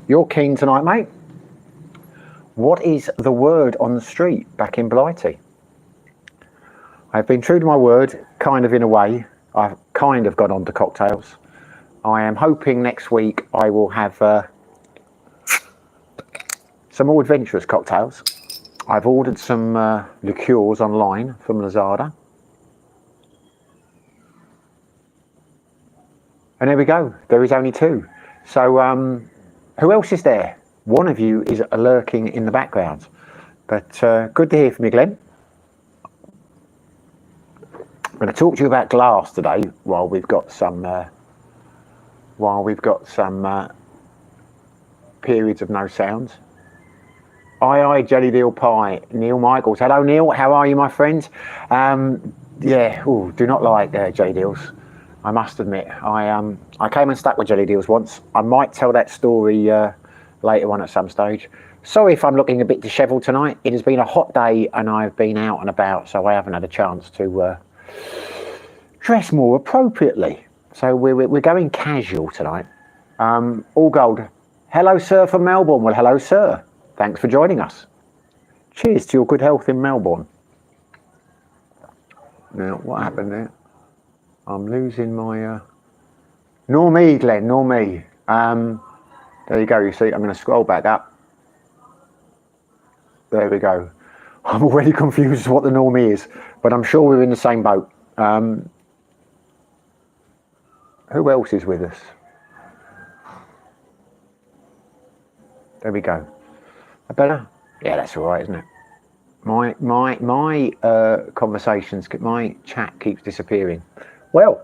You're keen tonight, mate. What is the word on the street back in Blighty? I've been true to my word, kind of in a way. I've kind of gone on to cocktails. I am hoping next week I will have some more adventurous cocktails. I've ordered some liqueurs online from Lazada. And there we go. There is only two. So who else is there? One of you is lurking in the background. But good to hear from you, Glenn. I'm going to talk to you about glass today while we've got some periods of no sounds. Aye, Jelly Deal Pie. Neil Michaels. Hello, Neil. How are you, my friend? Yeah, do not like Jelly Deals. I must admit. I came and stuck with Jelly Deals once. I might tell that story later on at some stage. Sorry if I'm looking a bit dishevelled tonight. It has been a hot day and I've been out and about, so I haven't had a chance to dress more appropriately. So we're going casual tonight. All gold. Hello, sir, from Melbourne. Well, hello, sir. Thanks for joining us. Cheers to your good health in Melbourne. Now, what happened there? I'm losing my... Nor me, Glenn, nor me. There you go, you see, I'm going to scroll back up. There we go. I'm already confused as what the norm is, but I'm sure we're in the same boat. Who else is with us? There we go. Better? Yeah, that's all right, isn't it? My conversations, my chat keeps disappearing. Well,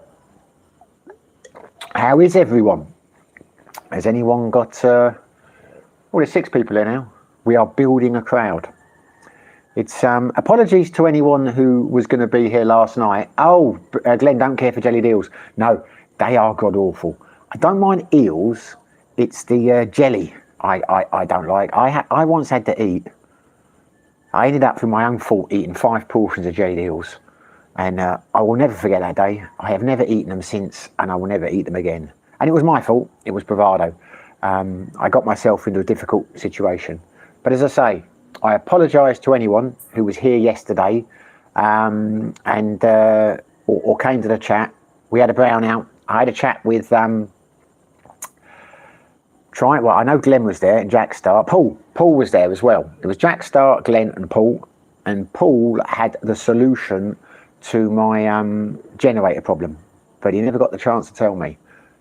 how is everyone? Has anyone got... there's 6 people here now. We are building a crowd. It's apologies to anyone who was going to be here last night. Oh, Glenn, don't care for jelly deals. No, they are god awful. I don't mind eels. It's the jelly I don't like. I once had to eat. I ended up through my own fault eating 5 portions of jelly deals. And I will never forget that day. I have never eaten them since, and I will never eat them again. And it was my fault. It was bravado. I got myself into a difficult situation. But as I say, I apologise to anyone who was here yesterday or came to the chat. We had a brownout. I had a chat with I know Glenn was there and Jack Star. Paul was there as well. It was Jack Star, Glenn and Paul had the solution to my generator problem, but he never got the chance to tell me.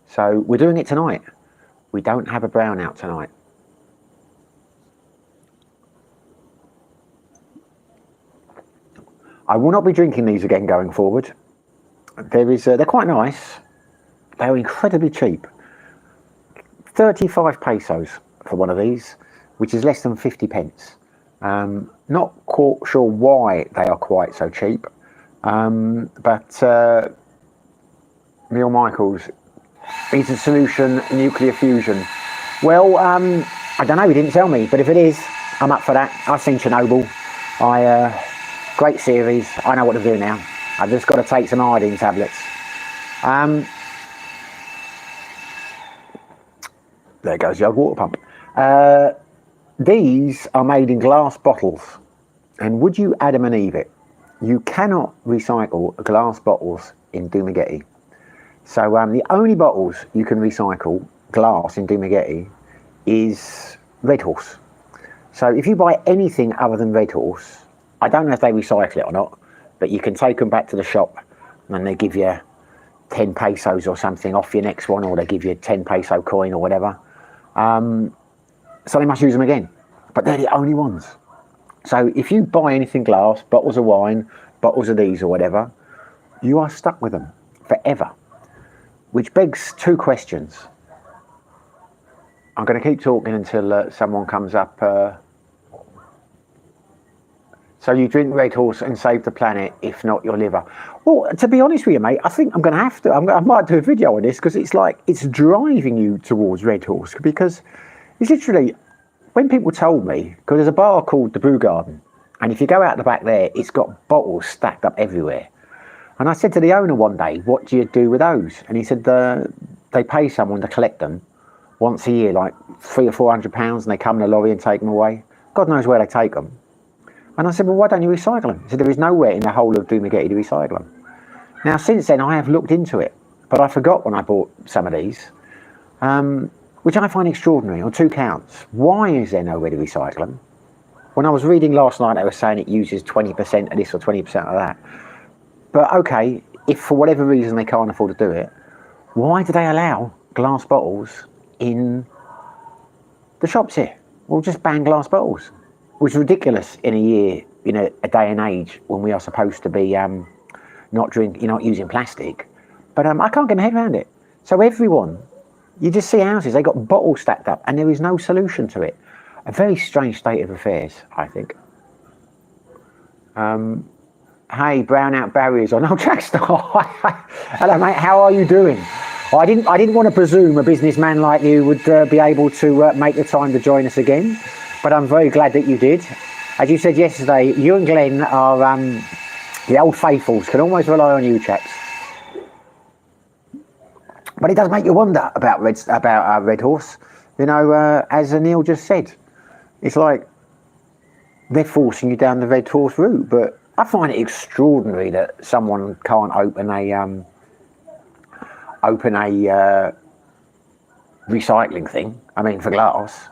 So we're doing it tonight. We don't have a brownout tonight. I will not be drinking these again going forward. They're quite nice. They're incredibly cheap. 35 pesos for one of these, which is less than 50 pence. Not quite sure why they are quite so cheap. But Neil Michaels, is the solution nuclear fusion? Well, I don't know, he didn't tell me, but if it is, I'm up for that. I've seen Chernobyl. Great series. I know what to do now. I've just got to take some iodine tablets. There goes the old water pump. These are made in glass bottles. And would you Adam and Eve it? You cannot recycle glass bottles in Dumagetti. So the only bottles you can recycle glass in Dumagetti is Red Horse. So if you buy anything other than Red Horse, I don't know if they recycle it or not, but you can take them back to the shop and they give you 10 pesos or something off your next one, or they give you a 10 peso coin or whatever. So they must use them again, but they're the only ones. So if you buy anything glass, bottles of wine, bottles of these or whatever, you are stuck with them forever. Which begs 2 questions. I'm going to keep talking until someone comes up. So you drink Red Horse and save the planet, if not your liver. Well, to be honest with you, mate, I think I'm going to have to. I might do a video on this because it's like it's driving you towards Red Horse, because it's literally, when people told me, because there's a bar called the Brew Garden, and if you go out the back there, it's got bottles stacked up everywhere. And I said to the owner one day, what do you do with those? And he said, they pay someone to collect them, once a year, like £300 or £400, and they come in a lorry and take them away. God knows where they take them. And I said, well, why don't you recycle them? He said, there is nowhere in the whole of Dumagetti to recycle them. Now, since then, I have looked into it, but I forgot when I bought some of these, which I find extraordinary on 2 counts. Why is there nowhere to recycle them? When I was reading last night, they were saying it uses 20% of this or 20% of that. But okay, if for whatever reason they can't afford to do it, why do they allow glass bottles in the shops here? Well, just ban glass bottles, which is ridiculous in a year, in a day and age when we are supposed to be not using plastic. But I can't get my head around it. So everyone, you just see houses, they got bottles stacked up and there is no solution to it. A very strange state of affairs, I think. Hey, brown out barriers on. Oh, Jackstar. Hello, mate. How are you doing? I didn't want to presume a businessman like you would be able to make the time to join us again, but I'm very glad that you did. As you said yesterday, you and Glenn are the old faithfuls. Can always rely on you, chaps. But it does make you wonder about Red Horse. You know, as Neil just said, it's like they're forcing you down the Red Horse route. But I find it extraordinary that someone can't open a recycling thing. I mean, for glass.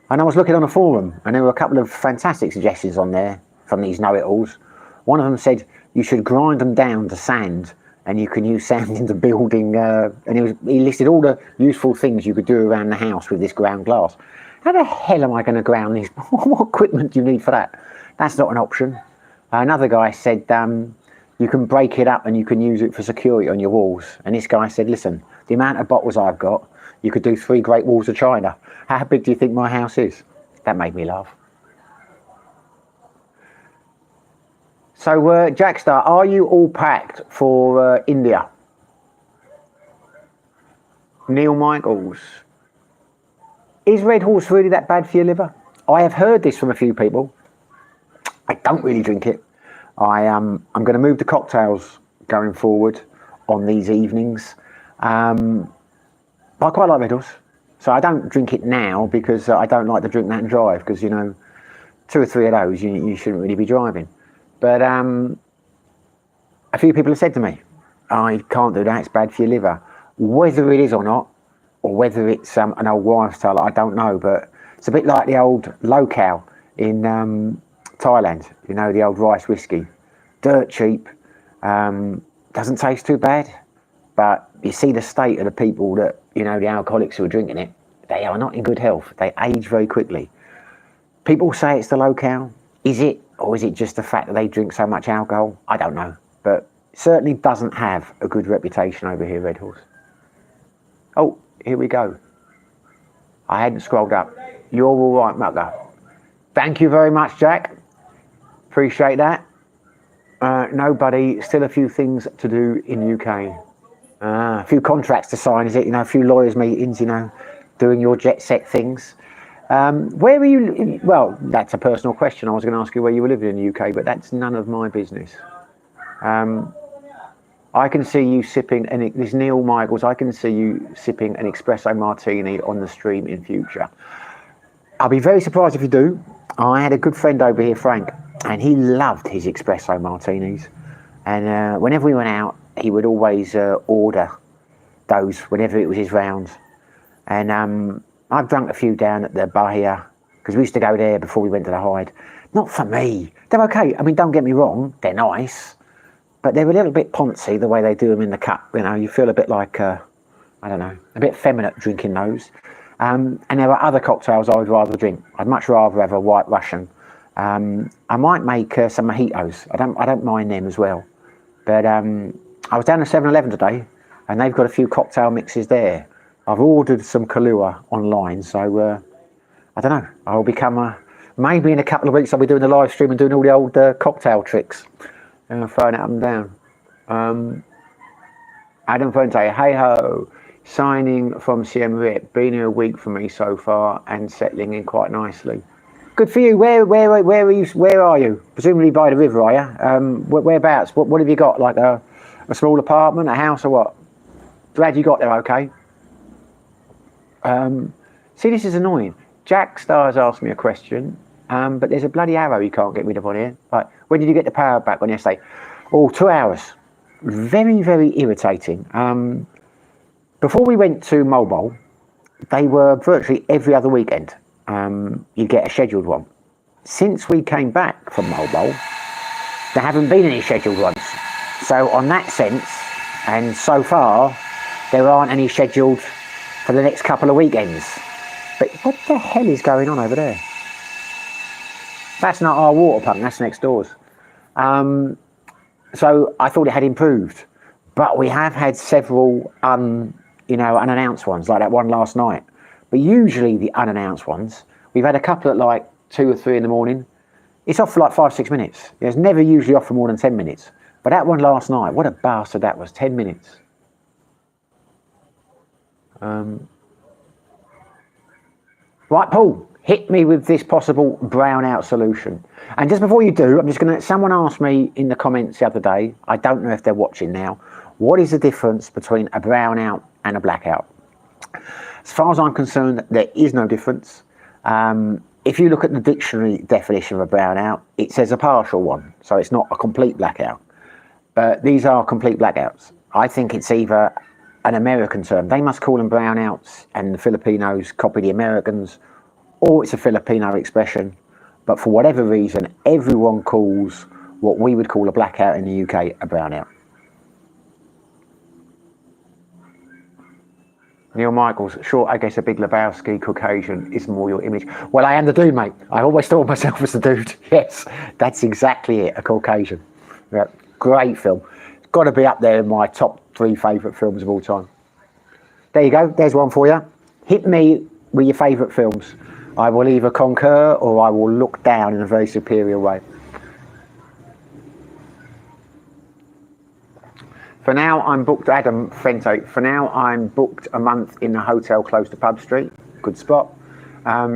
And I was looking on a forum, and there were a couple of fantastic suggestions on there from these know-it-alls. One of them said you should grind them down to sand, and you can use sand into building. And he listed all the useful things you could do around the house with this ground glass. How the hell am I going to ground these? What equipment do you need for that? That's not an option. Another guy said you can break it up and you can use it for security on your walls. And this guy said, listen, the amount of bottles I've got, you could do 3 Great Walls of China. How big do you think my house is? That made me laugh. So, Jackstar, are you all packed for India? Neil Michaels. Is Red Horse really that bad for your liver? I have heard this from a few people. I don't really drink it. I'm going to move to cocktails going forward on these evenings. But I quite like Red Horse. So I don't drink it now because I don't like to drink that and drive, because, you know, 2 or 3 of those you shouldn't really be driving. But a few people have said to me, oh, you can't do that, it's bad for your liver. Whether it is or not, or whether it's an old wives' tale, I don't know, but it's a bit like the old Lokal in Thailand, you know, the old rice whiskey. Dirt cheap, doesn't taste too bad, but you see the state of the people that, you know, the alcoholics who are drinking it, they are not in good health. They age very quickly. People say it's the Lokal. Is it, or is it just the fact that they drink so much alcohol? I don't know, but it certainly doesn't have a good reputation over here, Red Horse. Oh, here we go. I hadn't scrolled up. You're all right, Mugger. Thank you very much, Jack. Appreciate that. No, buddy, still a few things to do in UK. A few contracts to sign, is it? You know, a few lawyers' meetings, you know, doing your jet set things. Where are you? Well, that's a personal question. I was going to ask you where you were living in the UK, but that's none of my business. I can see you sipping, and this Neil Michaels, I can see you sipping an espresso martini on the stream in future. I'll be very surprised if you do. I had a good friend over here, Frank, and he loved his espresso martinis. And whenever we went out, he would always order those whenever it was his rounds. And I've drunk a few down at the Bahia, because we used to go there before we went to the Hyde. Not for me. They're okay. I mean, don't get me wrong, they're nice, but they're a little bit poncy the way they do them in the cup. You know, you feel a bit like, I don't know, a bit effeminate drinking those. And there are other cocktails I would rather drink. I'd much rather have a White Russian. I might make some mojitos. I don't mind them as well. But I was down at 7-Eleven today, and they've got a few cocktail mixes there. I've ordered some Kahlua online, so I don't know. I'll become maybe in a couple of weeks I'll be doing the live stream and doing all the old cocktail tricks and throwing it up and down. Adam Fuente, hey ho, signing from Siem Reap. Been here a week for me so far and settling in quite nicely. Good for you. Where are you? Where are you? Presumably by the river, are you? Whereabouts? What have you got? Like a small apartment, a house, or what? Glad you got there. Okay. See, this is annoying. Jack Star's asked me a question, but there's a bloody arrow you can't get rid of on here. Like, when did you get the power back on yesterday? Oh, 2 hours. Very, very irritating. Before we went to mobile, they were virtually every other weekend. You get a scheduled one. Since we came back from mobile, there haven't been any scheduled ones. So on that sense, and so far, there aren't any scheduled for the next couple of weekends. But what the hell is going on over there? That's not our water pump, that's next door's. So I thought it had improved, but we have had several unannounced ones, like that one last night. But usually the unannounced ones, we've had a couple at like 2 or 3 in the morning. It's off for like 5-6 minutes. It's never usually off for more than 10 minutes. But that one last night, what a bastard that was, 10 minutes. Right, Paul, hit me with this possible brownout solution. And just before you do, someone asked me in the comments the other day, I don't know if they're watching now, what is the difference between a brownout and a blackout? As far as I'm concerned, there is no difference. If you look at the dictionary definition of a brownout, it says a partial one, so it's not a complete blackout. But these are complete blackouts. I think it's either an American term. They must call them brownouts, and the Filipinos copy the Americans, or it's a Filipino expression. But for whatever reason, everyone calls what we would call a blackout in the UK a brownout. Neil Michaels, sure, I guess a Big Lebowski Caucasian is more your image. Well, I am the dude, mate. I always thought of myself as the dude. Yes, that's exactly it, a Caucasian. Yeah, great film. It's got to be up there in my top 3 favourite films of all time. There you go, there's one for you. Hit me with your favourite films. I will either concur or I will look down in a very superior way. For now, I'm booked, Adam Fente, for now I'm booked a month in a hotel close to Pub Street, good spot,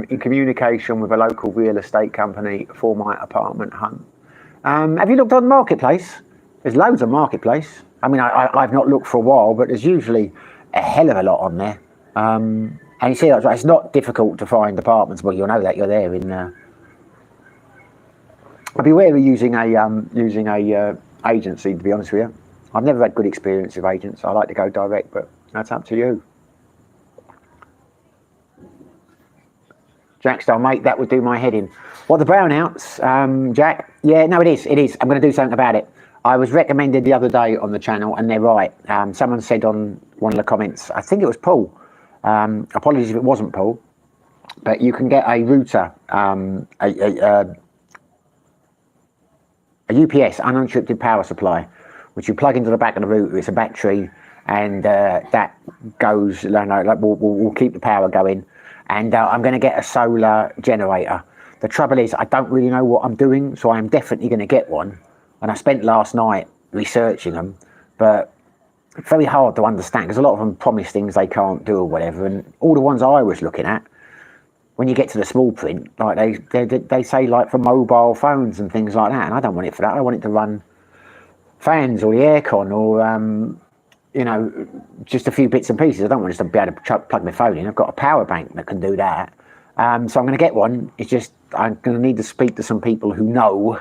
in communication with a local real estate company for my apartment hunt. Have you looked on Marketplace? There's loads on Marketplace. I mean, I've not looked for a while, but there's usually a hell of a lot on there. And you see, it's not difficult to find apartments. Well, you'll know that you're there in. I'd be wary using a agency, to be honest with you. I've never had good experience with agents. I like to go direct, but that's up to you. Jack Star, mate, that would do my head in. What, the brownouts, Jack? Yeah, no, it is. I'm going to do something about it. I was recommended the other day on the channel, and they're right. Someone said on one of the comments, I think it was Paul. Apologies if it wasn't Paul, but you can get a router, a UPS, uninterrupted power supply, which you plug into the back of the router. It's a battery, and that goes, will keep the power going. And I'm going to get a solar generator. The trouble is, I don't really know what I'm doing, so I'm definitely going to get one. And I spent last night researching them, but it's very hard to understand because a lot of them promise things they can't do or whatever. And all the ones I was looking at, when you get to the small print, like they say like for mobile phones and things like that. And I don't want it for that. I want it to run fans or the aircon or just a few bits and pieces. I don't want just to be able to plug my phone in. I've got a power bank that can do that. So I'm going to get one. It's just I'm going to need to speak to some people who know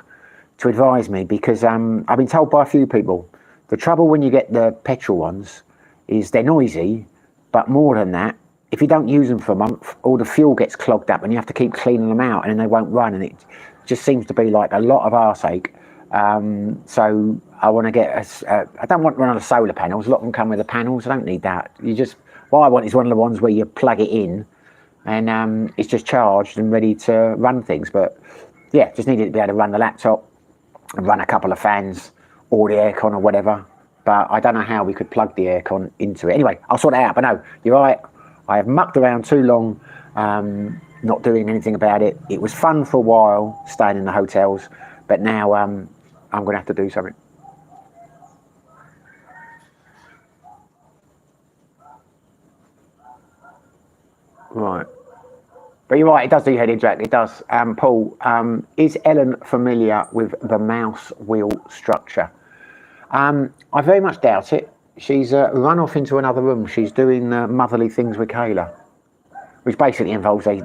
to advise me, because I've been told by a few people, the trouble when you get the petrol ones is they're noisy, but more than that, if you don't use them for a month, all the fuel gets clogged up and you have to keep cleaning them out and then they won't run, and it just seems to be like a lot of arseache. So I want to get I don't want one of the solar panels. A lot of them come with the panels. I don't need that. What I want is one of the ones where you plug it in and it's just charged and ready to run things. But yeah, just needed to be able to run the laptop and run a couple of fans or the aircon or whatever. But I don't know how we could plug the aircon into it. Anyway, I'll sort it out. But no, you're right. I have mucked around too long, not doing anything about it. It was fun for a while, staying in the hotels. But now I'm going to have to do something. Right. But you're right, it does do your head in, Jack. It does. Paul, is Ellen familiar with the mouse wheel structure? I very much doubt it. She's run off into another room. She's doing motherly things with Kayla. which basically involves they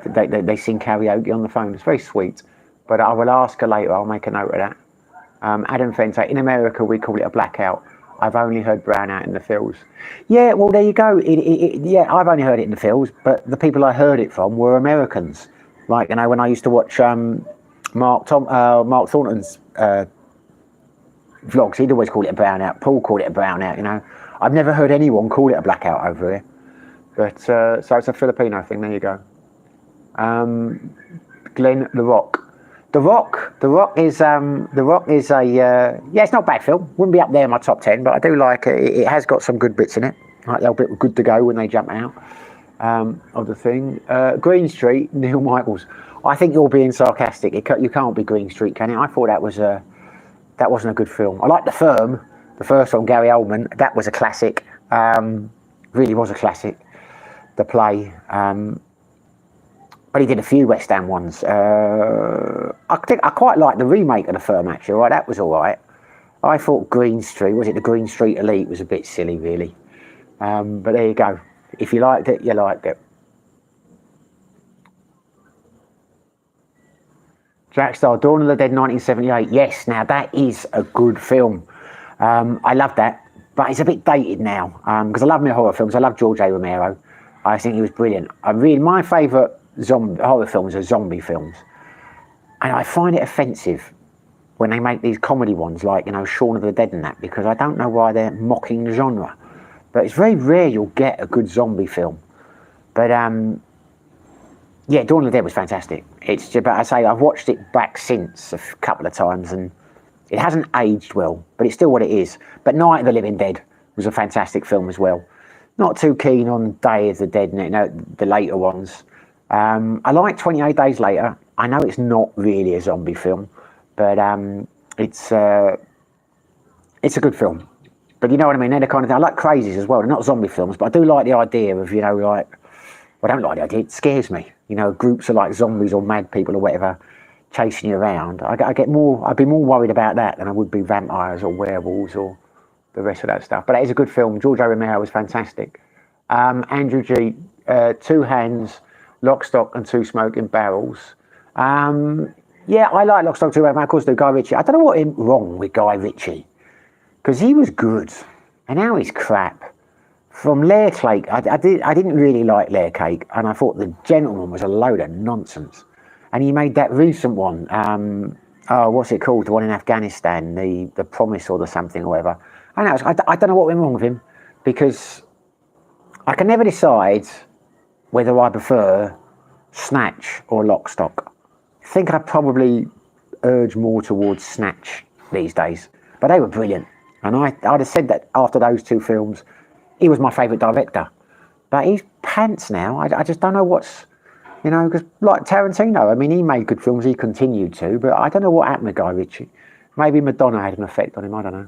sing karaoke on the phone. It's very sweet, but I will ask her later. I'll make a note of that. Adam Fenn say, in America we call it a blackout. I've only heard brownout in the films. Yeah, well there you go. Yeah, I've only heard it in the films, but the people I heard it from were Americans. Like, you know, when I used to watch Mark Thornton's vlogs, he'd always call it a brownout. Paul called it a brownout. You know, I've never heard anyone call it a blackout over here. But so it's a Filipino thing. There you go. Glenn The Rock. The Rock is a yeah, it's not a bad film. Wouldn't be up there in my top 10, but I do like it. It has got some good bits in it. Like a little bit good to go when they jump out of the thing. Green Street, Neil Michaels. I think you're being sarcastic. You can't be Green Street, can you? I thought that wasn't a good film. I like The Firm, the first one, Gary Oldman. That was a classic. Really was a classic. The play. But he did a few West Ham ones. I quite like the remake of The Firm, actually. Right, that was all right. I thought Green Street, was it the Green Street Elite, was a bit silly, really. But there you go. If you liked it, you liked it. Jack Star, Dawn of the Dead 1978. Yes, now that is a good film. I love that, but it's a bit dated now because I love my horror films. I love George A. Romero. I think he was brilliant. My favourite horror films are zombie films, and I find it offensive when they make these comedy ones like, you know, Shaun of the Dead and that, because I don't know why they're mocking the genre. But it's very rare you'll get a good zombie film. But yeah, Dawn of the Dead was fantastic. It's just, but I say I've watched it back since a couple of times, and it hasn't aged well, but it's still what it is. But Night of the Living Dead was a fantastic film as well. Not too keen on Day of the Dead, you know, the later ones. I like 28 Days Later. I know it's not really a zombie film, but it's a good film. But you know what I mean? They're the kind of thing. I like crazies as well. They're not zombie films, but I do like the idea of, you know, like, well, I don't like the idea. It scares me. You know, groups of like zombies or mad people or whatever chasing you around. I'd be more worried about that than I would be vampires or werewolves or the rest of that stuff. But that is a good film. George A. Romero was fantastic. Andrew G. Two Hands, Lock, Stock and Two Smoking Barrels. Yeah, I like Lock, Stock, Two Barrels. Of course, Guy Ritchie. I don't know what is wrong with Guy Ritchie, because he was good, and now he's crap. From Layer Cake, I didn't really like Layer Cake, and I thought The Gentleman was a load of nonsense. And he made that recent one. What's it called? The one in Afghanistan, the Promise or the something or whatever. I don't know what went wrong with him, because I can never decide whether I prefer Snatch or Lock, Stock. I think I'd probably urge more towards Snatch these days. But they were brilliant. And I'd have said that after those two films, he was my favourite director. But he's pants now. I just don't know what's, you know, because like Tarantino, I mean, he made good films, he continued to, but I don't know what happened to Guy Ritchie. Maybe Madonna had an effect on him, I don't know.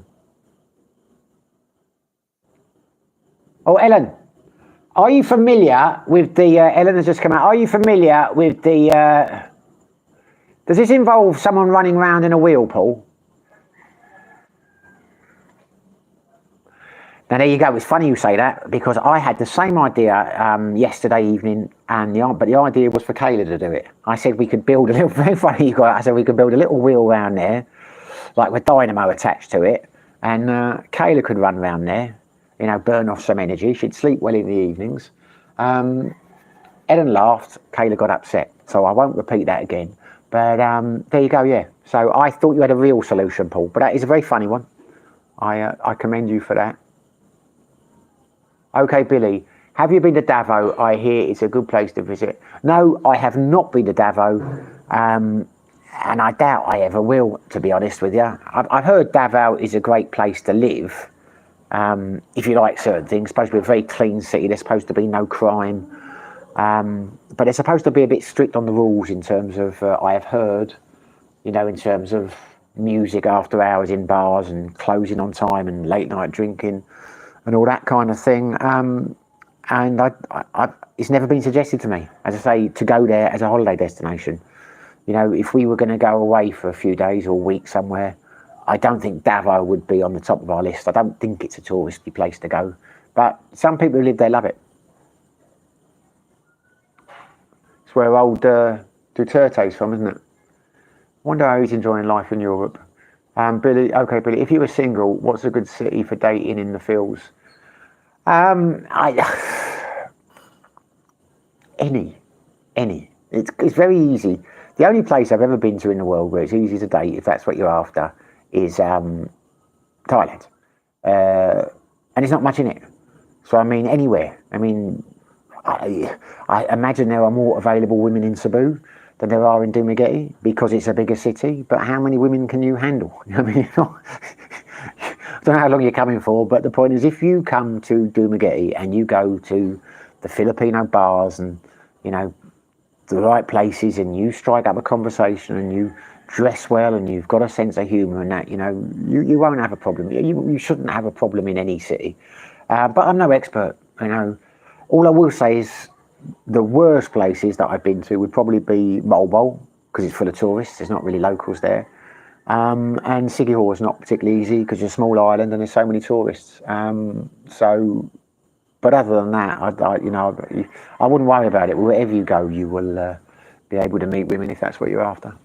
Oh, Ellen, are you familiar with the, Ellen has just come out, are you familiar with the, does this involve someone running around in a wheel, Paul? Now, there you go. It's funny you say that, because I had the same idea yesterday evening, but the idea was for Kayla to do it. I said we could build a little, very funny you got it. I said we could build a little wheel around there, like with dynamo attached to it, and Kayla could run around there, you know, burn off some energy. She'd sleep well in the evenings. Ellen laughed, Kayla got upset, so I won't repeat that again. But there you go, yeah. So I thought you had a real solution, Paul, but that is a very funny one. I commend you for that. Okay, Billy, have you been to Davao? I hear it's a good place to visit. No, I have not been to Davao, and I doubt I ever will, to be honest with you. I've heard Davao is a great place to live, if you like certain things. It's supposed to be a very clean city. There's supposed to be no crime, but they're supposed to be a bit strict on the rules in terms of, I have heard, you know, in terms of music after hours in bars and closing on time and late night drinking and all that kind of thing. And it's never been suggested to me, as I say, to go there as a holiday destination. You know, if we were going to go away for a few days or a week somewhere, I don't think Davao would be on the top of our list. I don't think it's a touristy place to go. But some people who live there love it. It's where old Duterte's from, isn't it? Wonder how he's enjoying life in Europe. Billy, okay, Billy, if you were single, what's a good city for dating in the fields? Any. It's very easy. The only place I've ever been to in the world where it's easy to date, if that's what you're after, is Thailand. And there's not much in it. So, I mean, anywhere. I mean, I imagine there are more available women in Cebu than there are in Dumaguete because it's a bigger city. But how many women can you handle? I mean, I don't know how long you're coming for, but the point is, if you come to Dumaguete and you go to the Filipino bars and, you know, the right places, and you strike up a conversation and you dress well and you've got a sense of humour and that, you know, you won't have a problem. You shouldn't have a problem in any city. But I'm no expert, you know. All I will say is the worst places that I've been to would probably be Malbo, because it's full of tourists. There's not really locals there. And Siquijor is not particularly easy because it's a small island and there's so many tourists. But other than that, I wouldn't worry about it. Wherever you go, you will be able to meet women if that's what you're after.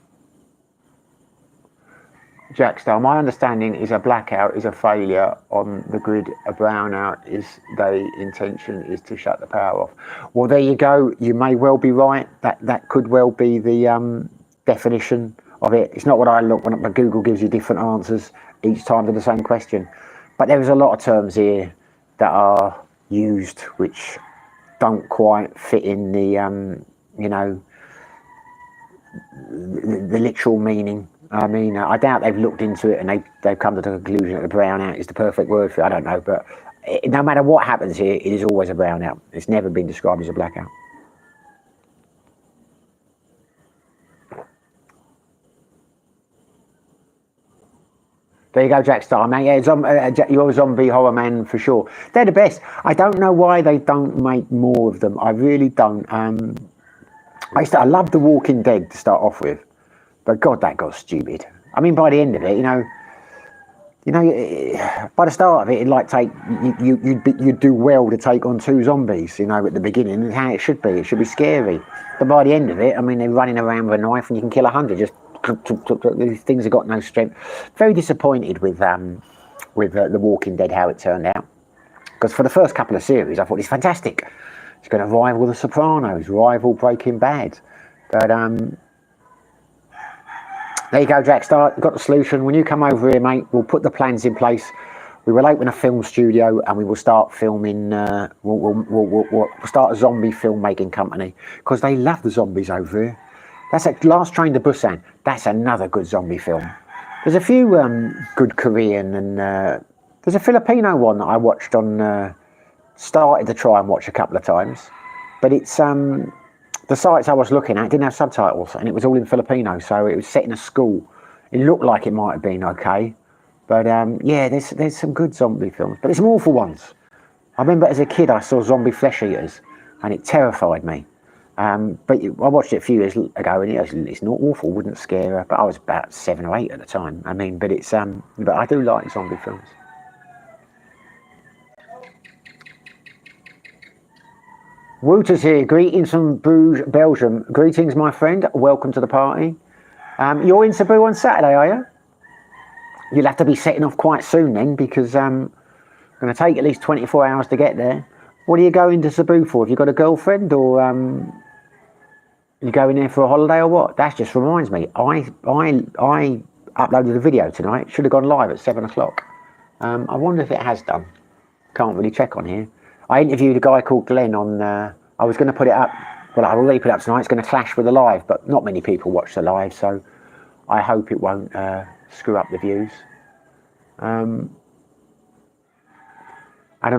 Jackstar, my understanding is a blackout is a failure on the grid. A brownout is the intention is to shut the power off. Well, there you go. You may well be right. That could well be the definition of it. It's not what I look when Google gives you different answers each time to the same question. But there is a lot of terms here that are used which don't quite fit in the the literal meaning. I mean, I doubt they've looked into it and they've come to the conclusion that the brownout is the perfect word for it. I don't know, but no matter what happens here, it is always a brownout. It's never been described as a blackout. There you go, Jackstar, mate. Yeah, you're a zombie horror man for sure. They're the best. I don't know why they don't make more of them. I really don't. I love The Walking Dead to start off with, but God, that got stupid. I mean, by the end of it, you know, by the start of it, it'd like you'd do well to take on 2 zombies. You know, at the beginning, how it should be. It should be scary. But by the end of it, I mean, they're running around with a knife and you can kill 100. Just these things have got no strength. Very disappointed with The Walking Dead, how it turned out. Because for the first couple of series, I thought it's fantastic. It's going to rival The Sopranos, rival Breaking Bad. But there you go, Jackstar. Got the solution. When you come over here, mate, we'll put the plans in place. We will open a film studio and we will start filming. We'll start a zombie filmmaking company because they love the zombies over here. That's Last Train to Busan. That's another good zombie film. There's a few good Korean and there's a Filipino one that I watched on. Started to try and watch a couple of times, but it's the sites I was looking at didn't have subtitles and it was all in Filipino, so it was set in a school. It looked like it might have been okay, but yeah, there's some good zombie films, but there's some awful ones. I remember as a kid I saw Zombie Flesh Eaters and it terrified me. But I watched it a few years ago and it's not awful, wouldn't scare her, but I was about 7 or 8 at the time. I mean, but I do like zombie films. Wooters here, greetings from Bruges, Belgium. Greetings, my friend, welcome to the party. You're in Cebu on Saturday, are you? You'll have to be setting off quite soon then, because going to take at least 24 hours to get there. What are you going to Cebu for? Have you got a girlfriend, or you going there for a holiday, or what? That just reminds me, I uploaded a video tonight. Should have gone live at 7 o'clock. I wonder if it has done. Can't really check on here. I interviewed a guy called Glenn on, I was going to put it up, well, I've already put it up tonight. It's going to clash with the live, but not many people watch the live, so I hope it won't screw up the views. Adam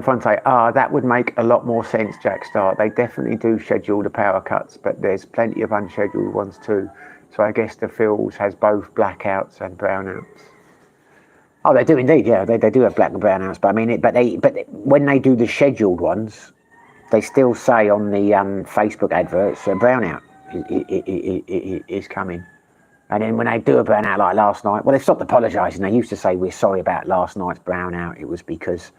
Fonte, that would make a lot more sense, Jackstar. They definitely do schedule the power cuts, but there's plenty of unscheduled ones too. So I guess the Phils has both blackouts and brownouts. Oh, they do indeed, yeah. They do have black and brownouts, but I mean, but when they do the scheduled ones, they still say on the Facebook adverts a brownout is coming. And then when they do a brownout like last night, well, they've stopped apologising. They used to say we're sorry about last night's brownout. It was because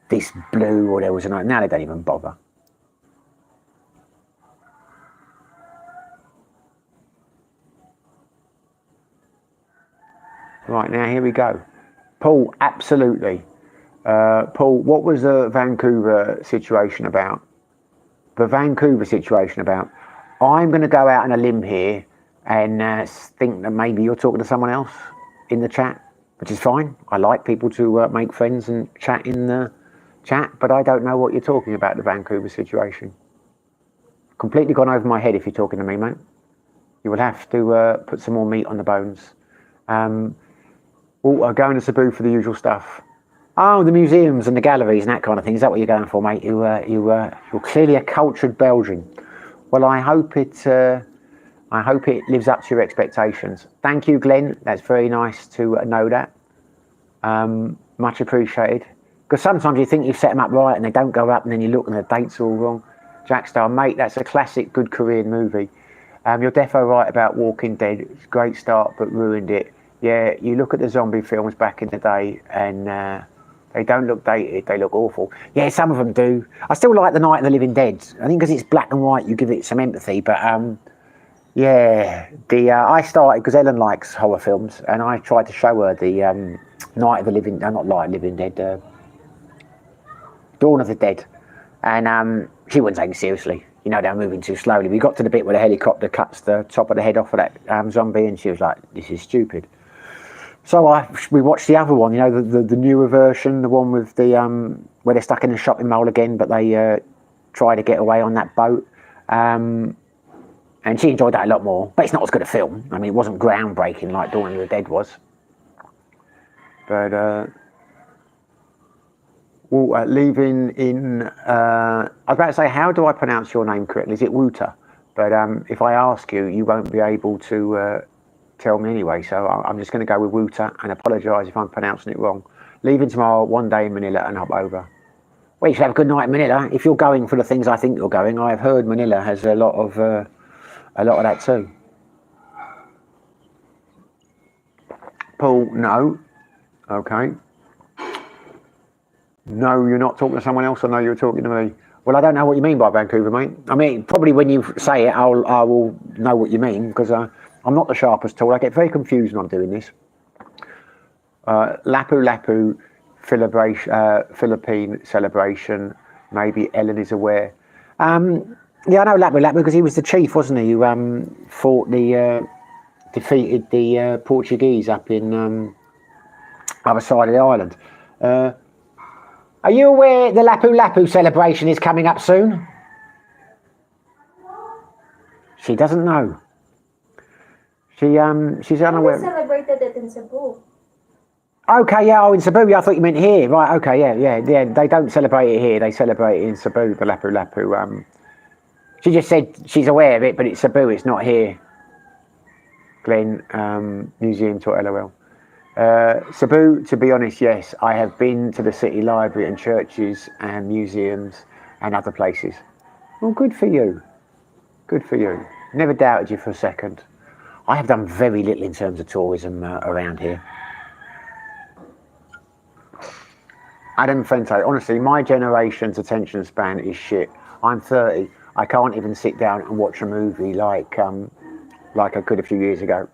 this blew or there was a night. Now they don't even bother. Right, now here we go. Paul, absolutely. Paul, what was the Vancouver situation about? The Vancouver situation about? I'm going to go out on a limb here and think that maybe you're talking to someone else in the chat, which is fine. I like people to make friends and chat in the chat, but I don't know what you're talking about, the Vancouver situation. Completely gone over my head if you're talking to me, mate. You will have to put some more meat on the bones. Going to Cebu for the usual stuff. Oh, the museums and the galleries and that kind of thing. Is that what you're going for, mate? You're clearly a cultured Belgian. Well, I hope it lives up to your expectations. Thank you, Glenn. That's very nice to know that. Much appreciated. Because sometimes you think you've set them up right and they don't go up, and then you look and the dates are all wrong. Jackstar, mate, that's a classic good Korean movie. You're defo right about Walking Dead. It's a great start, but ruined it. Yeah, you look at the zombie films back in the day, and they don't look dated. They look awful. Yeah, some of them do. I still like The Night of the Living Dead. I think because it's black and white, you give it some empathy. But yeah, I started because Ellen likes horror films, and I tried to show her the Night of the Living, not Night of the Living Dead, Dawn of the Dead, and she wouldn't take it seriously. You know, they're moving too slowly. We got to the bit where the helicopter cuts the top of the head off of that zombie, and she was like, "This is stupid." So we watched the other one, you know, the newer version, the one with the where they're stuck in the shopping mall again, but they try to get away on that boat. And she enjoyed that a lot more. But it's not as good a film. I mean, it wasn't groundbreaking like Dawn of the Dead was. But leaving in, I was about to say, how do I pronounce your name correctly? Is it Wuta? But if I ask you, you won't be able to tell me anyway. So I'm just going to go with Wuta and apologise if I'm pronouncing it wrong. Leaving tomorrow, one day in Manila and hop over. Well, you should have a good night in Manila. If you're going for the things I think you're going, I've heard Manila has a lot of that too. Paul, no. Okay. No, you're not talking to someone else. I know you're talking to me. Well, I don't know what you mean by Vancouver, mate. I mean, probably when you say it, I will know what you mean, because I'm not the sharpest tool. I get very confused when I'm doing this. Lapu-Lapu Philippine celebration. Maybe Ellen is aware. Yeah, I know Lapu-Lapu because he was the chief, wasn't he? Who fought defeated the Portuguese up in other side of the island. Are you aware the Lapu-Lapu celebration is coming up soon? She doesn't know. She's unaware. We celebrated it in Cebu. Okay, yeah, in Cebu. Yeah, I thought you meant here. Right, okay, yeah. They don't celebrate it here. They celebrate it in Cebu, the Lapu-Lapu. She just said she's aware of it, but it's Cebu. It's not here. Glenn, museum to LOL. Cebu, to be honest, yes, I have been to the city library and churches and museums and other places. Well, good for you. Good for you. Never doubted you for a second. I have done very little in terms of tourism around here. Adam Fente, honestly, my generation's attention span is shit. I'm 30. I can't even sit down and watch a movie like I could a few years ago.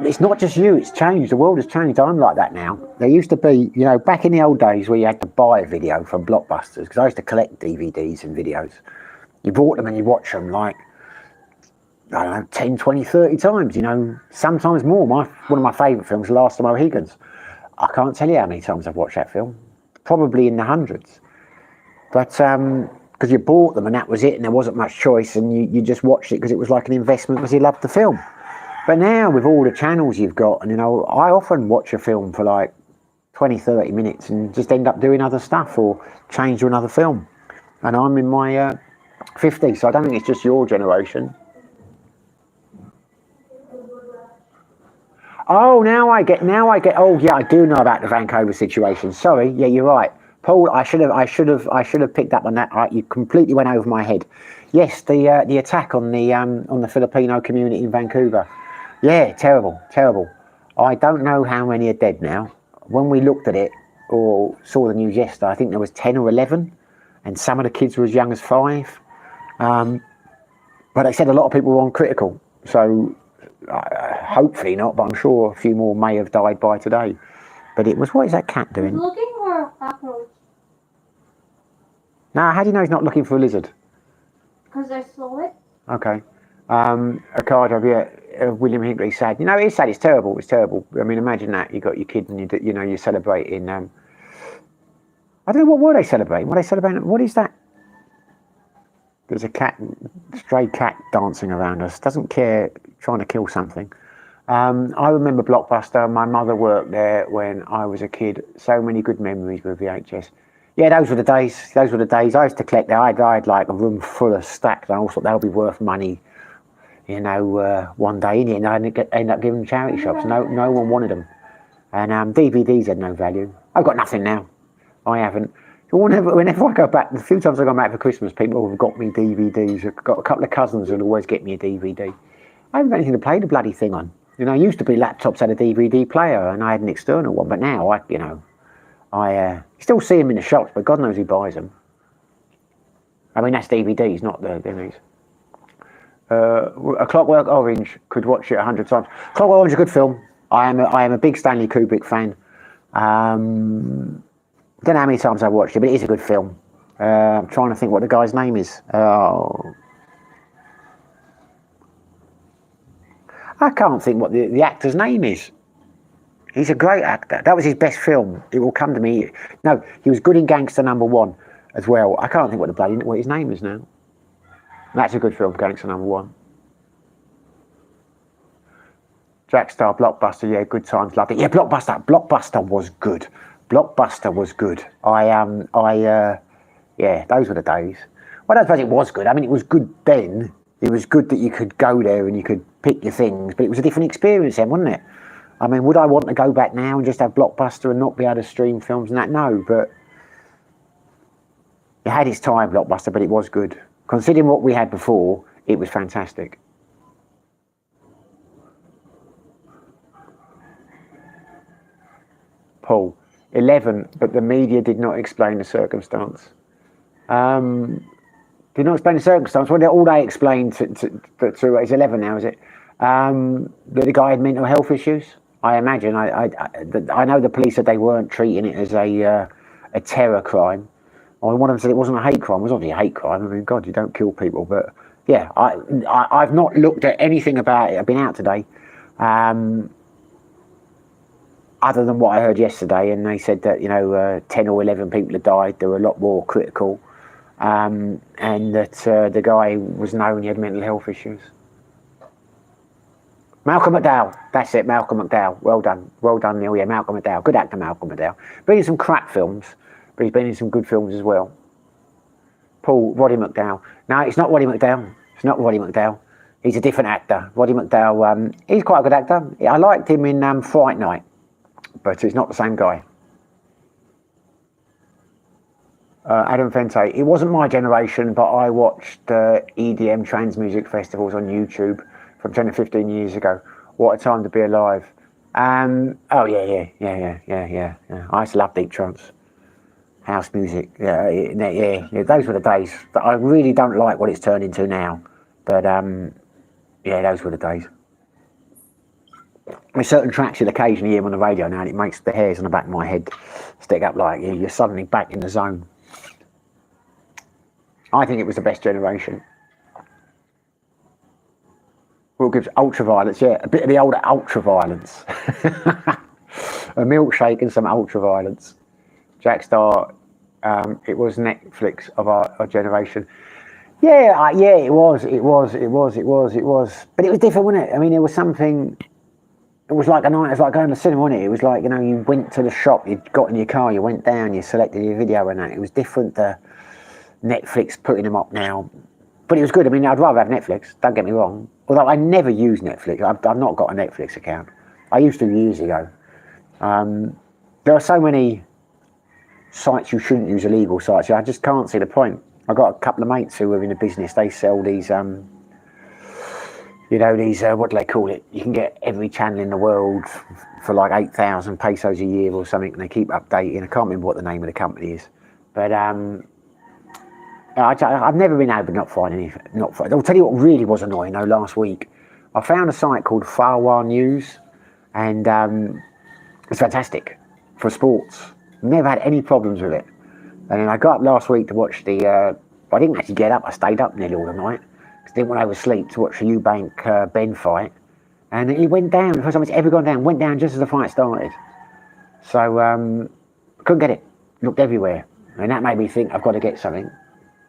It's not just you, it's changed. The world has changed. I'm like that now. There used to be, you know, back in the old days where you had to buy a video from Blockbusters, because I used to collect DVDs and videos. You bought them and you watch them like, I don't know, 10, 20, 30 times, you know, sometimes more. One of my favourite films, Last of the Mohicans. I can't tell you how many times I've watched that film. Probably in the hundreds. But because you bought them and that was it, and there wasn't much choice, and you just watched it because it was like an investment because you loved the film. But now with all the channels you've got, and you know, I often watch a film for like 20, 30 minutes and just end up doing other stuff or change to another film. And I'm in my 50s, so I don't think it's just your generation. Oh, now I get, oh yeah, I do know about the Vancouver situation. Sorry, yeah, you're right. Paul, I should have picked up on that. You completely went over my head. Yes, the attack on the Filipino community in Vancouver. Yeah, terrible. I don't know how many are dead now. When we looked at it or saw the news yesterday, I think there was 10 or 11, and some of the kids were as young as 5. But they said a lot of people were on critical. So hopefully not, but I'm sure a few more may have died by today. But it was, what is that cat doing? He's looking for a cockroach. Now, how do you know he's not looking for a lizard? Because I saw it. Okay. A card of William Hinckley sad. You know, it's sad. It's terrible. It's terrible. I mean, imagine that you got your kid and you're celebrating. I don't know, what were they celebrating? What are they celebrating? What is that? There's a cat, stray cat dancing around us. Doesn't care, trying to kill something. I remember Blockbuster. My mother worked there when I was a kid. So many good memories with VHS. Yeah, those were the days. Those were the days. I used to collect them. I had like a room full of stacks, and I thought they'll be worth money. You know, one day in it, and I end up giving them charity shops. No one wanted them, and DVDs had no value. I've got nothing now. I haven't. Whenever I go back, the few times I've gone back for Christmas, people have got me DVDs. I've got a couple of cousins who'll always get me a DVD. I haven't got anything to play the bloody thing on. You know, it used to be laptops had a DVD player, and I had an external one, but now I still see them in the shops, but God knows who buys them. I mean, that's DVDs, not the DVDs. A Clockwork Orange, could watch it 100 times. Clockwork Orange is a good film. I am a big Stanley Kubrick fan. Don't know how many times I've watched it, but it is a good film. I'm trying to think what the guy's name is. I can't think what the actor's name is. He's a great actor. That was his best film. It will come to me. No, he was good in Gangster #1 as well. I can't think what his name is now. That's a good film, Gangster #1. Jack Star, Blockbuster, yeah, good times, loved it. Yeah, Blockbuster was good. Blockbuster was good. Yeah, those were the days. Well, I don't suppose it was good. I mean, it was good then. It was good that you could go there and you could pick your things, but it was a different experience then, wasn't it? I mean, would I want to go back now and just have Blockbuster and not be able to stream films and that? No, but it had its time, Blockbuster, but it was good. Considering what we had before, it was fantastic. Paul, 11, but the media did not explain the circumstance. Did not explain the circumstance. Well, all they explained to it's 11 now, is it? That the guy had mental health issues. I imagine. I know the police said they weren't treating it as a terror crime. Or one of them said it wasn't a hate crime. It was obviously a hate crime. I mean, God, you don't kill people. But yeah, I've not looked at anything about it. I've been out today. Other than what I heard yesterday, and they said that 10 or 11 people had died. They were a lot more critical, and that the guy was known he had mental health issues. Malcolm McDowell, that's it, Malcolm McDowell. Well done, Neil. Yeah, Malcolm McDowell, good actor, Malcolm McDowell. Been in some crap films, but he's been in some good films as well. Paul, Roddy McDowell. No, it's not Roddy McDowell. It's not Roddy McDowell. He's a different actor. Roddy McDowell. He's quite a good actor. I liked him in Fright Night. But it's not the same guy. Adam Fente. It wasn't my generation, but I watched EDM trance music festivals on YouTube from 10 to 15 years ago. What a time to be alive. Oh, yeah. I used to love deep trance. House music. Yeah. Those were the days. I really don't like what it's turned into now. But, yeah, those were the days. There's certain tracks you'll occasionally hear on the radio now, and it makes the hairs on the back of my head stick up like you're suddenly back in the zone. I think it was the best generation. What gives Ultraviolence? Yeah, a bit of the old Ultraviolence. A milkshake and some Ultraviolence. Jack Star, it was Netflix of our generation. Yeah, it was. But it was different, wasn't it? I mean, there was something. It was like a night. It was like going to the cinema, wasn't it? It was like, you went to the shop, you got in your car, you went down, you selected your video, and that. It was different to Netflix putting them up now. But it was good. I mean, I'd rather have Netflix. Don't get me wrong. Although I never use Netflix. I've not got a Netflix account. I used to years ago. There are so many sites you shouldn't use, illegal sites. I just can't see the point. I've got a couple of mates who are in the business. They sell these. What do they call it? You can get every channel in the world for like 8,000 pesos a year or something, and they keep updating. I can't remember what the name of the company is, but I've never been able to not find any. I'll tell you what really was annoying though. Last week, I found a site called Farwar News, and it's fantastic for sports. Never had any problems with it. And then I got up last week to watch the. I didn't actually get up. I stayed up nearly all the night because I didn't want to oversleep to watch the Eubank Ben fight. And it went down. The first time it's ever gone down. Went down just as the fight started. So couldn't get it. Looked everywhere, and that made me think I've got to get something.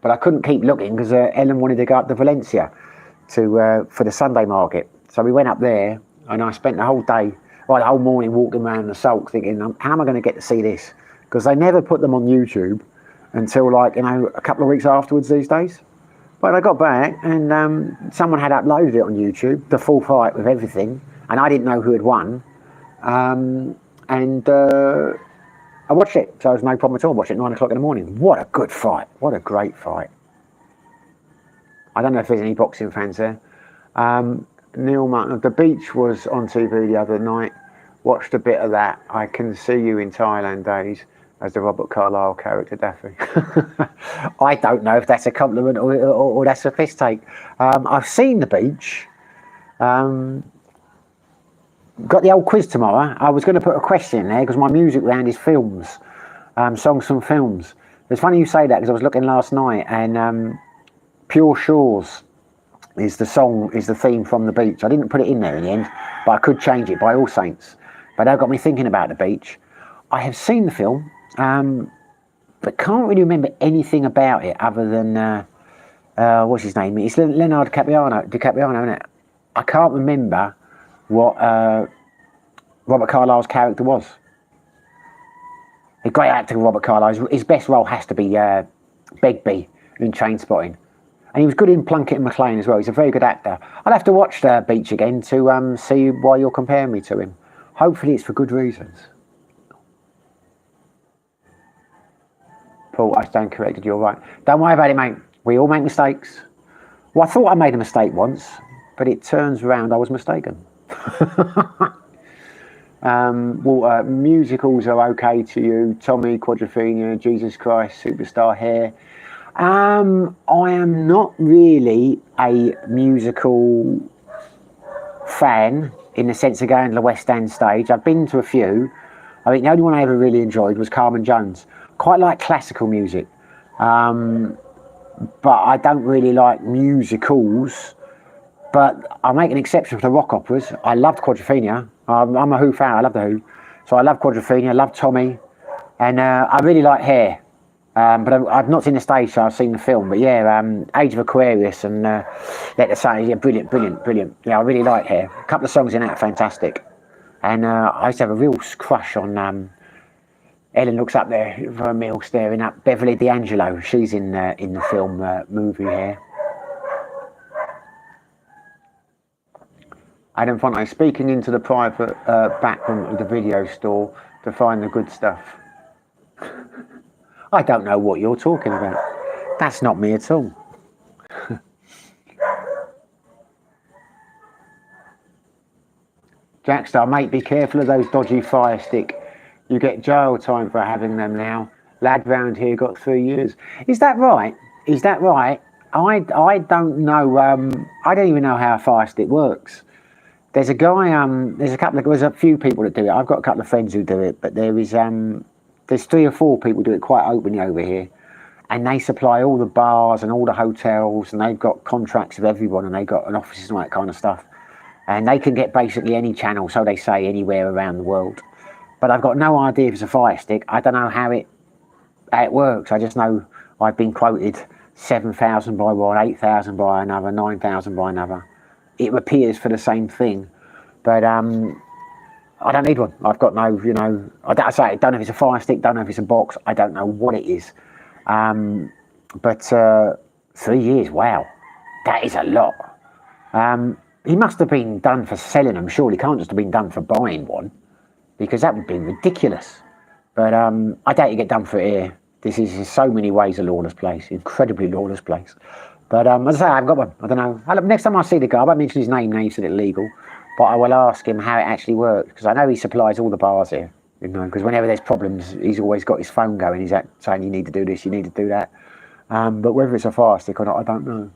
But I couldn't keep looking because Ellen wanted to go up to Valencia for the Sunday market. So we went up there, and I spent the whole day, the whole morning walking around the sulk thinking, how am I going to get to see this? Because they never put them on YouTube until a couple of weeks afterwards these days. But I got back and someone had uploaded it on YouTube, the full fight with everything, and I didn't know who had won. I watched it, so it was no problem at all. I watched it at 9 o'clock in the morning. What a good fight. What a great fight. I don't know if there's any boxing fans there. Neil Martin, The Beach was on TV the other night. Watched a bit of that. I Can See You in Thailand Days as the Robert Carlyle character, Daffy. I don't know if that's a compliment or that's a piss take. I've seen The Beach. Got the old quiz tomorrow. I was going to put a question in there because my music round is films, songs from films. It's funny you say that because I was looking last night and Pure Shores is the theme from The Beach. I didn't put it in there in the end, but I could change it by all saints. But that got me thinking about The Beach. I have seen the film, but can't really remember anything about it other than what's his name? It's Leonardo DiCaprio, isn't it? I can't remember what Robert Carlyle's character was. A great actor, Robert Carlyle. His best role has to be Begbie in Trainspotting. And he was good in Plunkett and McLean as well. He's a very good actor. I'll have to watch The Beach again to see why you're comparing me to him. Hopefully it's for good reasons. Paul, I stand corrected, you're right. Don't worry about it, mate. We all make mistakes. Well, I thought I made a mistake once, but it turns around I was mistaken. Musicals are okay to you. Tommy, Quadrophenia, Jesus Christ, Superstar, Hair. I am not really a musical fan in the sense of going to the West End stage. I've been to a few. I think the only one I ever really enjoyed was Carmen Jones. Quite like classical music, but I don't really like musicals. But I make an exception for the rock operas. I loved Quadrophenia. I'm a Who fan. I love the Who, so I love Quadrophenia. I love Tommy, and I really like Hair. But I've not seen the stage show. I've seen the film. But yeah, Age of Aquarius and Let the Sun. Yeah, brilliant. Yeah, I really like Hair. A couple of songs in that are fantastic. And I used to have a real crush on. Ellen looks up there for a meal, staring up. Beverly D'Angelo. She's in the film movie Hair. Adam Fonte speaking into the private back room of the video store to find the good stuff. I don't know what you're talking about. That's not me at all. Jackstar, mate, be careful of those dodgy Fire Stick. You get jail time for having them now. Lad round here got 3 years. Is that right? Is that right? I don't know. I don't even know how a Fire Stick works. There's a guy. There's a few people that do it. I've got a couple of friends who do it, but there's 3 or 4 people do it quite openly over here, and they supply all the bars and all the hotels, and they've got contracts with everyone, and they've got an office and all that kind of stuff, and they can get basically any channel, so they say, anywhere around the world. But I've got no idea if it's a Fire Stick. I don't know how it works. I just know I've been quoted 7,000 by one, 8,000 by another, 9,000 by another. It appears for the same thing, but I don't need one. I've got no, I don't know if it's a Fire Stick, don't know if it's a box, I don't know what it is. But 3 years, wow, that is a lot. He must have been done for selling them, surely. Can't just have been done for buying one, because that would be ridiculous. But I doubt you get done for it here. This is in so many ways a lawless place, incredibly lawless place. But as I say, I haven't got one. I don't know. Next time I see the guy, I won't mention his name now, you said it's illegal. But I will ask him how it actually works, because I know he supplies all the bars here. Because whenever there's problems, he's always got his phone going. He's saying, you need to do this, you need to do that. But whether it's a Fire Stick or not, I don't know.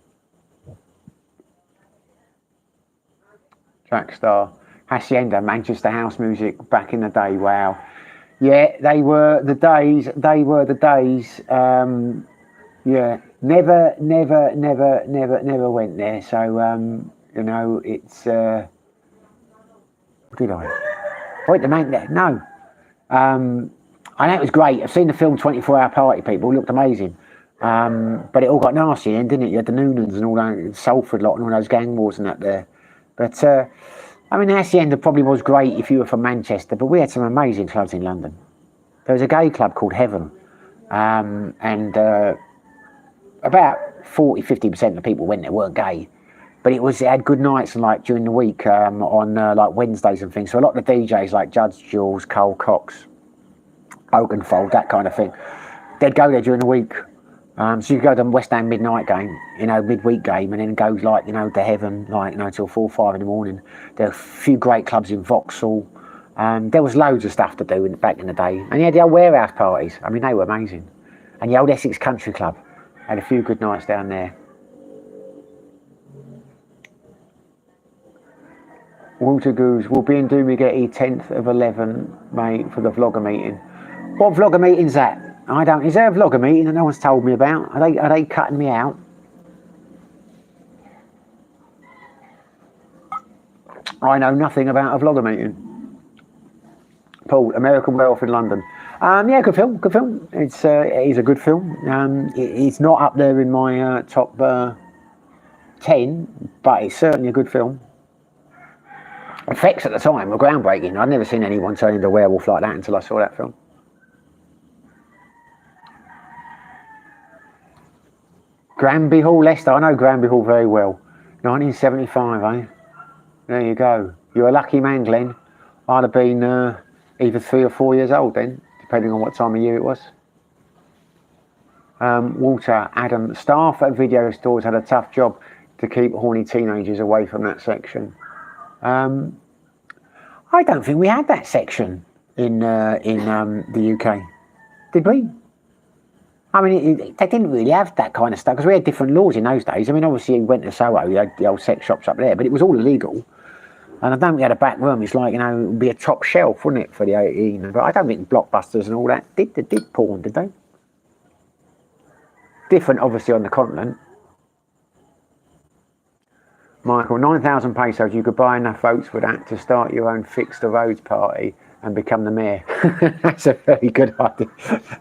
Jackstar. Hacienda, Manchester house music back in the day. Wow. Yeah, they were the days. Yeah, never went there. So, you know, it's, did I? Wait, the man there? No. I know it was great. I've seen the film 24 Hour Party, people. It looked amazing. But it all got nasty then, didn't it? You had the Noonans and all that, Salford lot and all those gang wars and that there. But, I mean, the Hacienda probably was great if you were from Manchester, but we had some amazing clubs in London. There was a gay club called Heaven, and about 40-50% of the people went there weren't gay, but it had good nights and like during the week on like Wednesdays and things. So a lot of the DJs like Judge Jules, Cole Cox, Oakenfold, that kind of thing, they'd go there during the week. So you go to the West Ham midnight game, you know, midweek game, and then go like, you know, to Heaven, like, you know, till 4 or 5 in the morning. There are a few great clubs in Vauxhall. There was loads of stuff to do back in the day. And you had the old warehouse parties. I mean, they were amazing. And the old Essex Country Club had a few good nights down there. Walter Goose, will be in Doomageti 10th of 11, mate, for the vlogger meeting. What vlogger meeting's that? I don't. Is there a vlogger meeting that no one's told me about? Are they cutting me out? I know nothing about a vlogger meeting. Paul, American Werewolf in London. Yeah, good film. Good film. It is a good film. It's not up there in my top 10, but it's certainly a good film. Effects at the time were groundbreaking. I'd never seen anyone turn into a werewolf like that until I saw that film. Granby Hall, Leicester. I know Granby Hall very well. 1975, eh? There you go. You're a lucky man, Glenn. I'd have been either 3 or 4 years old then, depending on what time of year it was. Walter, Adam, staff at video stores had a tough job to keep horny teenagers away from that section. I don't think we had that section in the UK, did we? I mean, they didn't really have that kind of stuff because we had different laws in those days. I mean, obviously, you went to Soho, you had the old sex shops up there, but it was all illegal. And I don't think we had a back room. It's like, you know, it would be a top shelf, wouldn't it, for the 18? But I don't think Blockbusters and all that did porn, did they? Different, obviously, on the continent. Michael, 9,000 pesos, you could buy enough votes for that to start your own Fix the Roads party and become the mayor. That's a very good idea.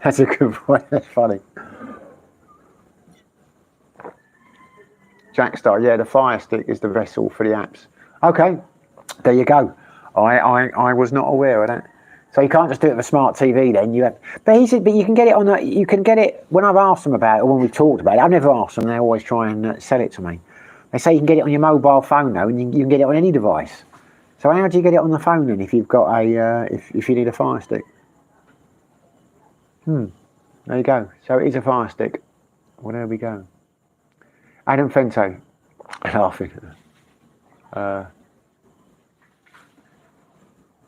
That's a good point. That's funny. Jackstar, yeah, the Fire Stick is the vessel for the apps. Okay, there you go. I was not aware of that. So you can't just do it with a smart TV then. You have, but you can get it on. You can get it when I've asked them about it, or when we've talked about it. I've never asked them. They always try and sell it to me. They say you can get it on your mobile phone though, and you can get it on any device. So how do you get it on the phone then if you've got a if you need a Fire Stick? There you go. So it is a Fire Stick. Well, there we go. Adam Fento, laughing.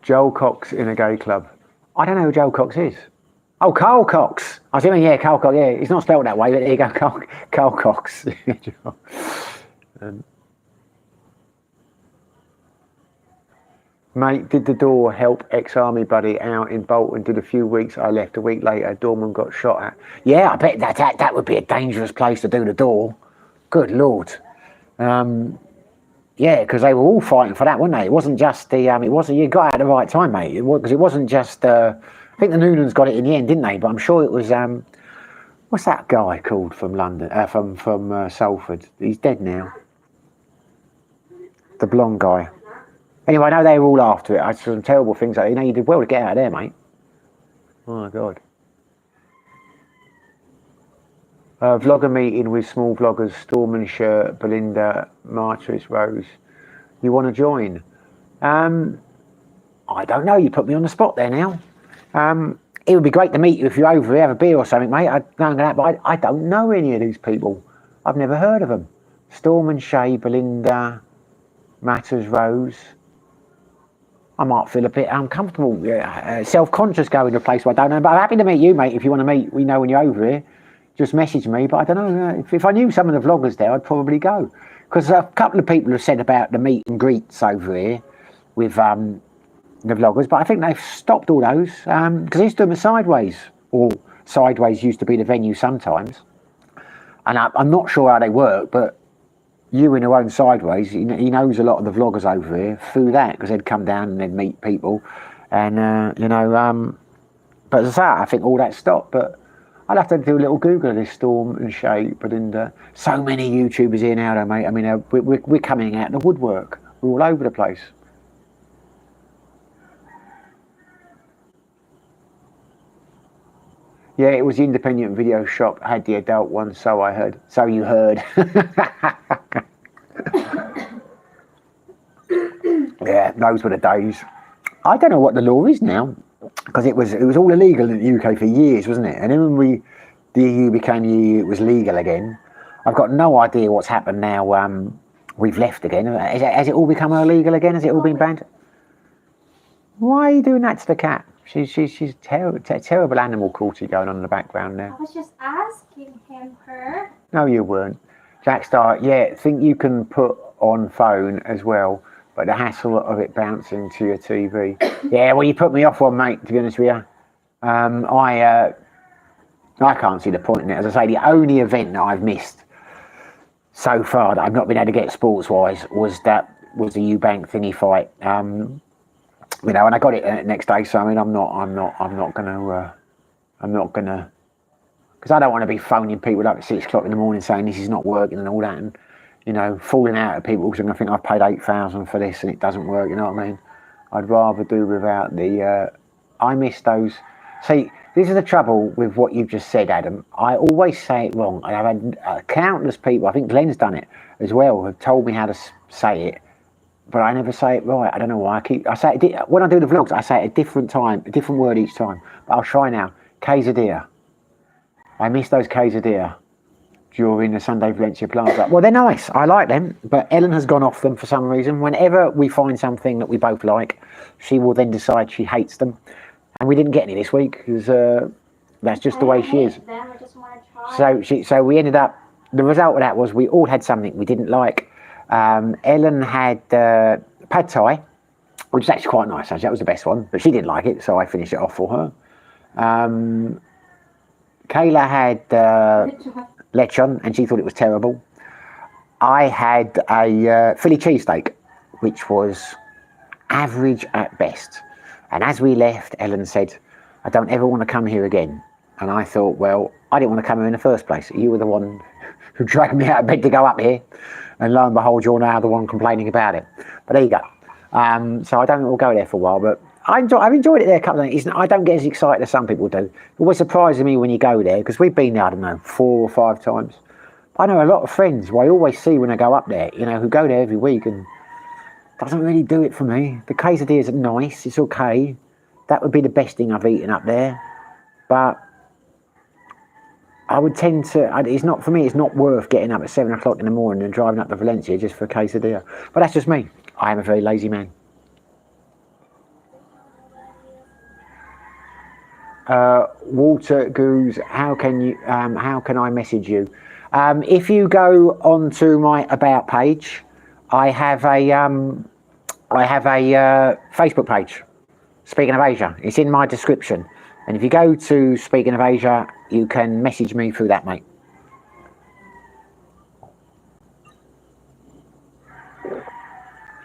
Joel Cox in a gay club. I don't know who Joel Cox is. Oh, Carl Cox. I was thinking, yeah, Carl Cox. Yeah, it's not spelled that way, but there you go, Carl Cox. Mate, did the door help ex-army buddy out in Bolton? Did a few weeks I left. A week later, doorman got shot at. Yeah, I bet that would be a dangerous place to do the door. Good Lord. Yeah, because they were all fighting for that, weren't they? It wasn't just the, it wasn't, you got out at the right time, mate. Because it wasn't just, I think the Noonans got it in the end, didn't they? But I'm sure it was, what's that guy called from London, from Salford? He's dead now. The blonde guy. Anyway, I know they were all after it. I saw some terrible things. You know, you did well to get out of there, mate. Oh, my God. Vlogger meeting with small vloggers, Storm Shirt, Belinda, Martris, Rose. You want to join? I don't know. You put me on the spot there now. It would be great to meet you if you're over here, have a beer or something, mate. But I don't know any of these people. I've never heard of them. Storm and Shay, Belinda, Matters, Rose. I might feel a bit uncomfortable, self-conscious going to a place where I don't know. But I'm happy to meet you, mate, if you want to meet. We know when you're over here. just message me. But I don't know, if I knew some of the vloggers there, I'd probably go. Because a couple of people have said about the meet and greets over here with the vloggers, but I think they've stopped all those, because they used to do them Sideways, or Sideways used to be the venue sometimes. And I'm not sure how they work, but Ewan, who owns Sideways, he knows a lot of the vloggers over here through that, because they'd come down and they'd meet people. And, you know, but as I say, I think all that stopped. But I'll have to do a little Google of this Storm and shape. And so many YouTubers here now, though, mate. I mean, we're coming out in the woodwork. We're all over the place. Yeah, it was the independent video shop had the adult one, so I heard. So you heard. Yeah, those were the days. I don't know what the law is now, because it was all illegal in the UK for years, wasn't it? And then when the EU became EU, it was legal again. I've got no idea what's happened now. We've left again. Has it all become illegal again? Has it all been banned? Why are you doing that to the cat? She's terrible animal cruelty going on in the background now. I was just asking her. No, you weren't. Jackstar, yeah, think you can put on phone as well, but the hassle of it bouncing to your TV. Yeah, well, you put me off one, mate, to be honest with you. I can't see the point in it. As I say, the only event that I've missed so far that I've not been able to get sports-wise was the Eubank thingy fight. You know, and I got it next day. So I mean, I'm not gonna, because I don't want to be phoning people up at 6 o'clock in the morning saying this is not working and all that, and you know, falling out at people because I'm gonna think I've paid 8,000 for this and it doesn't work. You know what I mean? I'd rather do without the. I miss those. See, this is the trouble with what you've just said, Adam. I always say it wrong. I've had countless people. I think Glenn's done it as well. Have told me how to say it. But I never say it right. I don't know why. I say it when I do the vlogs. I say it a different time, a different word each time. But I'll try now. Quesadilla. I miss those quesadilla during the Sunday Valencia Plaza. Well, they're nice. I like them. But Ellen has gone off them for some reason. Whenever we find something that we both like, she will then decide she hates them. And we didn't get any this week because that's just the way she is. I just want to try. So we ended up. The result of that was we all had something we didn't like. Ellen had pad thai, which is actually quite nice. Actually, that was the best one, but she didn't like it, so I finished it off for her. Kayla had lechon, and she thought it was terrible. I had a Philly cheesesteak, which was average at best. And as we left, Ellen said, "I don't ever want to come here again." And I thought, well, I didn't want to come here in the first place. You were the one who dragged me out of bed to go up here. And lo and behold, you're now the one complaining about it. But there you go. So I don't think we'll go there for a while, but I've enjoyed it there a couple of days. I don't get as excited as some people do. It always surprises me when you go there, because we've been there, I don't know, 4 or 5 times. I know a lot of friends who I always see when I go up there, you know, who go there every week, and doesn't really do it for me. The quesadillas are nice, it's okay. That would be the best thing I've eaten up there. But I would tend to, it's not, for me, it's not worth getting up at 7 o'clock in the morning and driving up to Valencia just for a quesadilla. But that's just me. I am a very lazy man. Walter Goose, how can I message you? If you go onto my about page, I have a Facebook page, Speaking of Asia. It's in my description. And if you go to Speaking of Asia, you can message me through that, mate.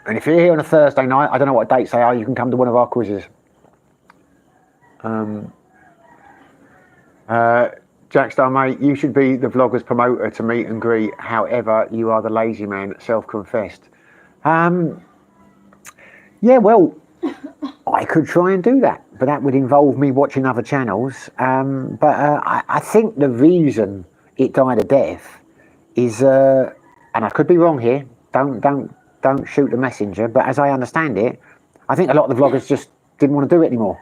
And if you're here on a Thursday night, I don't know what dates they are, you can come to one of our quizzes. Jackstar, mate, you should be the vlogger's promoter to meet and greet. However, you are the lazy man, self-confessed. Yeah, well, I could try and do that, but that would involve me watching other channels. I think the reason it died a death is, and I could be wrong here, don't shoot the messenger, but as I understand it, I think a lot of the vloggers just didn't want to do it anymore.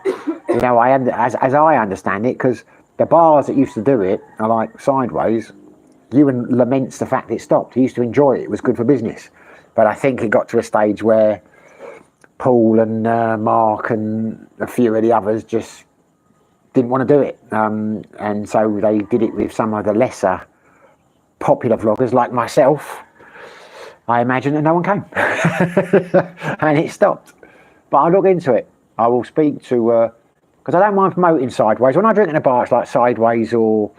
You know, as I understand it, because the bars that used to do it are like Sideways. Ewan laments the fact it stopped. He used to enjoy it. It was good for business. But I think it got to a stage where Paul and Mark and a few of the others just didn't want to do it. And so they did it with some of the lesser popular vloggers like myself, I imagine, and no one came. And it stopped. But I'll look into it. I will speak to, because I don't mind promoting Sideways. When I drink in a bar, it's like Sideways or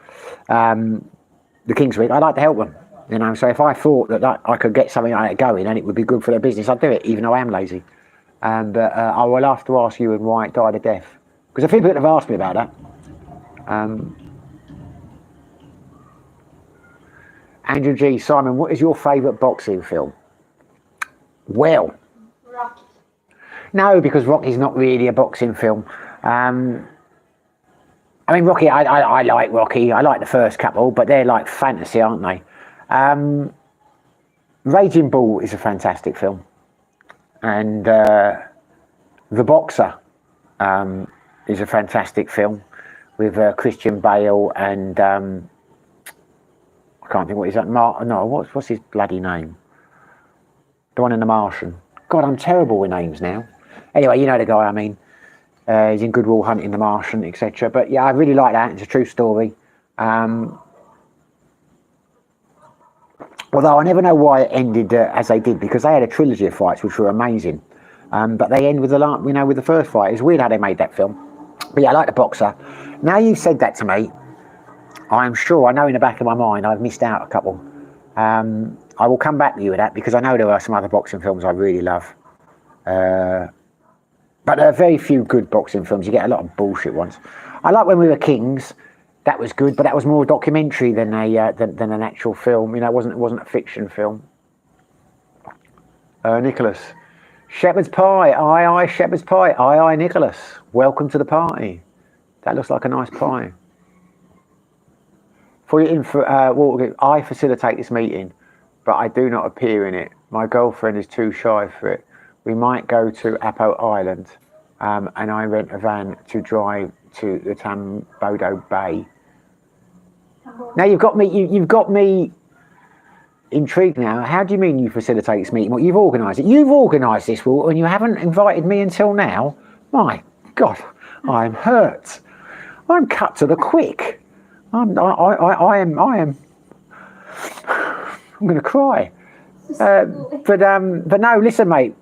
the King's Week, I like to help them. You know, so if I thought that I could get something like that going and it would be good for their business, I'd do it, even though I am lazy. And I will have to ask you why it died a death. Because a few people have asked me about that. Andrew G. Simon, what is your favourite boxing film? Well, Rocky. no, because Rocky's not really a boxing film. I mean, Rocky, I like Rocky. I like the first couple, but they're like fantasy, aren't they? Raging Bull is a fantastic film. And The Boxer is a fantastic film with Christian Bale and I can't think what is that. What's his bloody name? The one in The Martian. God, I'm terrible with names now. Anyway, you know the guy I mean. He's in Good Will Hunting, The Martian, etc. But yeah, I really like that. It's a true story. Although I never know why it ended as they did, because they had a trilogy of fights which were amazing. But they end with with the first fight. It's weird how they made that film. But yeah, I like The Boxer. Now you've said that to me, I'm sure, I know in the back of my mind I've missed out a couple. I will come back to you with that, because I know there are some other boxing films I really love. But there are very few good boxing films. You get a lot of bullshit ones. I like When We Were Kings. That was good, but that was more a documentary than an actual film. You know, it wasn't a fiction film. Nicholas. Shepherd's pie. Aye, shepherd's pie. Aye, Nicholas. Welcome to the party. That looks like a nice pie. For your info, I facilitate this meeting, but I do not appear in it. My girlfriend is too shy for it. We might go to Apo Island, and I rent a van to drive to the Tambodo Bay. Now you've got me intrigued now. How do you mean you facilitate this meeting? Well, you've organised it. You've organised this, Will, and you haven't invited me until now. My God, I'm hurt. I'm cut to the quick. I am. I'm going to cry. But no, listen, mate.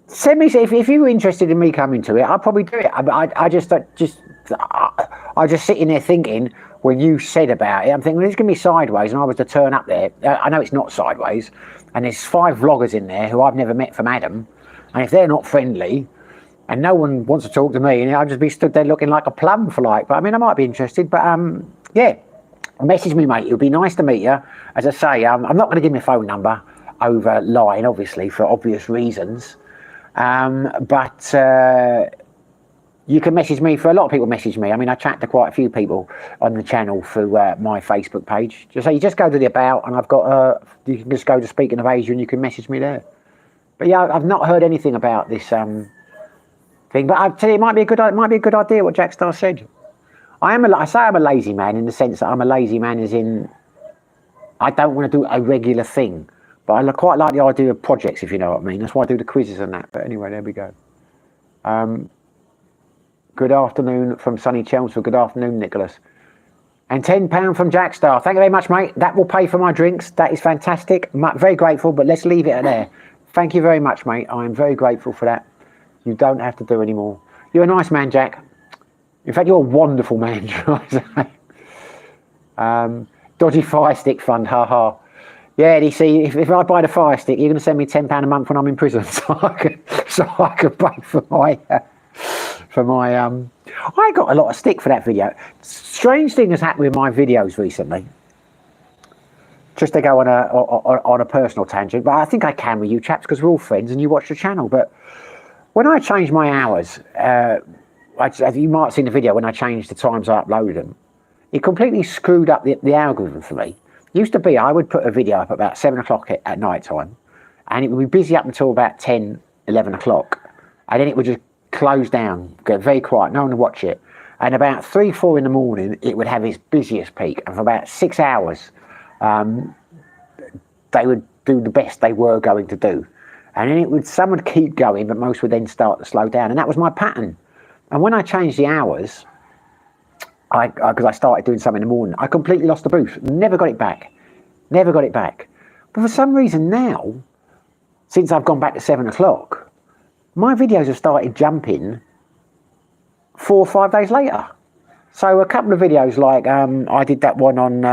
Send me if you were interested in me coming to it. I'll probably do it. I just sitting there thinking when you said about it. I'm thinking, well, it's going to be Sideways, and I was to turn up there. I know it's not Sideways, and there's 5 vloggers in there who I've never met from Adam, and if they're not friendly, and no one wants to talk to me, and I'll just be stood there looking like a plum for like. But I mean, I might be interested. But yeah. Message me, mate. It would be nice to meet you. As I say, I'm not going to give my phone number over line, obviously, for obvious reasons. But you can message me. For a lot of people message me. I mean, I chat to quite a few people on the channel through my Facebook page. So you just go to the about, and I've got you can just go to Speaking of Asia, and you can message me there. But yeah, I've not heard anything about this thing. But I tell you, it might be a good idea what Jack Star said. I say I'm a lazy man in the sense that I'm a lazy man as in I don't want to do a regular thing, but I quite like the idea of projects, if you know what I mean. That's why I do the quizzes and that. But anyway, there we go. Good afternoon from sunny Chelmsford. Good afternoon, Nicholas. And £10 from Jack Star. Thank you very much, mate. That will pay for my drinks. That is fantastic. I'm very grateful, but let's leave it at there. Thank you very much, mate. I am very grateful for that. You don't have to do any more. You're a nice man, Jack. In fact, you're a wonderful man, shall I say. Dodgy Fire Stick Fund, haha. Yeah, you see, if I buy the Fire Stick, you're going to send me £10 a month when I'm in prison, so I can pay for my. I got a lot of stick for that video. Strange thing has happened with my videos recently. Just to go on a personal tangent, but I think I can with you chaps because we're all friends and you watch the channel. But when I changed my hours. You might have seen the video when I changed the times I uploaded them. It completely screwed up the algorithm for me. It used to be I would put a video up about 7 o'clock at night time, and it would be busy up until about 10, 11 o'clock, and then it would just close down, get very quiet, no one would watch it. And about 3, 4 in the morning, it would have its busiest peak, and for about 6 hours, they would do the best they were going to do. And then some would keep going, but most would then start to slow down, and that was my pattern. And when I changed the hours, because I started doing something in the morning. I completely lost the boost. Never got it back. Never got it back. But for some reason now, since I've gone back to 7 o'clock, my videos have started jumping 4 or 5 days later. So a couple of videos, like I did that one on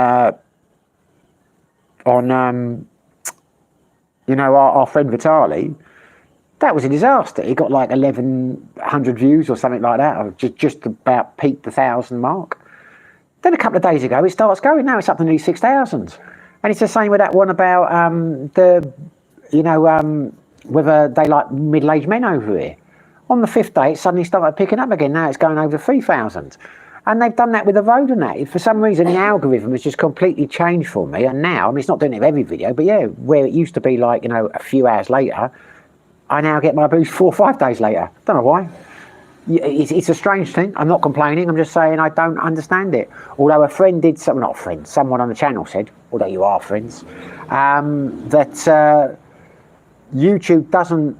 you know, our friend Vitali. That was a disaster. It got like 1,100 views or something like that. I just about peaked the 1,000 mark. Then a couple of days ago, it starts going. Now it's up to nearly 6,000. And it's the same with that one about whether they like middle-aged men over here. On the 5th day, it suddenly started picking up again. Now it's going over 3,000. And they've done that with the road and that. For some reason, the algorithm has just completely changed for me. And now, I mean, it's not doing it with every video, but yeah, where it used to be like, you know, a few hours later, I now get my boost 4 or 5 days later. Don't know why. It's a strange thing. I'm not complaining. I'm just saying I don't understand it. Although a friend did something, not a friend, someone on the channel said, although you are friends, that YouTube doesn't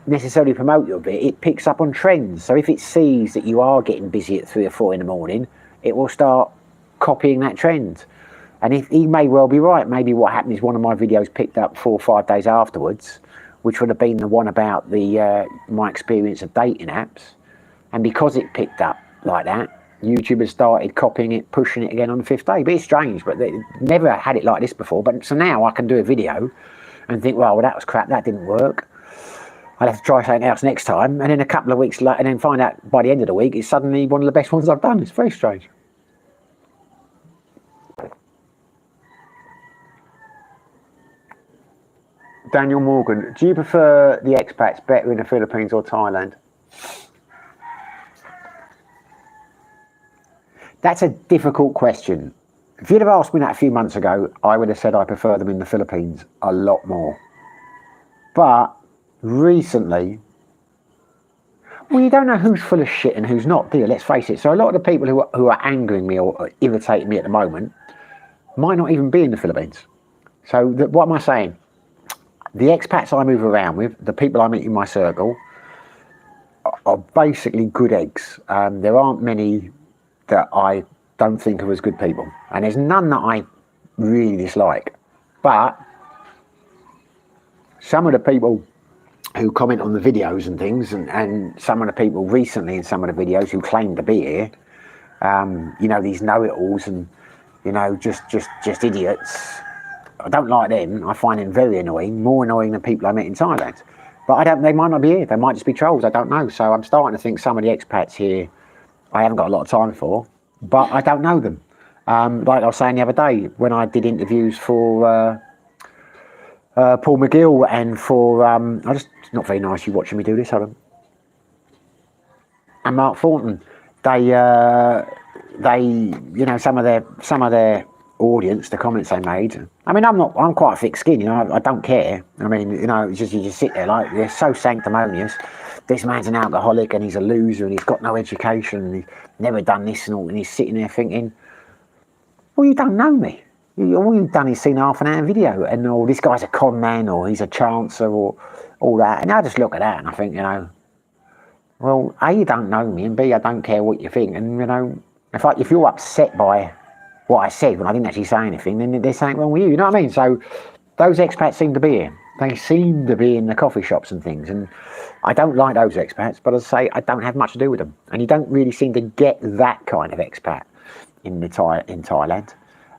necessarily promote your bit. It picks up on trends. So if it sees that you are getting busy at 3 or 4 in the morning, it will start copying that trend. And if he may well be right. Maybe what happened is one of my videos picked up 4 or 5 days afterwards, which would have been the one about the my experience of dating apps. And because it picked up like that, YouTube has started copying it, pushing it again on the 5th day. But it's strange, but they never had it like this before. But so now I can do a video and think, well, that was crap, that didn't work. I'll have to try something else next time. And then a couple of weeks later, and then find out by the end of the week, it's suddenly one of the best ones I've done. It's very strange. Daniel Morgan, do you prefer the expats better in the Philippines or Thailand? That's a difficult question. If you'd have asked me that a few months ago, I would have said I prefer them in the Philippines a lot more. But recently, well, you don't know who's full of shit and who's not, do you? Let's face it. So a lot of the people who are angering me or irritating me at the moment might not even be in the Philippines. So what am I saying? The expats I move around with, the people I meet in my circle, are basically good eggs. There aren't many that I don't think are as good people. And there's none that I really dislike. But some of the people who comment on the videos and things, and some of the people recently in some of the videos who claim to be here, you know, these know-it-alls and, you know, just idiots. I don't like them. I find them very annoying, more annoying than people I met in Thailand. But they might not be here. They might just be trolls. I don't know. So I'm starting to think some of the expats here, I haven't got a lot of time for, but I don't know them. Like I was saying the other day, when I did interviews for Paul McGill and for, it's not very nice you watching me do this, hold on. And Mark Thornton, they, you know, some of their audience, the comments they made. I mean, I'm quite thick-skinned, you know, I don't care. I mean, you know, it's just, you just sit there like, they're so sanctimonious. This man's an alcoholic and he's a loser and he's got no education and he's never done this and all, and he's sitting there thinking, well, you don't know me. All you've done is seen half an hour video and, oh, this guy's a con man or he's a chancer or all that. And I just look at that and I think, you know, well, A, you don't know me, and B, I don't care what you think. And, you know, if you're upset by what I said when I didn't actually say anything, then there's something wrong with you, you know what I mean? So those expats seem to be here. They seem to be in the coffee shops and things, and I don't like those expats, but as I say, I don't have much to do with them. And you don't really seem to get that kind of expat in Thailand.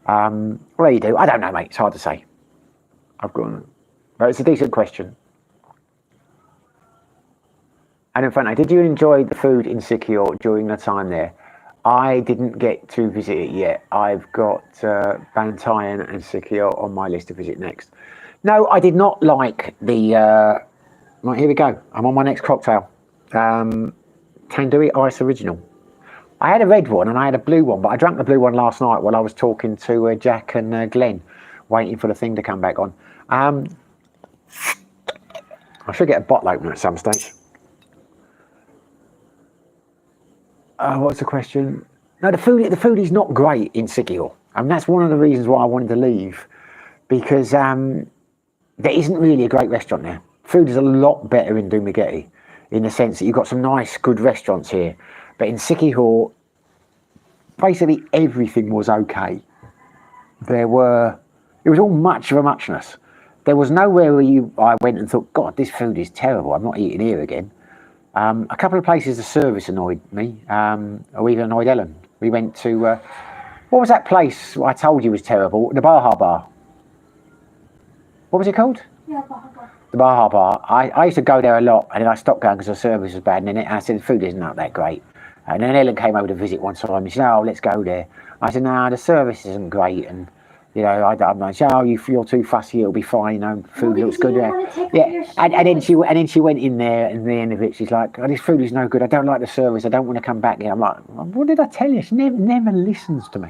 Well, you do. I don't know, mate. It's hard to say. But it's a decent question. And in fact, did you enjoy the food in Sikihor during the time there? I didn't get to visit it yet. I've got Bantayan and Sikihor on my list to visit next. No, I did not like the... right, here we go. I'm on my next cocktail. Tandoori Ice Original. I had a red one and I had a blue one, but I drank the blue one last night while I was talking to Jack and Glenn, waiting for the thing to come back on. I should get a bottle opener at some stage. What's the question? No, the food is not great in Sikihor. I mean, that's one of the reasons why I wanted to leave, because there isn't really a great restaurant there. Food is a lot better in Dumaguete, in the sense that you've got some nice, good restaurants here. But in Sikihor, basically everything was okay. It was all much of a muchness. There was nowhere where I went and thought, God, this food is terrible, I'm not eating here again. A couple of places the service annoyed me, or even annoyed Ellen. We went to, what was that place I told you was terrible? The Baja Bar. What was it called? Yeah, Baja. The Baja Bar. I used to go there a lot, and then I stopped going because the service was bad, and then I said, the food isn't that great. And then Ellen came over to visit one time, and she said, oh, let's go there. I said, no, the service isn't great, and you know, I'm like, oh, you're too fussy, it'll be fine, you know, food looks good there. Yeah, and then she went in there, and at the end of it, she's like, oh, this food is no good, I don't like the service, I don't want to come back here. I'm like, what did I tell you? She never listens to me.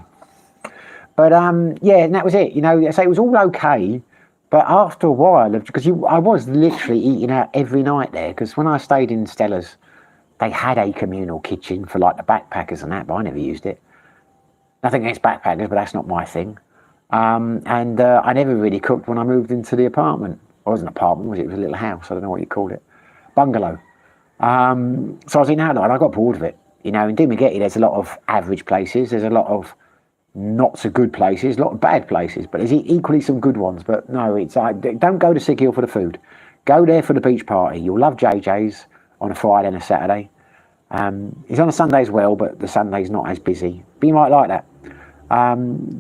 But yeah, and that was it, you know, so it was all okay, but after a while, because I was literally eating out every night there, because when I stayed in Stella's, they had a communal kitchen for like the backpackers and that, but I never used it. Nothing against backpackers, but that's not my thing. And I never really cooked when I moved into the apartment. It wasn't an apartment, was it? It was a little house. I don't know what you called it. Bungalow. So I was in that and I got bored of it. You know, in Dumaguete, there's a lot of average places. There's a lot of not so good places, a lot of bad places, but there's equally some good ones. But no, it's like, don't go to Sig Hill for the food. Go there for the beach party. You'll love JJ's on a Friday and a Saturday. It's on a Sunday as well, but the Sunday's not as busy. But you might like that.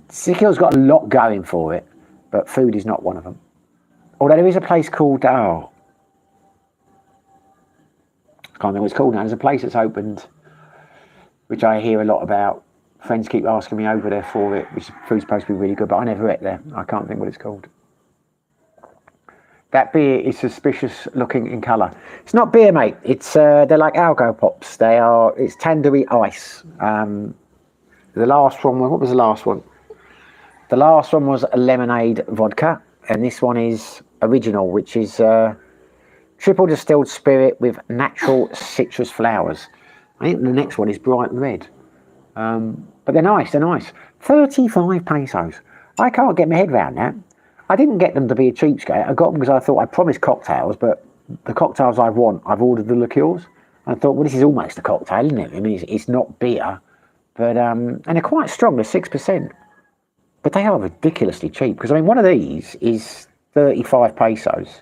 Sig Hill's got a lot going for it, but food is not one of them. Although there is a place called, I can't think what it's called now. There's a place that's opened, which I hear a lot about. Friends keep asking me over there for it, which food's supposed to be really good, but I never ate there. I can't think what it's called. That beer is suspicious looking in colour. It's not beer, mate. It's they're like Algo Pops. It's Tandoori Ice. The last one, what was the last one? The last one was a lemonade vodka, and this one is original, which is triple distilled spirit with natural citrus flowers. I think the next one is bright red. But they're nice, 35 pesos. I can't get my head around that. I didn't get them to be a cheapskate. I got them because I thought I promised cocktails, but the cocktails I've ordered the liqueurs. I thought, well, this is almost a cocktail, isn't it? I mean, it's not beer. But, and they're quite strong, they're 6%. But they are ridiculously cheap, because I mean, one of these is 35 pesos.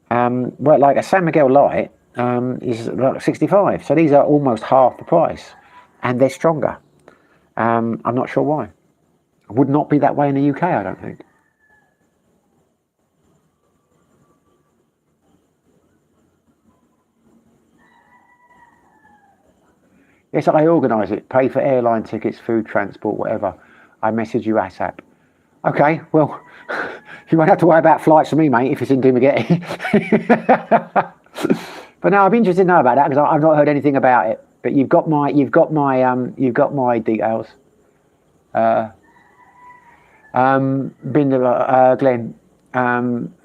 Well, like a San Miguel Light is like 65. So these are almost half the price, and they're stronger. I'm not sure why. It would not be that way in the UK, I don't think. Yes, I organise it. Pay for airline tickets, food, transport, whatever. I message you ASAP. Okay, well, you won't have to worry about flights for me, mate, if it's in Dumaguete. But no, I'd be interested to know about that because I've not heard anything about it. But you've got my details. Glenn.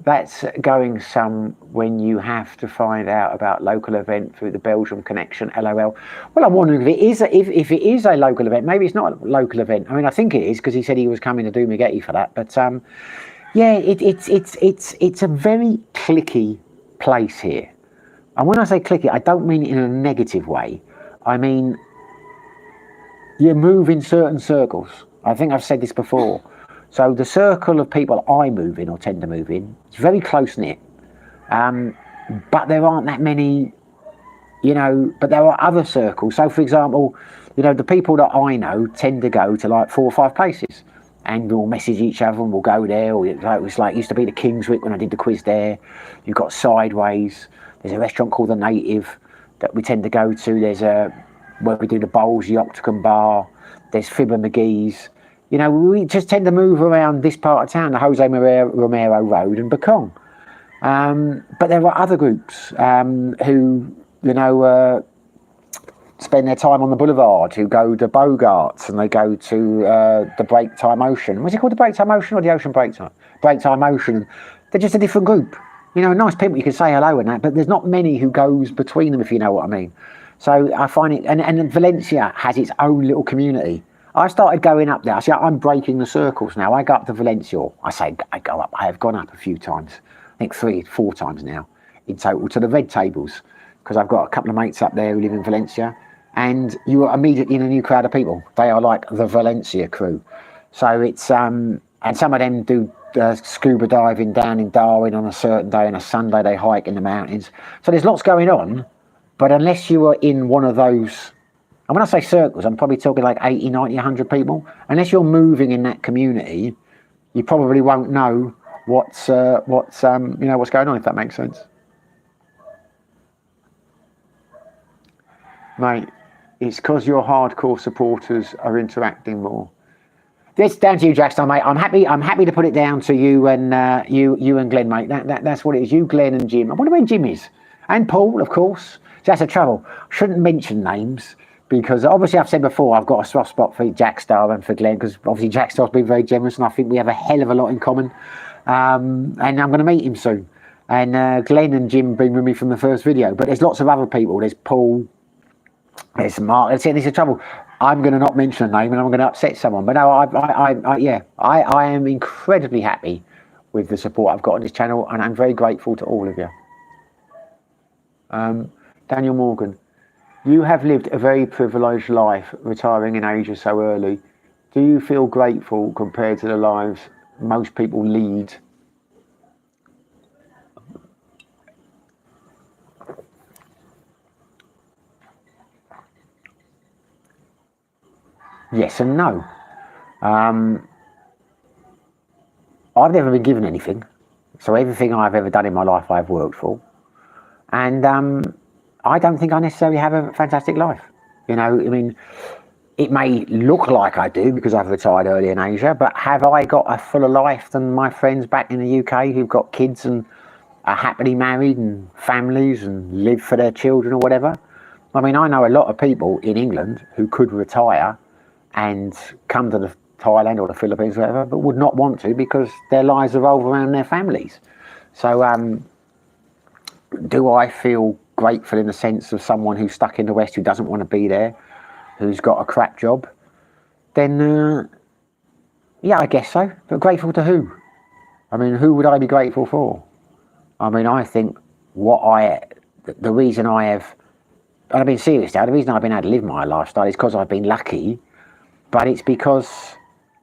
That's going some when you have to find out about local event through the Belgium connection, LOL. Well, I'm wondering if it is a local event. Maybe it's not a local event. I mean, I think it is because he said he was coming to Dumaguete for that. But yeah, it's a very cliquey place here. And when I say cliquey, I don't mean it in a negative way. I mean, you move in certain circles. I think I've said this before. So the circle of people I move in or tend to move in, it's very close-knit. But there aren't that many, you know, but there are other circles. So, for example, you know, the people that I know tend to go to like 4 or 5 places. And we'll message each other and we'll go there. Or it was like, it used to be the Kingswick when I did the quiz there. You've got Sideways. There's a restaurant called The Native that we tend to go to. There's where we do the bowls, the Octagon Bar. There's Fibber McGee's. You know, we just tend to move around this part of town, the Jose Romero Road and Bacong. But there are other groups who, you know, spend their time on the boulevard, who go to Bogarts and they go to the Break Time Ocean. Was it called the Break Time Ocean or the Ocean Break Time? Break Time Ocean. They're just a different group. You know, nice people, you can say hello and that, but there's not many who goes between them, if you know what I mean. So I find it, and Valencia has its own little community. I started going up there. I see, I'm breaking the circles now. I go up to Valencia. I have gone up a few times. I think 3 or 4 times now in total to the Red Tables, because I've got a couple of mates up there who live in Valencia. and you are immediately in a new crowd of people. They are like the Valencia crew. So it's and some of them do scuba diving down in Darwin on a certain day, and a Sunday they hike in the mountains. So there's lots going on, but unless you are in one of those, and when I say circles, I'm probably talking like 80, 90, 100 people. Unless you're moving in that community, you probably won't know what's going on, if that makes sense. Mate, it's because your hardcore supporters are interacting more. It's down to you, Jackson, mate. I'm happy to put it down to you and you and Glenn, mate. That's what it is. You, Glenn, and Jim. I wonder where Jim is, and Paul, of course. So that's the trouble. Shouldn't mention names because obviously I've said before I've got a soft spot for Jack Star and for Glenn because obviously Jack Star's been very generous and I think we have a hell of a lot in common. And I'm going to meet him soon. And Glenn and Jim have been with me from the first video. But there's lots of other people. There's Paul. There's Mark. This is the trouble. I'm going to not mention a name and I'm going to upset someone. But no, I am incredibly happy with the support I've got on this channel, and I'm very grateful to all of you. Daniel Morgan, you have lived a very privileged life retiring in Asia so early. Do you feel grateful compared to the lives most people lead? Yes and no. I've never been given anything, so everything I've ever done in my life I've worked for, and I don't think I necessarily have a fantastic life. You know, I mean, it may look like I do because I've retired early in Asia, but have I got a fuller life than my friends back in the UK who've got kids and are happily married and families and live for their children or whatever? I mean, I know a lot of people in England who could retire and come to the Thailand or the Philippines or whatever, but would not want to because their lives revolve around their families. So do I feel grateful in the sense of someone who's stuck in the West who doesn't want to be there, who's got a crap job? Then yeah, I guess so. But grateful to who? I mean, who would I be grateful for? I mean, I think the reason I have, and I've been serious now, the reason I've been able to live my lifestyle is because I've been lucky. But it's because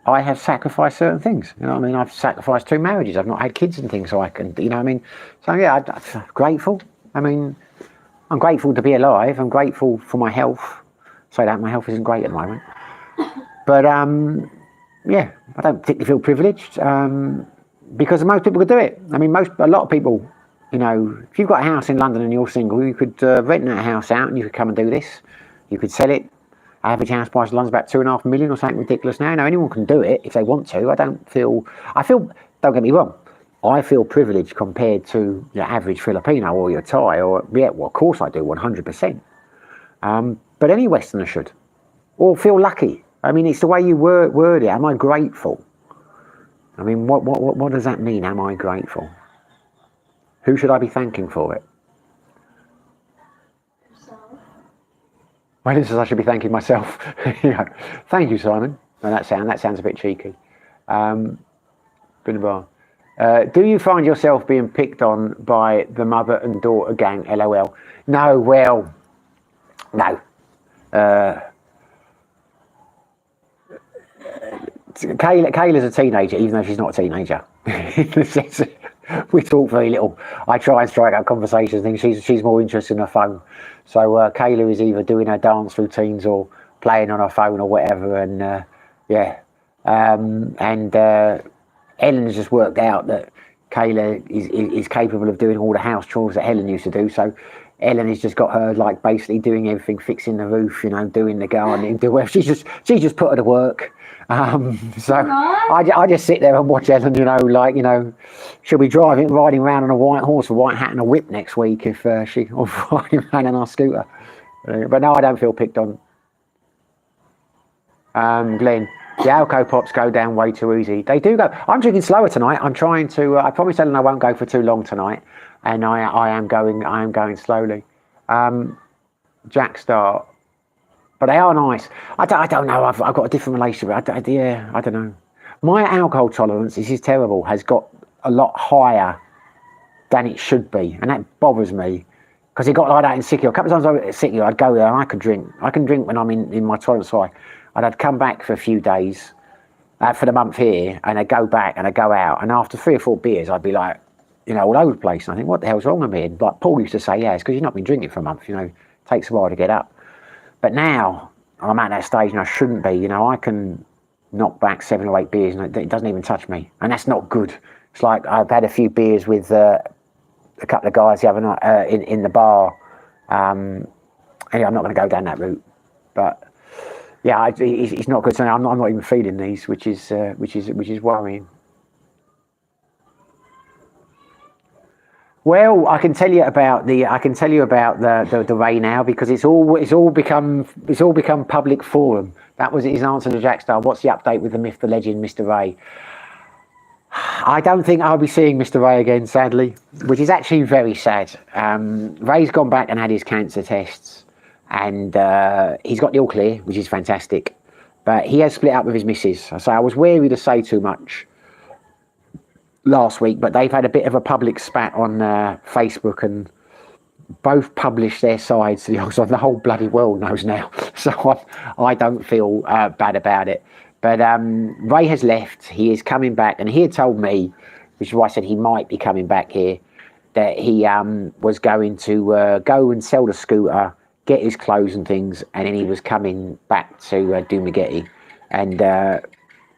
I have sacrificed certain things. You know what I mean? I've sacrificed 2 marriages. I've not had kids and things, so I can, you know what I mean? So yeah, I'm grateful. I mean, I'm grateful to be alive. I'm grateful for my health. So that my health isn't great at the moment. But yeah, I don't particularly feel privileged because most people could do it. I mean, a lot of people, you know, if you've got a house in London and you're single, you could rent that house out and you could come and do this. You could sell it. Average house price in London's about 2.5 million or something ridiculous now. Now, anyone can do it if they want to. I feel, don't get me wrong, I feel privileged compared to your average Filipino or your Thai, or, yeah, well, of course I do, 100%. But any Westerner should. Or feel lucky. I mean, it's the way you word it. Am I grateful? I mean, what does that mean, am I grateful? Who should I be thanking for it? Well, this is I should be thanking myself. You know, thank you, Simon. No, that sounds a bit cheeky. Do you find yourself being picked on by the mother and daughter gang? LOL. No, well, no. Kayla's a teenager, even though she's not a teenager. We talk very little. I try and strike up conversations. Things. She's more interested in her phone. So Kayla is either doing her dance routines or playing on her phone or whatever. And yeah, Ellen has just worked out that Kayla is capable of doing all the house chores that Helen used to do. So Ellen has just got her like basically doing everything, fixing the roof, you know, doing the gardening, she's just put her to work. So I just sit there and watch Ellen, you know, like, you know, she'll be riding around on a white horse, a white hat and a whip next week if or riding around on our scooter. But no, I don't feel picked on. Glenn, the Alco Pops go down way too easy. They do go. I'm drinking slower tonight. I'm trying to, I promised Ellen I won't go for too long tonight. And I am going slowly. Jack Star. But they are nice. I don't know. I've got a different relationship. I don't know. My alcohol tolerance, this is terrible, has got a lot higher than it should be, and that bothers me. Because it got like that in Sikio. A couple of times I was at Sikio, I'd go there and I could drink. I can drink when I'm in my tolerance high. And I'd come back for a few days, for the month here, and I'd go back and I'd go out. And after 3 or 4 beers, I'd be like, all over the place. And I think, what the hell's wrong with me? And like Paul used to say, yeah, it's because you've not been drinking for a month. It takes a while to get up. But now I'm at that stage and I shouldn't be. I can knock back 7 or 8 beers and it doesn't even touch me. And that's not good. It's like I've had a few beers with a couple of guys the other night in the bar. Anyway, I'm not going to go down that route. But yeah, it's not good. So I'm not even feeling these, which is worrying. Well, I can tell you about the Ray now, because it's all become public forum. That was his answer to Jack Star. What's the update with the myth, the legend, Mr. Ray? I don't think I'll be seeing Mr. Ray again, sadly, which is actually very sad. Ray's gone back and had his cancer tests, and he's got the all clear, which is fantastic. But he has split up with his missus. So I was wary to say too much last week, but they've had a bit of a public spat on Facebook, and both published their sides to the whole bloody world knows now. So I don't feel bad about it. But Ray has left. He is coming back, and he had told me, which is why I said he might be coming back here, that he was going to go and sell the scooter, get his clothes and things, and then he was coming back to Dumagetti. And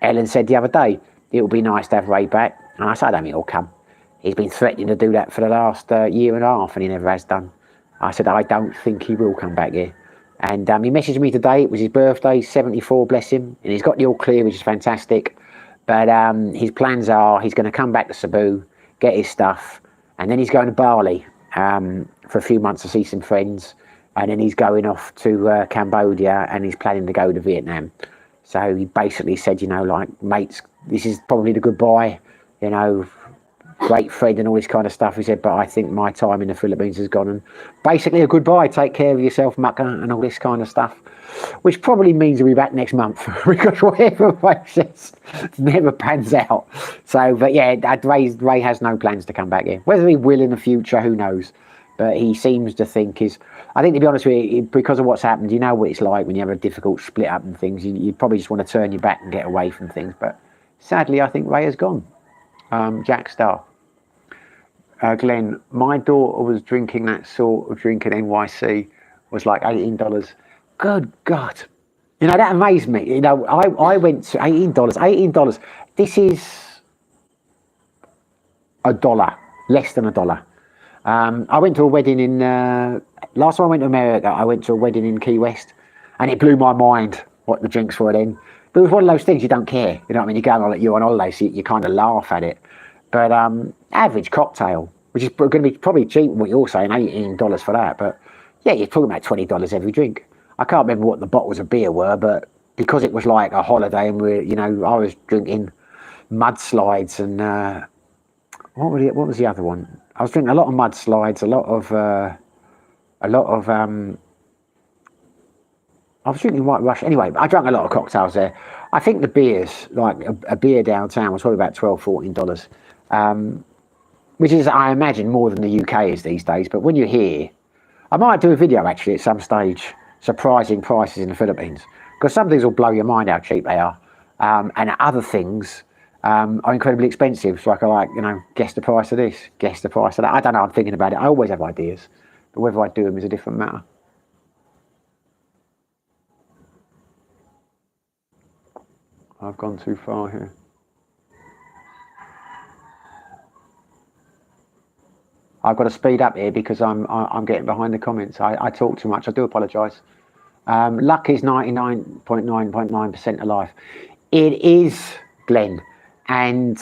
Ellen said the other day, it would be nice to have Ray back. And I said, I don't think he'll come. He's been threatening to do that for the last year and a half, and he never has done. I said, I don't think he will come back here. And he messaged me today. It was his birthday, 74, bless him. And he's got the all clear, which is fantastic. But his plans are he's going to come back to Cebu, get his stuff, and then he's going to Bali for a few months to see some friends. And then he's going off to Cambodia, and he's planning to go to Vietnam. So he basically said, mates, this is probably the goodbye. Great friend and all this kind of stuff. He said, but I think my time in the Philippines has gone, and basically a goodbye. Take care of yourself, mucker, and all this kind of stuff, which probably means he'll be back next month because whatever Ray says never pans out. So, but yeah, Ray has no plans to come back here. Whether he will in the future, who knows? But he seems to think I think, to be honest with you, because of what's happened, you know what it's like when you have a difficult split up and things. You probably just want to turn your back and get away from things. But sadly, I think Ray has gone. Jack Star. Glenn, my daughter was drinking that sort of drink in NYC, was like $18. Good God. That amazed me. I went to $18. This is $1, less than $1. I went to a wedding in, last time I went to America, I went to a wedding in Key West, and it blew my mind what the drinks were then. But it was one of those things you don't care. You know what I mean? You're on holiday, so you kind of laugh at it. But average cocktail, which is going to be probably cheap, what you're saying, $18 for that. But yeah, you're talking about $20 every drink. I can't remember what the bottles of beer were, but because it was like a holiday and I was drinking mudslides and what was the other one? I was drinking a lot of mudslides, I was drinking White Russian. Anyway, I drank a lot of cocktails there. I think the beers, like a beer downtown, was probably about $12, $14. Which is, I imagine, more than the UK is these days. But when you're here, I might do a video actually at some stage, surprising prices in the Philippines. Because some things will blow your mind how cheap they are. And other things are incredibly expensive. So I can guess the price of this, guess the price of that. I don't know, I'm thinking about it. I always have ideas. But whether I do them is a different matter. I've gone too far here. I've got to speed up here because I'm getting behind the comments. I talk too much. I do apologise. Luck is 99.9% of life. It is, Glenn, and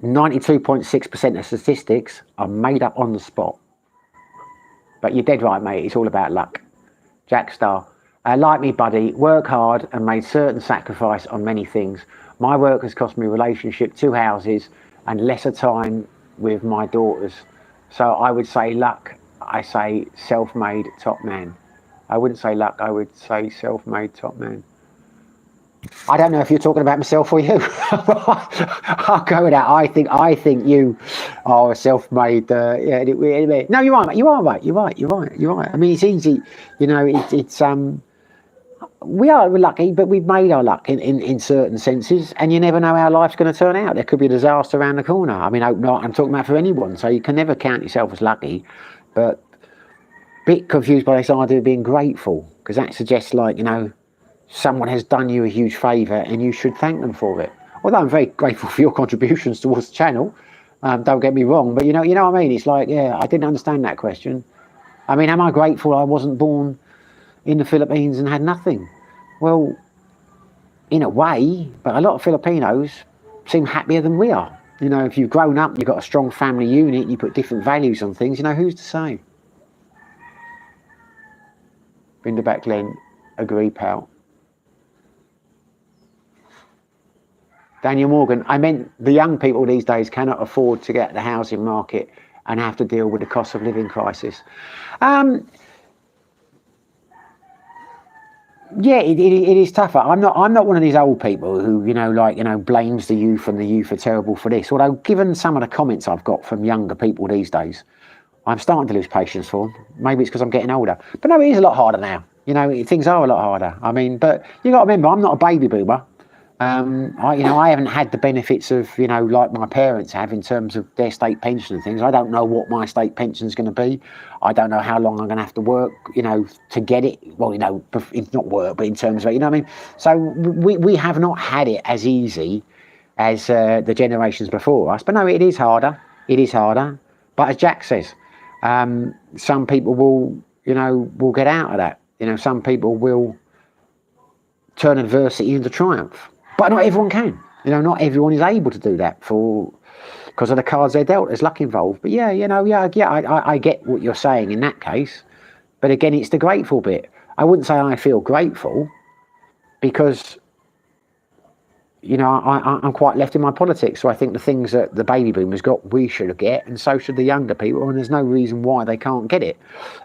92.6% of statistics are made up on the spot. But you're dead right, mate. It's all about luck. Jack Star. Like me, buddy, work hard and made certain sacrifice on many things. My work has cost me a relationship, 2 houses, and lesser time with my daughters. So I would say luck. I say self-made top man. I wouldn't say luck. I would say self-made top man. I don't know if you're talking about myself or you. I'll go with that. I think you are a self-made. Yeah. No, you are, mate. You are right. You're right. You're right. You're right. I mean, it's easy. You know, it's we are lucky, but we've made our luck in certain senses, and you never know how life's going to turn out. There could be a disaster around the corner. I mean, hope not. I'm talking about for anyone, so you can never count yourself as lucky. But bit confused by this idea of being grateful, because that suggests, like, you know, someone has done you a huge favour and you should thank them for it. Although I'm very grateful for your contributions towards the channel, don't get me wrong, but you know what I mean. It's like, yeah, I didn't understand that question. I mean, am I grateful I wasn't born in the Philippines and had nothing? Well, in a way, but a lot of Filipinos seem happier than we are. You know, if you've grown up, you've got a strong family unit, you put different values on things, you know, who's to say? Binderback Glenn, agree, pal. Daniel Morgan, I meant the young people these days cannot afford to get the housing market and have to deal with the cost of living crisis. Yeah, it is tougher. I'm not one of these old people who, you know, like, you know, blames the youth and the youth are terrible for this. Although, given some of the comments I've got from younger people these days, I'm starting to lose patience for them. Maybe it's because I'm getting older. But no, it is a lot harder now. You know, things are a lot harder. I mean, but you got to remember, I'm not a baby boomer. I haven't had the benefits of, you know, like my parents have in terms of their state pension and things. I don't know what my state pension is going to be. I don't know how long I'm going to have to work, you know, to get it. Well, you know, it's not work, but in terms of, you know what I mean? So we have not had it as easy as the generations before us. But no, it is harder. It is harder. But as Jack says, some people will get out of that. You know, some people will turn adversity into triumph. But not everyone can. You know, not everyone is able to do that because of the cards they're dealt. There's luck involved. But yeah, you know, I get what you're saying in that case. But again, it's the grateful bit. I wouldn't say I feel grateful because, you know, I'm quite left in my politics. So I think the things that the baby boomers got, we should get, and so should the younger people. And there's no reason why they can't get it.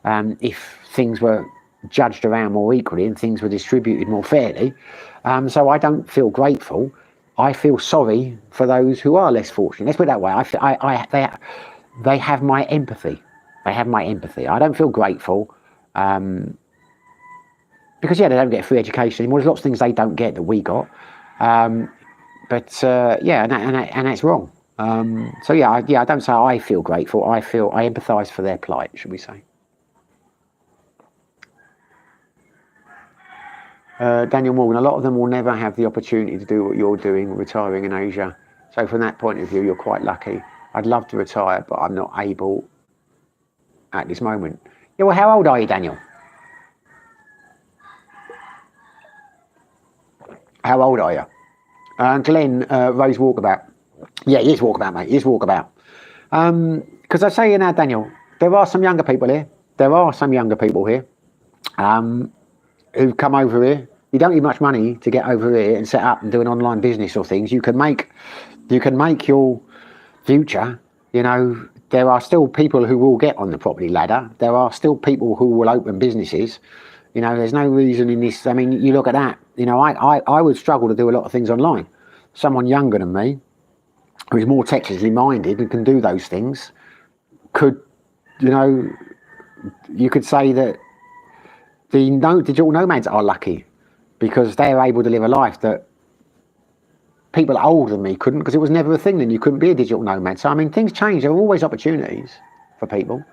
If things were judged around more equally and things were distributed more fairly. So I don't feel grateful. I feel sorry for those who are less fortunate. Let's put it that way. They have my empathy. They have my empathy. I don't feel grateful because, yeah, they don't get free education anymore. There's lots of things they don't get that we got. Yeah, and that's wrong. So yeah, I don't say I feel grateful. I empathise for their plight, should we say? Daniel Morgan, a lot of them will never have the opportunity to do what you're doing, retiring in Asia. So from that point of view, you're quite lucky. I'd love to retire, but I'm not able at this moment. Yeah, well, how old are you, Daniel? How old are you? Glenn, Ray's Walkabout. Yeah, he is Walkabout, mate. He is Walkabout. Because I say, you know, Daniel, there are some younger people here. There are some younger people here. Who've come over here. You don't need much money to get over here and set up and do an online business or things. You can make your future. You know, there are still people who will get on the property ladder. There are still people who will open businesses. You know, there's no reason in this. I mean, you look at that. You know, I would struggle to do a lot of things online. Someone younger than me, who is more technically minded and can do those things, could, you know, you could say that the digital nomads are lucky because they're able to live a life that people older than me couldn't, because it was never a thing then. You couldn't be a digital nomad. So, I mean, things change. There are always opportunities for people.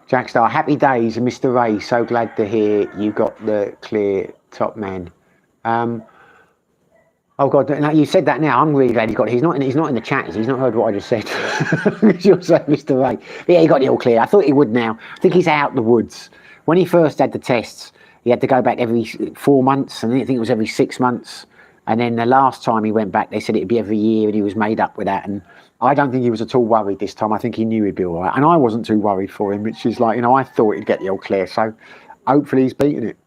Jack Star, happy days, Mr. Ray. So glad to hear you got the clear, top man. Oh God! Now you said that. Now I'm really glad he got it. He's not in the chat. He's not heard what I just said. You're saying, Mr. Ray. Yeah, he got it all clear. I thought he would now. I think he's out the woods. When he first had the tests, he had to go back every 4 months, and I think it was every 6 months. And then the last time he went back, they said it'd be every year, and he was made up with that. And I don't think he was at all worried this time. I think he knew he'd be all right, and I wasn't too worried for him. Which is like, you know, I thought he'd get the all clear. So hopefully he's beating it.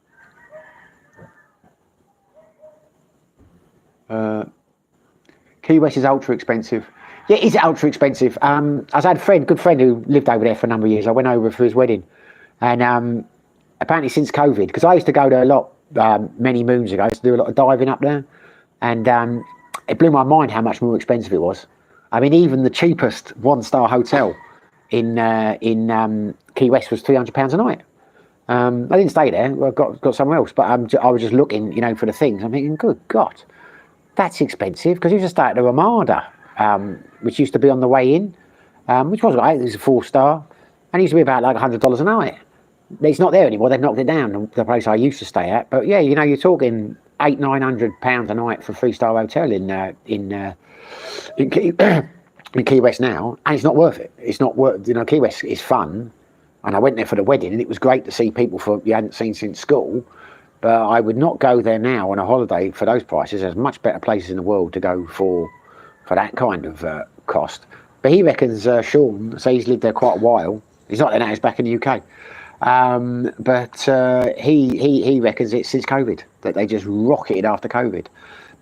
Key West is ultra expensive. Yeah, is it ultra expensive? I had a good friend who lived over there for a number of years. I went over for his wedding, and apparently since COVID, because I used to go there a lot many moons ago. I used to do a lot of diving up there, and it blew my mind how much more expensive it was. I mean, even the cheapest one-star hotel in Key West was £300 a night. I didn't stay there. I got somewhere else, but I was just looking, you know, for the things. I'm thinking, good God, that's expensive, because you used to stay at the Ramada, which used to be on the way in, which was right. It was a 4-star, and it used to be about like $100 a night. It's not there anymore. They've knocked it down, the place I used to stay at. But yeah, you know, you're talking £800-900 a night for a 3-star hotel in Key West now, and it's not worth it. It's not worth. You know, Key West is fun, and I went there for the wedding, and it was great to see people you hadn't seen since school. But I would not go there now on a holiday for those prices. There's much better places in the world to go for that kind of cost. But he reckons, Sean, so he's lived there quite a while. He's not there now, he's back in the UK. But he reckons it's since COVID that they just rocketed after COVID.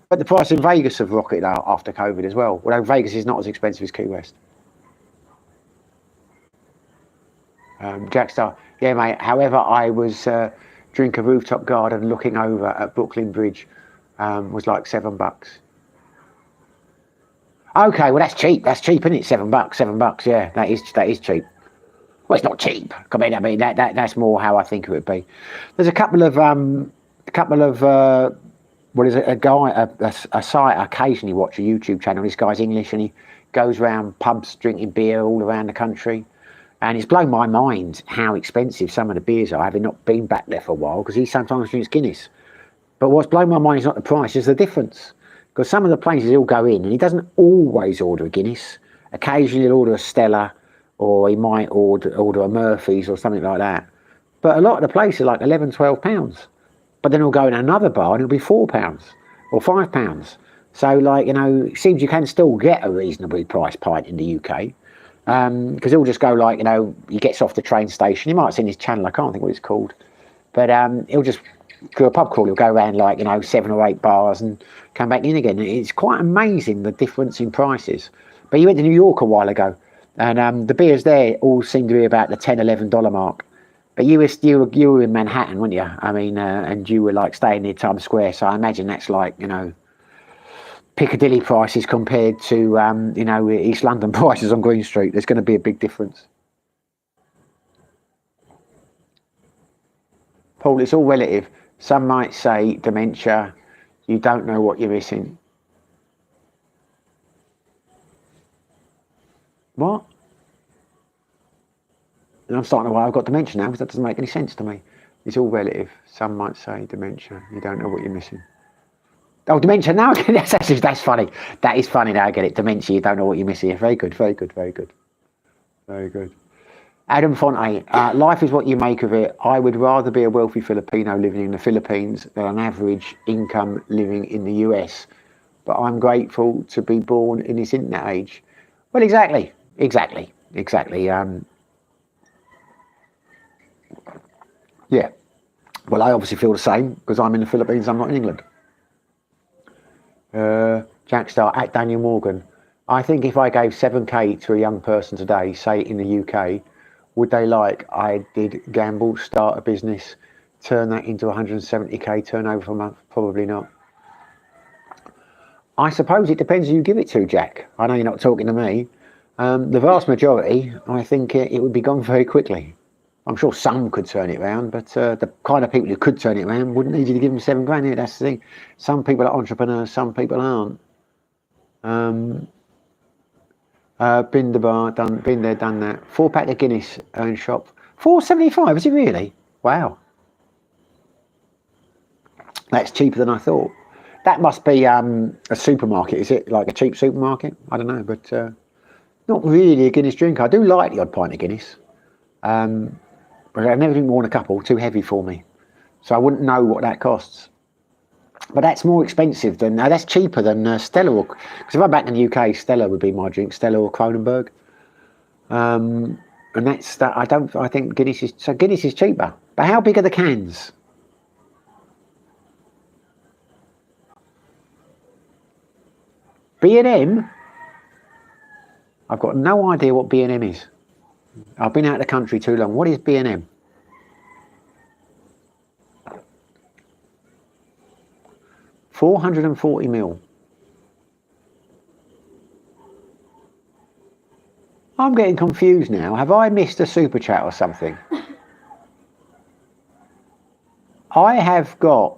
But the price in Vegas have rocketed after COVID as well. Although Vegas is not as expensive as Key West. Jackstar, yeah, mate. However, I was drink a rooftop garden looking over at Brooklyn Bridge, was like $7. Okay, well that's cheap. That's cheap, isn't it? $7. $7. Yeah, that is cheap. Well, it's not cheap. I mean that's more how I think it would be. There's a couple of what is it? A site I occasionally watch, a YouTube channel. This guy's English, and he goes around pubs drinking beer all around the country. And it's blown my mind how expensive some of the beers are, having not been back there for a while, because he sometimes drinks Guinness. But what's blown my mind is not the price, it's the difference. Because some of the places he'll go in, and he doesn't always order a Guinness. Occasionally he'll order a Stella, or he might order a Murphy's or something like that. But a lot of the places are like £11-12. But then he'll go in another bar and it'll be £4 or £5. So, like, you know, it seems you can still get a reasonably priced pint in the UK. Because he'll just go, like, you know, he gets off the train station. You might have seen his channel, I can't think what it's called. But he'll just do a pub crawl. He'll go around, like, you know, 7 or 8 bars and come back in again. It's quite amazing, the difference in prices. But you went to New York a while ago, and the beers there all seem to be about the $10-11 mark. But you were in Manhattan, weren't you? I mean, and you were, like, staying near Times Square. So I imagine that's like, you know, Piccadilly prices compared to, you know, East London prices on Green Street. There's going to be a big difference. Paul, it's all relative. Some might say dementia. You don't know what you're missing. What? And I'm starting to worry I've got dementia now, because that doesn't make any sense to me. It's all relative. Some might say dementia. You don't know what you're missing. Oh, dementia, now that's funny. That is funny, now I get it. Dementia, you don't know what you're missing. Very good, very good, very good. Very good. Adam Fonte, life is what you make of it. I would rather be a wealthy Filipino living in the Philippines than an average income living in the US. But I'm grateful to be born in this internet age. Well, exactly. Yeah. Well, I obviously feel the same, because I'm in the Philippines, I'm not in England. Jackstar, at Daniel Morgan, I think if I gave 7k to a young person today, say in the UK, would they like I did gamble, start a business, turn that into 170k turnover a month? Probably not. I suppose it depends who you give it to, Jack. I know you're not talking to me. The vast majority, I think it would be gone very quickly. I'm sure some could turn it around, but the kind of people who could turn it around wouldn't need you to give them £7 here. That's the thing. Some people are entrepreneurs, some people aren't. Been the bar, been there, done that. 4-pack of Guinness, own shop. $4.75, is it really? Wow. That's cheaper than I thought. That must be a supermarket, is it? Like a cheap supermarket? I don't know, but not really a Guinness drinker. I do like the odd pint of Guinness. But I've never drink more than a couple, too heavy for me. So I wouldn't know what that costs. But that's more expensive than, that's cheaper than Stella. Because if I'm back in the UK, Stella would be my drink, Stella or Kronenberg. And that's that. I think Guinness is cheaper. But how big are the cans? B&M? I've got no idea what B&M is. I've been out of the country too long. What is B&M? 440 mil. I'm getting confused now. Have I missed a super chat or something? I have got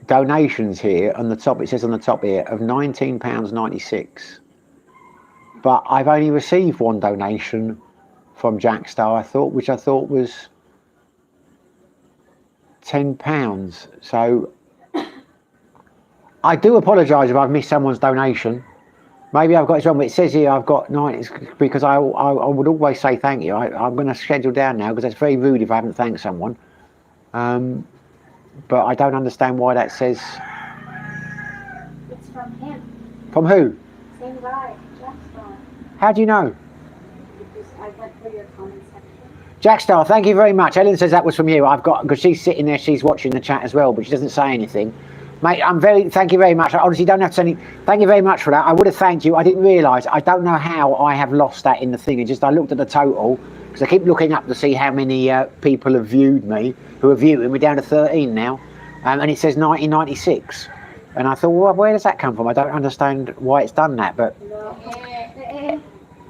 donations here on the top. It says on the top here of £19.96. But I've only received one donation from Jackstar, which I thought was £10. So I do apologise if I've missed someone's donation. Maybe I've got it wrong, but it says here I've got 90, because I would always say thank you. I'm going to schedule down now because it's very rude if I haven't thanked someone. But I don't understand why that says. It's from him. From who? Same guy, Jackstar. How do you know? Because I went through your comment section. Jackstar, thank you very much. Ellen says that was from you. Because she's sitting there, she's watching the chat as well, but she doesn't say anything. Mate, thank you very much. I honestly don't have to say anything. Thank you very much for that. I would have thanked you. I didn't realise. I don't know how I have lost that in the thing. I looked at the total, because I keep looking up to see how many people have viewed me, who are viewing. We're down to 13 now. And it says 1996. And I thought, well, where does that come from? I don't understand why it's done that, but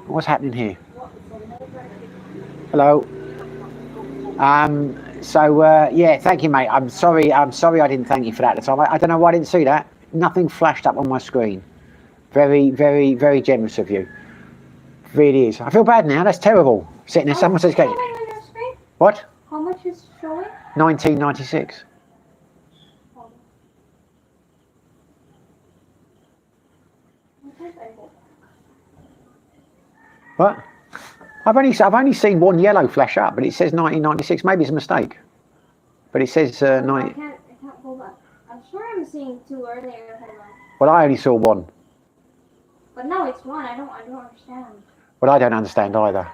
what's happening here? Hello. Yeah, thank you, mate. I'm sorry I didn't thank you for that at the time. I don't know why I didn't see that. Nothing flashed up on my screen. Very, very, very generous of you. It really is. I feel bad now. That's terrible. Sitting there, someone says, what? How much is showing? 1996. What? I've only seen one yellow flash up, but it says 1996. Maybe it's a mistake, but it says 90. I can't hold on. I'm sure I'm seeing two earlier. Hold on. Well, I only saw one. But no, it's one. I don't understand. Well, I don't understand either.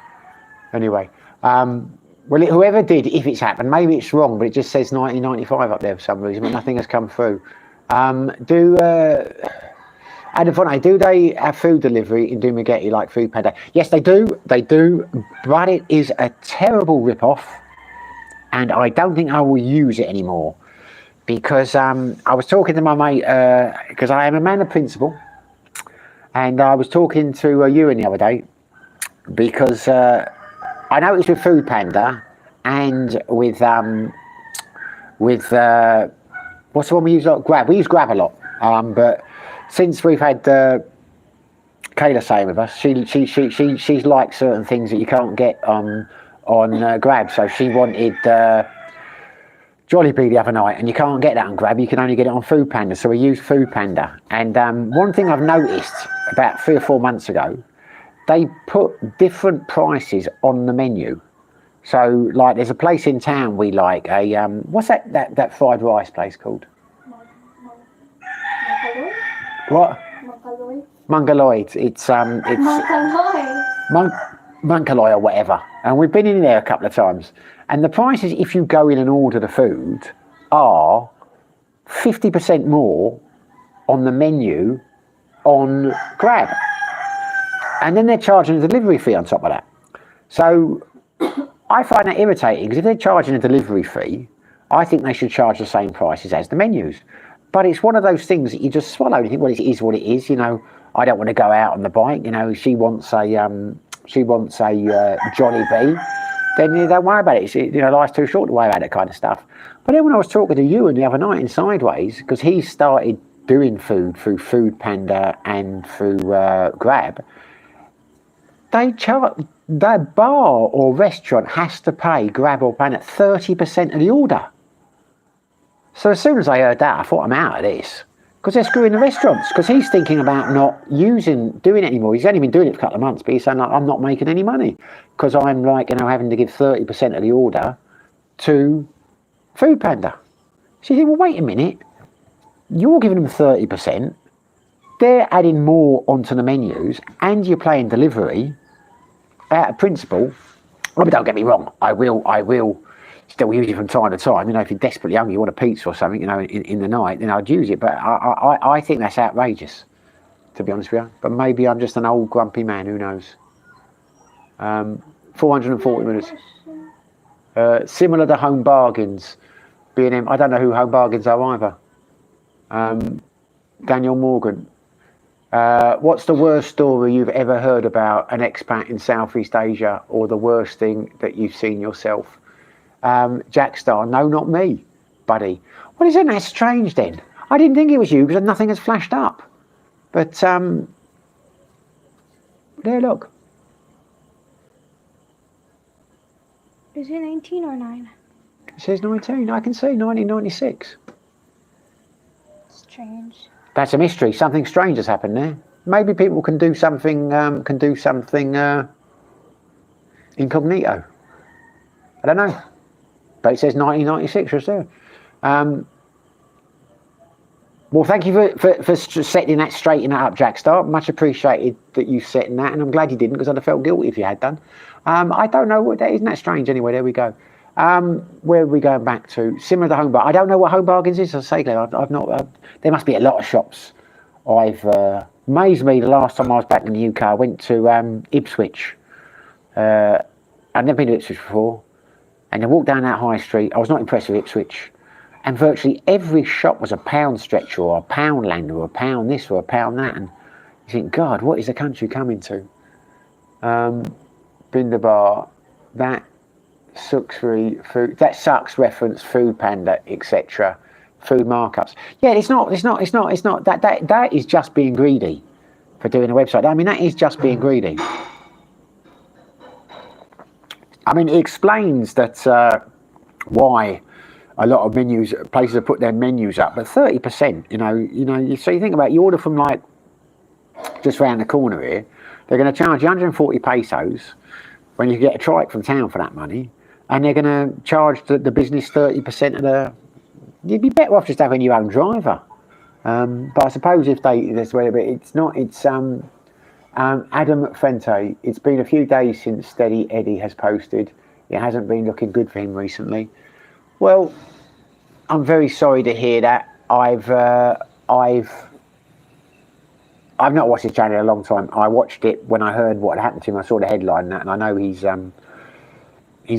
Anyway, well, whoever did, if it's happened, maybe it's wrong, but it just says 1995 up there for some reason, but nothing has come through. Adafone, do they have food delivery in Dumagetti like Food Panda? Yes, they do. They do, but it is a terrible rip-off, and I don't think I will use it anymore because I was talking to my mate because I am a man of principle, and I was talking to Ewan the other day because I noticed with Food Panda and with what's the one we use a lot? Grab. We use Grab a lot, but since we've had Kayla staying with us, she's like certain things that you can't get on Grab. So she wanted Jollibee the other night, and you can't get that on Grab. You can only get it on Food Panda. So we use Food Panda. And one thing I've noticed about 3 or 4 months ago, they put different prices on the menu. So like, there's a place in town we like what's that fried rice place called? What? Mongoloid. It's Monkaloy or whatever. And we've been in there a couple of times. And the prices, if you go in and order the food, are 50% more on the menu on Grab. And then they're charging a delivery fee on top of that. So I find that irritating, because if they're charging a delivery fee, I think they should charge the same prices as the menus. But it's one of those things that you just swallow and you think, well, it is what it is. You know, I don't want to go out on the bike. You know, she wants a Jollibee. Then you don't worry about it. Life's too short to worry about that kind of stuff. But then when I was talking to Ewan the other night in Sideways, because he started doing food through Food Panda and through Grab, the bar or restaurant has to pay Grab or Panda 30% of the order. So as soon as I heard that, I thought, I'm out of this. Because they're screwing the restaurants. Because he's thinking about not doing it anymore. He's only been doing it for a couple of months, but he's saying, like, I'm not making any money. Because I'm having to give 30% of the order to Food Panda. So you think, well, wait a minute. You're giving them 30%. They're adding more onto the menus, and you're playing delivery. Out of principle, well, but don't get me wrong, I will still use it from time to time. If you're desperately hungry, you want a pizza or something, in the night, then I'd use it. But I think that's outrageous, to be honest with you. But maybe I'm just an old grumpy man, who knows. 440 minutes. Similar to Home Bargains. B&M, I don't know who Home Bargains are either. Daniel Morgan. What's the worst story you've ever heard about an expat in Southeast Asia, or the worst thing that you've seen yourself? Jack Star, no, not me, buddy. Well, isn't that strange then? I didn't think it was you because nothing has flashed up. But there, look. Is it 19 or 9? It says 19. I can see 1996. Strange. That's a mystery. Something strange has happened there. Maybe people can do something. Incognito. I don't know. But it says 1996 just there. Well, thank you for setting that, straightening that up, Jack Star. Much appreciated that you setting that, and I'm glad you didn't, because I'd have felt guilty if you had done. I don't know what that isn't that strange anyway. There we go. Where are we going back to? Similar to Home Bar. I don't know what Home Bargains is. I say, Glenn, I've not. There must be a lot of shops. Amazed me the last time I was back in the UK. I went to Ipswich. I'd never been to Ipswich before, and I walked down that high street. I was not impressed with Ipswich. And virtually every shop was a pound stretcher or a pound land or a pound this or a pound that. And you think, God, what is the country coming to? Bindabar, that sucks food, that sucks reference Food Panda, etc. Food markups. Yeah, it's not. That is just being greedy for doing a website. I mean, that is just being greedy. I mean, it explains that why a lot of places have put their menus up, but 30%, so you think about it, you order from like just round the corner here, they're going to charge you 140 pesos when you get a trike from town for that money, and they're going to charge the business 30% of the. You'd be better off just having your own driver. But I suppose if that's where it's not. It's Adam Fente. It's been a few days since Steady Eddie has posted. It hasn't been looking good for him recently. Well, I'm very sorry to hear that. I've not watched his channel in a long time. I watched it when I heard what had happened to him. I saw the headline and that, and I know he's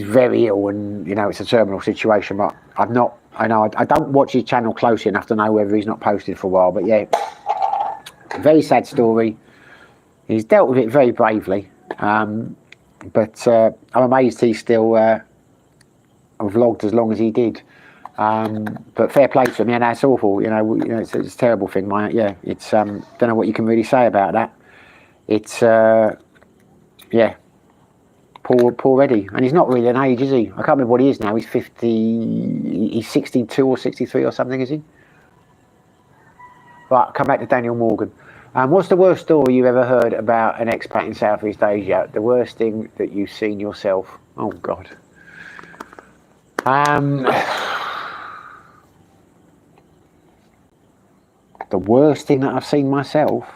very ill, and it's a terminal situation. But I don't watch his channel closely enough to know whether he's not posted for a while. But yeah, very sad story. He's dealt with it very bravely. But I'm amazed he's still vlogged as long as he did. But fair play to him. Yeah, that's awful. It's a terrible thing. It's don't know what you can really say about that. It's yeah, poor Eddie, and he's not really an age, is he? I can't remember what he is now. He's 50. He's 62 or 63 or something, is he? Right, come back to Daniel Morgan. What's the worst story you've ever heard about an expat in Southeast Asia? The worst thing that you've seen yourself? Oh God. The worst thing that I've seen myself.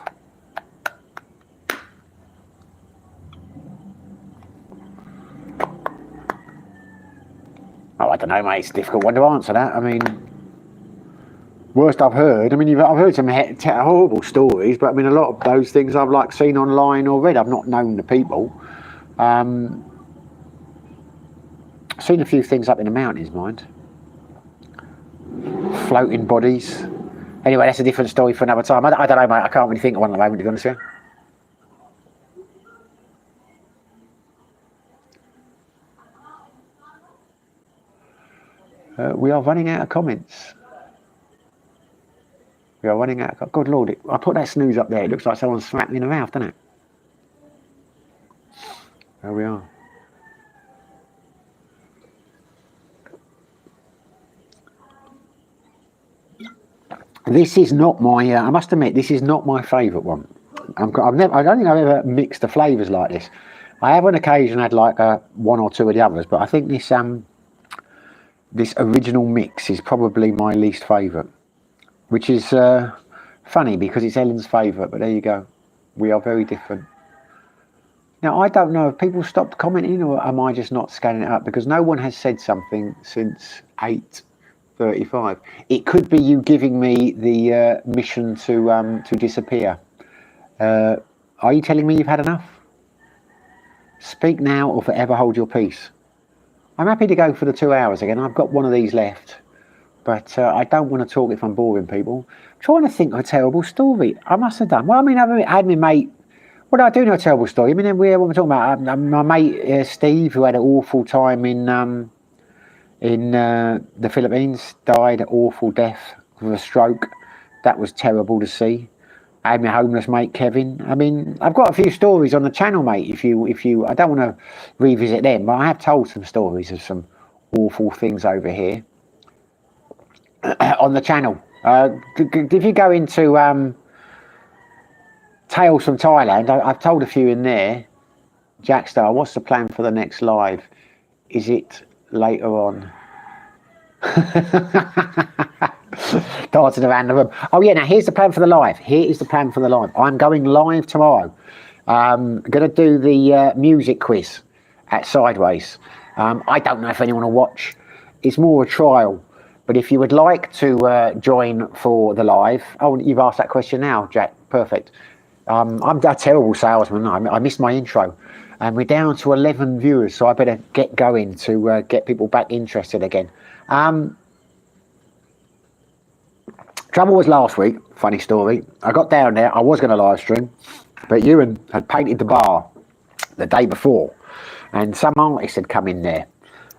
Oh, I don't know, mate. It's a difficult one to answer that. I mean, worst I've heard. I mean, I've heard some horrible stories, but I mean, a lot of those things I've seen online or read. I've not known the people. Seen a few things up in the mountains, mind. Floating bodies. Anyway, that's a different story for another time. I don't know, mate. I can't really think of one at the moment, to be honest with you. We are running out of comments. We are running out of... God Lord, I put that snooze up there. It looks like someone smacked me in the mouth, doesn't it? There we are. This is not my. I must admit, this is not my favourite one. I don't think I've ever mixed the flavours like this. I have on occasion had one or two of the others, but I think this this original mix is probably my least favourite, which is funny because it's Ellen's favourite. But there you go. We are very different. Now I don't know if people stopped commenting, or am I just not scanning it up, because no one has said something since 8:35. It could be you giving me the mission to disappear. Are you telling me you've had enough? Speak now or forever hold your peace. I'm happy to go for the 2 hours again. I've got one of these left. but I don't want to talk if I'm boring people. I'm trying to think of a terrible story I must have done. Well, I mean, I had my mate. What did I do? No terrible story. I mean, what we're talking about. My mate Steve, who had an awful time in the Philippines, died an awful death with a stroke. That was terrible to see. I had my homeless mate Kevin. I mean, I've got a few stories on the channel, mate. If you, I don't want to revisit them, but I have told some stories of some awful things over here on the channel. If you go into Tales from Thailand, I've told a few in there. Jackstar, what's the plan for the next live? Is it later on? Dancing around the room. Oh yeah, now here's the plan for the live. Here is the plan for the live. I'm going live tomorrow. I'm going to do the music quiz at Sideways. I don't know if anyone will watch. It's more a trial. But if you would like to join for the live... Oh, you've asked that question now, Jack. Perfect. I'm a terrible salesman. I missed my intro. And we're down to 11 viewers, so I better get going to get people back interested again. Trouble was last week, funny story. I got down there, I was going to live stream, but Ewan had painted the bar the day before, and some artist had come in there,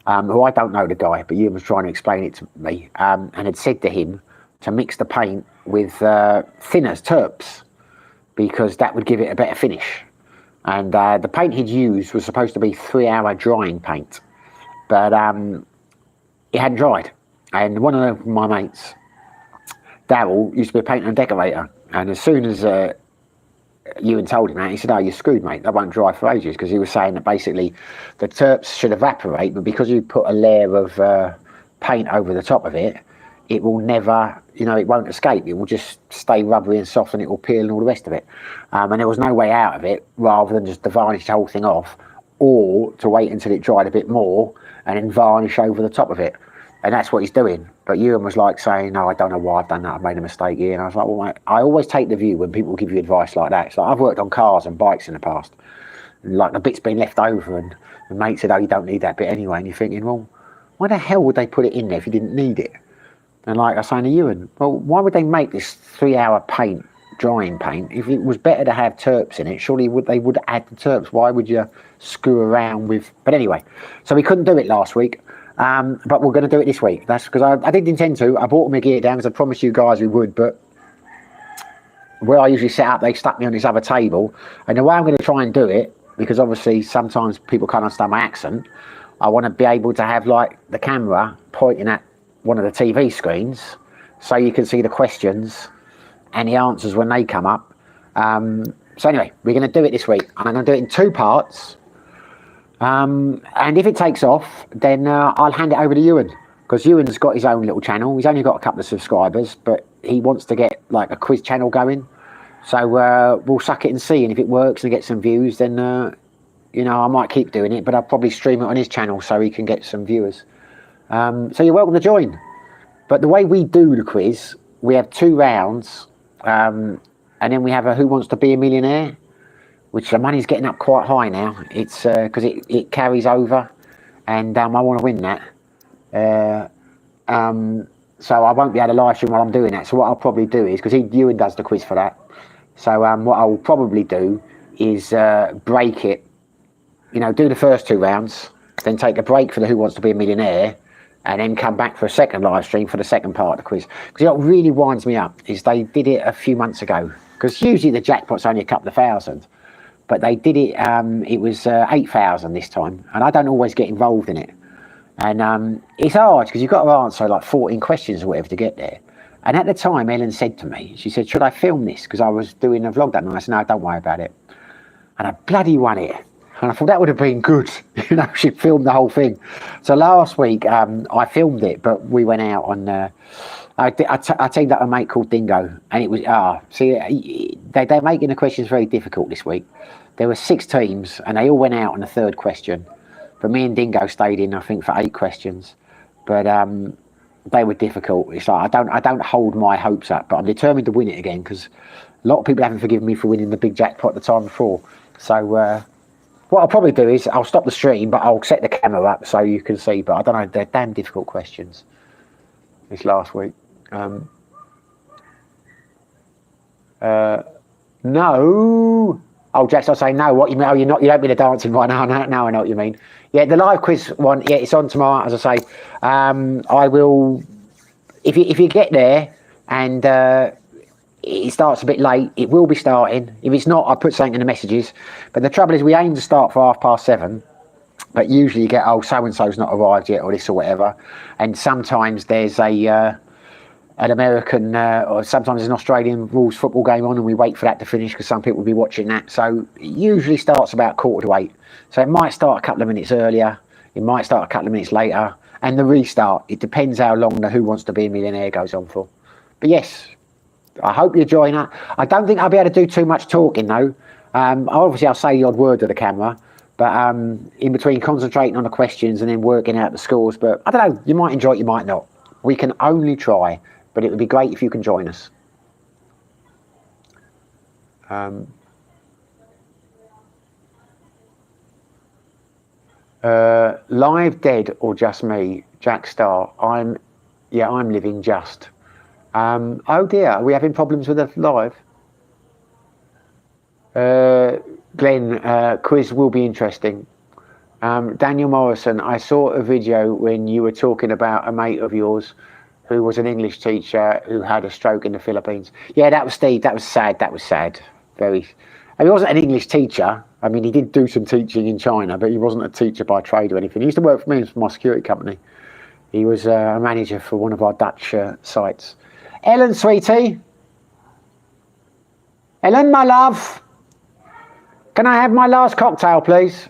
who I don't know the guy, but Ewan was trying to explain it to me, and had said to him to mix the paint with thinners, terps, because that would give it a better finish. And the paint he'd used was supposed to be 3-hour drying paint, but it hadn't dried. And one of my mates, Darryl, used to be a painter and decorator, and as soon as Ewan told him that, he said, "Oh, you're screwed, mate. That won't dry for ages," because he was saying that basically the terps should evaporate, but because you put a layer of paint over the top of it, it will never, it won't escape. It will just stay rubbery and soft, and it will peel and all the rest of it. And there was no way out of it, rather than just to varnish the whole thing off, or to wait until it dried a bit more and then varnish over the top of it. And that's what he's doing. But Ewan was like saying, "No, I don't know why I've done that. I've made a mistake here." And I was like, "Well, mate, I always take the view when people give you advice like that. It's like, I've worked on cars and bikes in the past. And like the bit's been left over, and the mate said, 'Oh, you don't need that bit anyway.' And you're thinking, well, why the hell would they put it in there if you didn't need it?" And like I was saying to Ewan, well, why would they make this 3-hour paint, drying paint? If it was better to have terps in it, surely they would add the terps. Why would you screw around with... But anyway, so we couldn't do it last week. But we're going to do it this week. That's because I didn't intend to. I brought my gear down because I promised you guys we would, but where I usually set up, they stuck me on this other table. And the way I'm going to try and do it, because obviously sometimes people can't understand my accent, I want to be able to have like the camera pointing at one of the TV screens so you can see the questions and the answers when they come up. So anyway, we're going to do it this week, and I'm going to do it in 2 parts. And if it takes off, then I'll hand it over to Ewan, because Ewan's got his own little channel. He's only got a couple of subscribers, but he wants to get like a quiz channel going. So we'll suck it and see, and if it works and get some views, then I might keep doing it, but I'll probably stream it on his channel so he can get some viewers. So you're welcome to join. But the way we do the quiz, we have 2 rounds, and then we have a Who Wants to Be a Millionaire, which the money's getting up quite high now. It's because it carries over, and I want to win that. So I won't be able to live stream while I'm doing that. So what I'll probably do is, because Ewan does the quiz for that, so what I'll probably do is break it, do the first 2 rounds, then take a break for the Who Wants to Be a Millionaire, and then come back for a second live stream for the second part of the quiz. Because what really winds me up is they did it a few months ago, because usually the jackpot's only a couple of thousand. But they did it, it was 8,000 this time, and I don't always get involved in it. And it's hard, because you've got to answer like 14 questions or whatever to get there. And at the time, Ellen said to me, she said, "Should I film this?" Because I was doing a vlog that night. I said, "No, don't worry about it." And I bloody won it. And I thought that would have been good, she filmed the whole thing. So last week, I filmed it, but we went out on... I teamed up a mate called Dingo, and it was they're making the questions very difficult this week. There were 6 teams, and they all went out on the 3rd question. But me and Dingo stayed in, I think, for 8 questions. But they were difficult. It's like I don't hold my hopes up, but I'm determined to win it again, because a lot of people haven't forgiven me for winning the big jackpot the time before. So what I'll probably do is I'll stop the stream, but I'll set the camera up so you can see. But I don't know, they're damn difficult questions. this last week. No. Oh, Jack's not saying no. What you mean? Oh, you're not. You don't mean the dancing one. No, I know what you mean. Yeah, the live quiz one. Yeah, it's on tomorrow. As I say, I will. If you get there and it starts a bit late, it will be starting. If it's not, I'll put something in the messages. But the trouble is, we aim to start for 7:30. But usually you get, oh, so and so's not arrived yet, or this or whatever. And sometimes there's an American or sometimes an Australian rules football game on, and we wait for that to finish because some people will be watching that. So it usually starts about 7:45. So it might start a couple of minutes earlier, it might start a couple of minutes later, and the restart, it depends how long the Who Wants to Be a Millionaire goes on for. But yes, I hope you join that. I don't think I'll be able to do too much talking though. Obviously I'll say the odd word to the camera, but in between concentrating on the questions and then working out the scores. But I don't know, you might enjoy it, you might not. We can only try. But it would be great if you can join us. Live dead or just me? Jack Star. I'm living just. Oh dear, are we having problems with the live? Glenn, quiz will be interesting. Daniel Morrison, I saw a video when you were talking about a mate of yours who was an English teacher who had a stroke in the Philippines. Yeah, that was Steve. That was sad. That was sad. Very. He wasn't an English teacher. I mean, he did do some teaching in China, but he wasn't a teacher by trade or anything. He used to work for me for my security company. He was a manager for one of our Dutch sites. Ellen, sweetie. Ellen, my love. Can I have my last cocktail, please?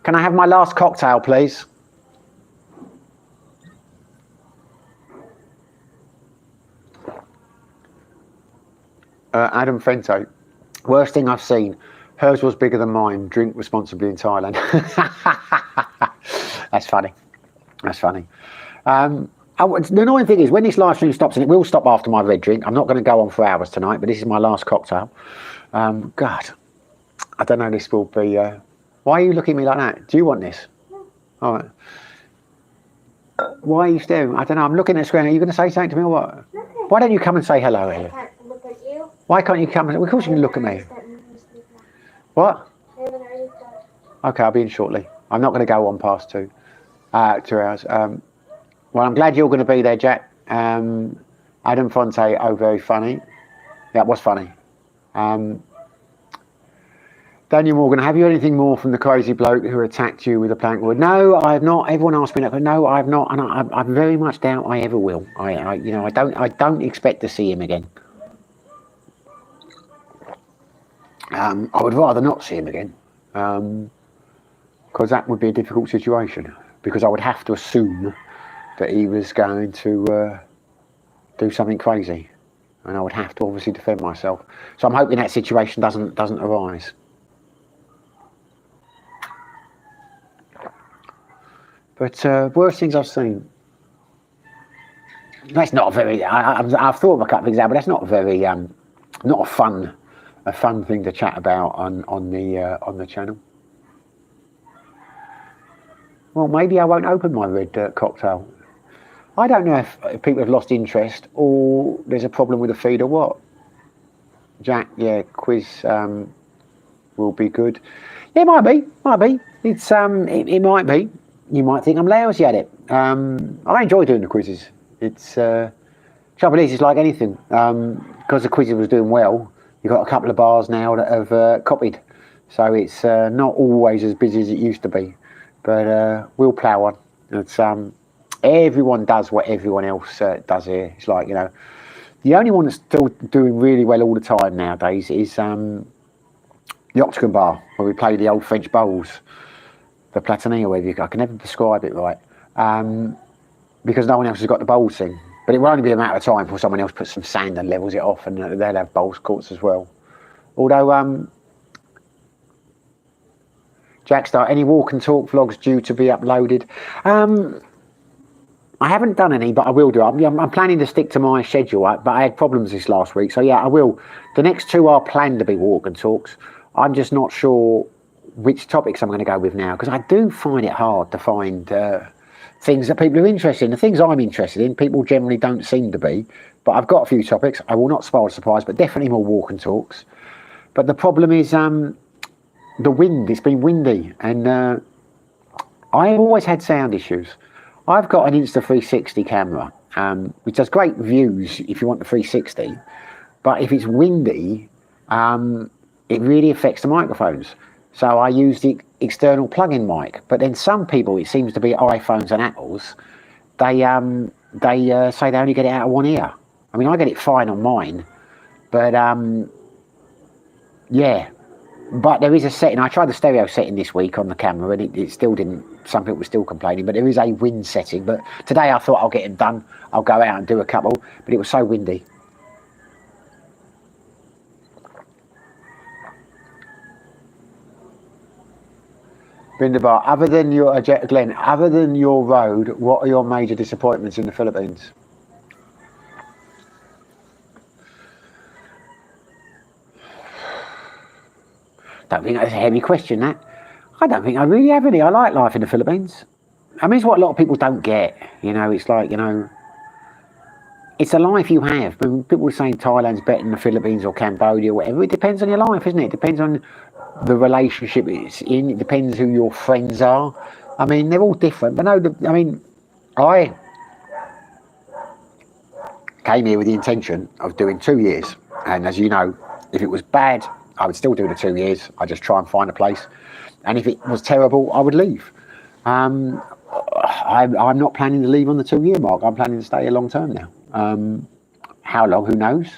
Can I have my last cocktail, please? Adam Frento, worst thing I've seen. Hers was bigger than mine. Drink responsibly in Thailand. That's funny. That's funny. The annoying thing is when this live stream stops, and it will stop after my red drink. I'm not going to go on for hours tonight, but this is my last cocktail. God, I don't know. This will be. Why are you looking at me like that? Do you want this? All right. Why are you staring? I don't know. I'm looking at the screen. Are you going to say something to me or what? Nothing. Why don't you come and say hello, Ellen? I can't look at you. Why can't you come? Of course you can look at me. What? Okay, I'll be in shortly. I'm not going to go on past 2 hours. Well, I'm glad you're going to be there, Jack. Adam Fonte, oh, very funny. That was funny. Daniel Morgan, have you anything more from the crazy bloke who attacked you with a plank wood? No, I have not. Everyone asked me that, but no, I have not, and I very much doubt I ever will. I don't expect to see him again. I would rather not see him again, because that would be a difficult situation. Because I would have to assume that he was going to do something crazy, and I would have to obviously defend myself. So I'm hoping that situation doesn't arise. But worst things I've seen. That's not a very. I've thought of a couple of things out, but that's not a very not a fun thing to chat about on the channel. Well, maybe I won't open my red cocktail. I don't know if people have lost interest or there's a problem with the feed or what. Jack, yeah, quiz will be good. Yeah, it might be. It's it might be. You might think I'm lousy at it. I enjoy doing the quizzes. It's trouble is, it's like anything. Because the quizzes was doing well, you've got a couple of bars now that have copied. So it's not always as busy as it used to be. But we'll plough on. It's everyone does what everyone else does here. It's like, you know, the only one that's still doing really well all the time nowadays is the Octagon Bar, where we play the old French bowls. The Platania, whatever you I can never describe it right, because no one else has got the bowls thing. But it will only be a matter of time before someone else puts some sand and levels it off, and they'll have bowls courts as well. Although, Jackstar, any walk and talk vlogs due to be uploaded? I haven't done any, but I will do. I'm planning to stick to my schedule, but I had problems this last week, so yeah, I will. The next 2 are planned to be walk and talks. I'm just not sure which topics I'm going to go with now, because I do find it hard to find things that people are interested in. The things I'm interested in, people generally don't seem to be. But I've got a few topics. I will not spoil the surprise, but definitely more walk and talks. But the problem is the wind. It's been windy, and I've always had sound issues. I've got an Insta360 camera, which does great views if you want the 360. But if it's windy, it really affects the microphones. So I use the external plug-in mic. But then some people, it seems to be iPhones and Apples, they say they only get it out of one ear. I mean, I get it fine on mine, but yeah. But there is a setting. I tried the stereo setting this week on the camera, and it still didn't. Some people were still complaining, but there is a wind setting. But today I thought I'll get it done. I'll go out and do a couple, but it was so windy. Bindabar, other than your Glenn, other than your road, what are your major disappointments in the Philippines? Don't think that's a heavy question, that. I don't think I really have any. I like life in the Philippines. I mean, it's what a lot of people don't get. You know, it's like, you know, it's a life you have. I mean, people are saying Thailand's better than the Philippines or Cambodia or whatever. It depends on your life, isn't it? It depends on the relationship it's in. It depends who your friends are. I mean, they're all different. But no, I mean, I came here with the intention of doing 2 years. And as you know, if it was bad, I would still do the 2 years. I'd just try and find a place. And if it was terrible, I would leave. I'm not planning to leave on the 2 year mark. I'm planning to stay a long term now. How long, who knows?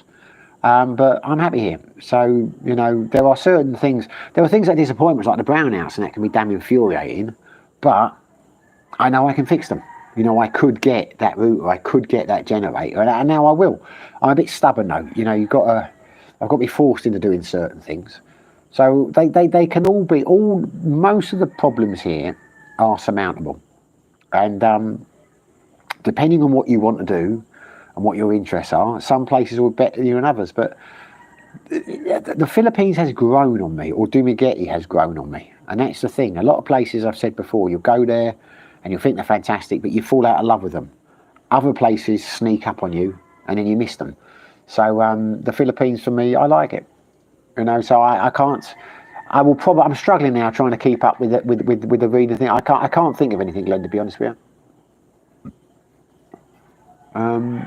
But I'm happy here. So, you know, there are certain things. There are things that disappoint me, like the brownouts, and that can be damn infuriating. But I know I can fix them. You know, I could get that router, I could get that generator, and now I will. I'm a bit stubborn though. You know, I've got to be forced into doing certain things. So they can all be, most of the problems here are surmountable. And depending on what you want to do and what your interests are, some places will be better than others. But the Philippines has grown on me, or Dumaguete has grown on me. And that's the thing. A lot of places, I've said before, you'll go there and you'll think they're fantastic, but you fall out of love with them. Other places sneak up on you and then you miss them. So the Philippines, for me, I like it. You know, so I can't. I will probably. I'm struggling now trying to keep up with the reading thing. I can't think of anything, Glenn, to be honest with you.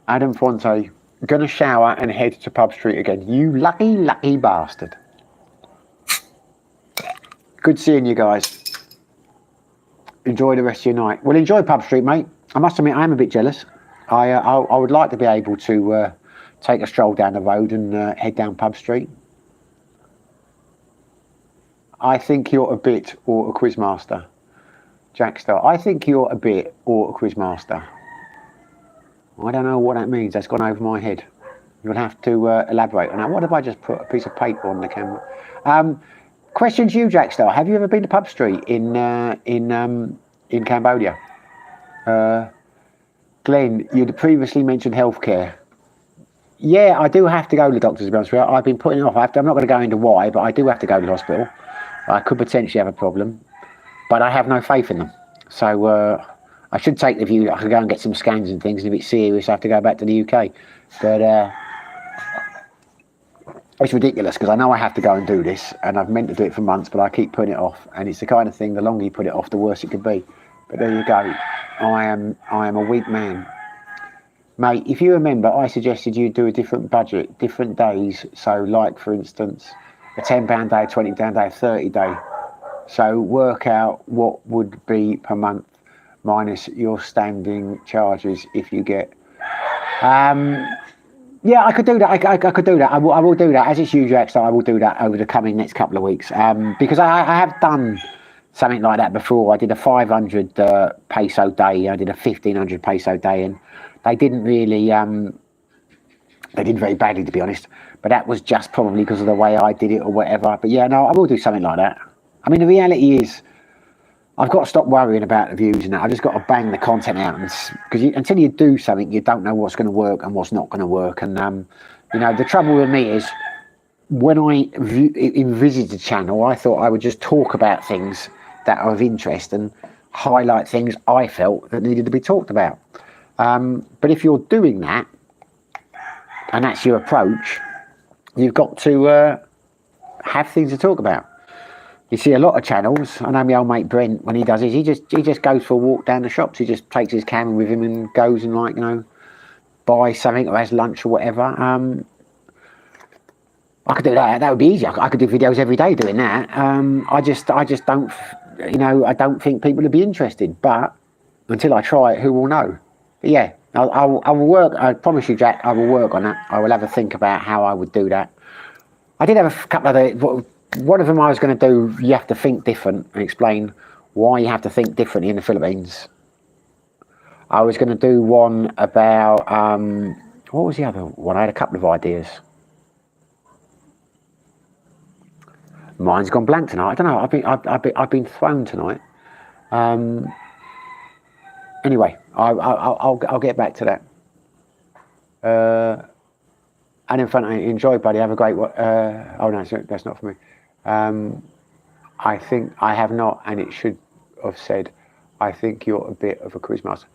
Adam Fonte, gonna shower and head to Pub Street again. You lucky bastard. Good seeing you guys. Enjoy the rest of your night. Well, enjoy Pub Street, mate. I must admit, I am a bit jealous. I would like to be able to take a stroll down the road and head down Pub Street. I think you're a bit or a quizmaster. Jackstar, I think you're a bit or a quizmaster. I don't know what that means. That's gone over my head. You'll have to elaborate on that. What if I just put a piece of paper on the camera? Question to you, Jackstar. Have you ever been to Pub Street in Cambodia? Glenn, you'd previously mentioned healthcare. Yeah, I do have to go to the doctors, to be honest with you. I've been putting it off. I'm not going to go into why, but I do have to go to the hospital. I could potentially have a problem, but I have no faith in them. So I should take the view that I could go and get some scans and things, and if it's serious, I have to go back to the UK. But it's ridiculous, because I know I have to go and do this, and I've meant to do it for months, but I keep putting it off. And it's the kind of thing, the longer you put it off, the worse it could be. But there you go. I am a weak man. Mate, if you remember, I suggested you do a different budget, different days. So like, for instance, a £10 day, a £20 day, a 30 day. So work out what would be per month minus your standing charges if you get... yeah, I could do that. I could do that. I will do that. As it's usual, I will do that over the coming next couple of weeks. Because I have done something like that before. I did a 500 peso day. I did a 1500 peso day, and they didn't really, they did very badly, to be honest. But that was just probably because of the way I did it or whatever. But yeah, no, I will do something like that. I mean, the reality is, I've got to stop worrying about the views and that. I've just got to bang the content out, because until you do something, you don't know what's going to work and what's not going to work. And you know, the trouble with me is, when I envisaged the channel, I thought I would just talk about things that are of interest and highlight things I felt that needed to be talked about. But if you're doing that, and that's your approach, you've got to have things to talk about. You see a lot of channels. I know my old mate Brent, when he does his, he just goes for a walk down the shops. He just takes his camera with him and goes and, like, you know, buys something or has lunch or whatever. I could do that. That would be easy. I could do videos every day doing that. I just don't, you know, I don't think people would be interested. But until I try it, who will know? But yeah, I will work. I promise you, Jack, I will work on that. I will have a think about how I would do that. I did have a couple of one of them I was going to do. You have to think different and explain why you have to think differently in the Philippines. I was going to do one about what was the other one? I had a couple of ideas. Mine's gone blank tonight. I don't know. I've been thrown tonight. Anyway, I'll get back to that. And in front, enjoy, buddy. Have a great one. Oh no, that's not for me. I think I have not, and it should have said, I think you're a bit of a quizmaster.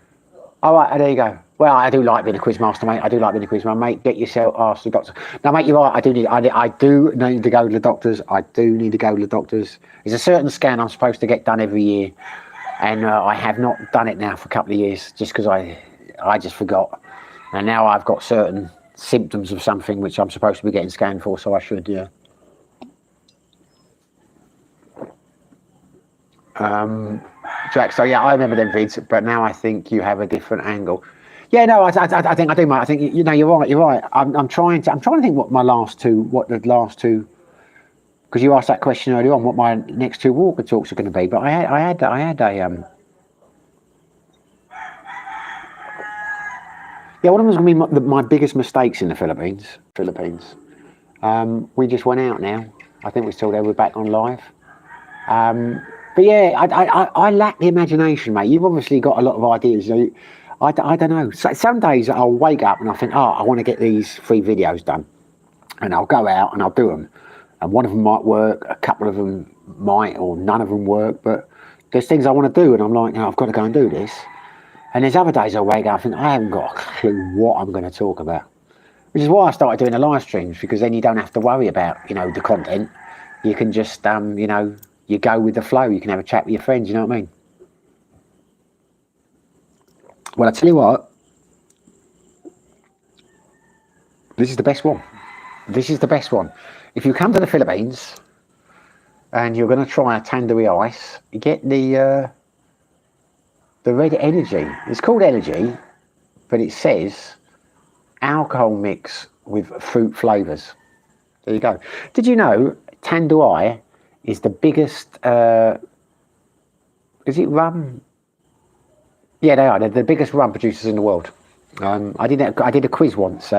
All right, there you go. Well, I do like being a quizmaster, mate. I do like being a quizmaster, mate. Get yourself asked the doctor. Now, mate, you're right. I do need to go to the doctors. I do need to go to the doctors. There's a certain scan I'm supposed to get done every year, and I have not done it now for a couple of years just because I just forgot. And now I've got certain symptoms of something which I'm supposed to be getting scanned for, so I should, yeah. Jack, so yeah, I remember them vids, but now I think you have a different angle. Yeah, no, I think I do, mate. I think, you know, you're right. I'm trying to think what the last two, because you asked that question earlier on, what my next two Walker talks are going to be. But I had yeah, one of them was going to be my biggest mistakes in the Philippines. We just went out now. I think we're still there. We're back on live. But yeah, I lack the imagination, mate. You've obviously got a lot of ideas. You know, I don't know. So, some days I'll wake up and I think, I want to get these 3 videos done. And I'll go out and I'll do them. And one of them might work, a couple of them might, or none of them work. But there's things I want to do and I'm like, I've got to go and do this. And there's other days I wake up and I haven't got a clue what I'm going to talk about. Which is why I started doing the live streams, because then you don't have to worry about, you know, the content. You can just, you know, you go with the flow. You can have a chat with your friends, you know what I mean? Well, I tell you what, this is the best one. This is the best one. If you come to the Philippines and you're going to try a tandoori ice, you get the red energy. It's called energy, but it says alcohol mix with fruit flavours. There you go. Did you know Tanduay is the biggest, is it rum? Yeah, they are. They're the biggest rum producers in the world. I did a quiz once,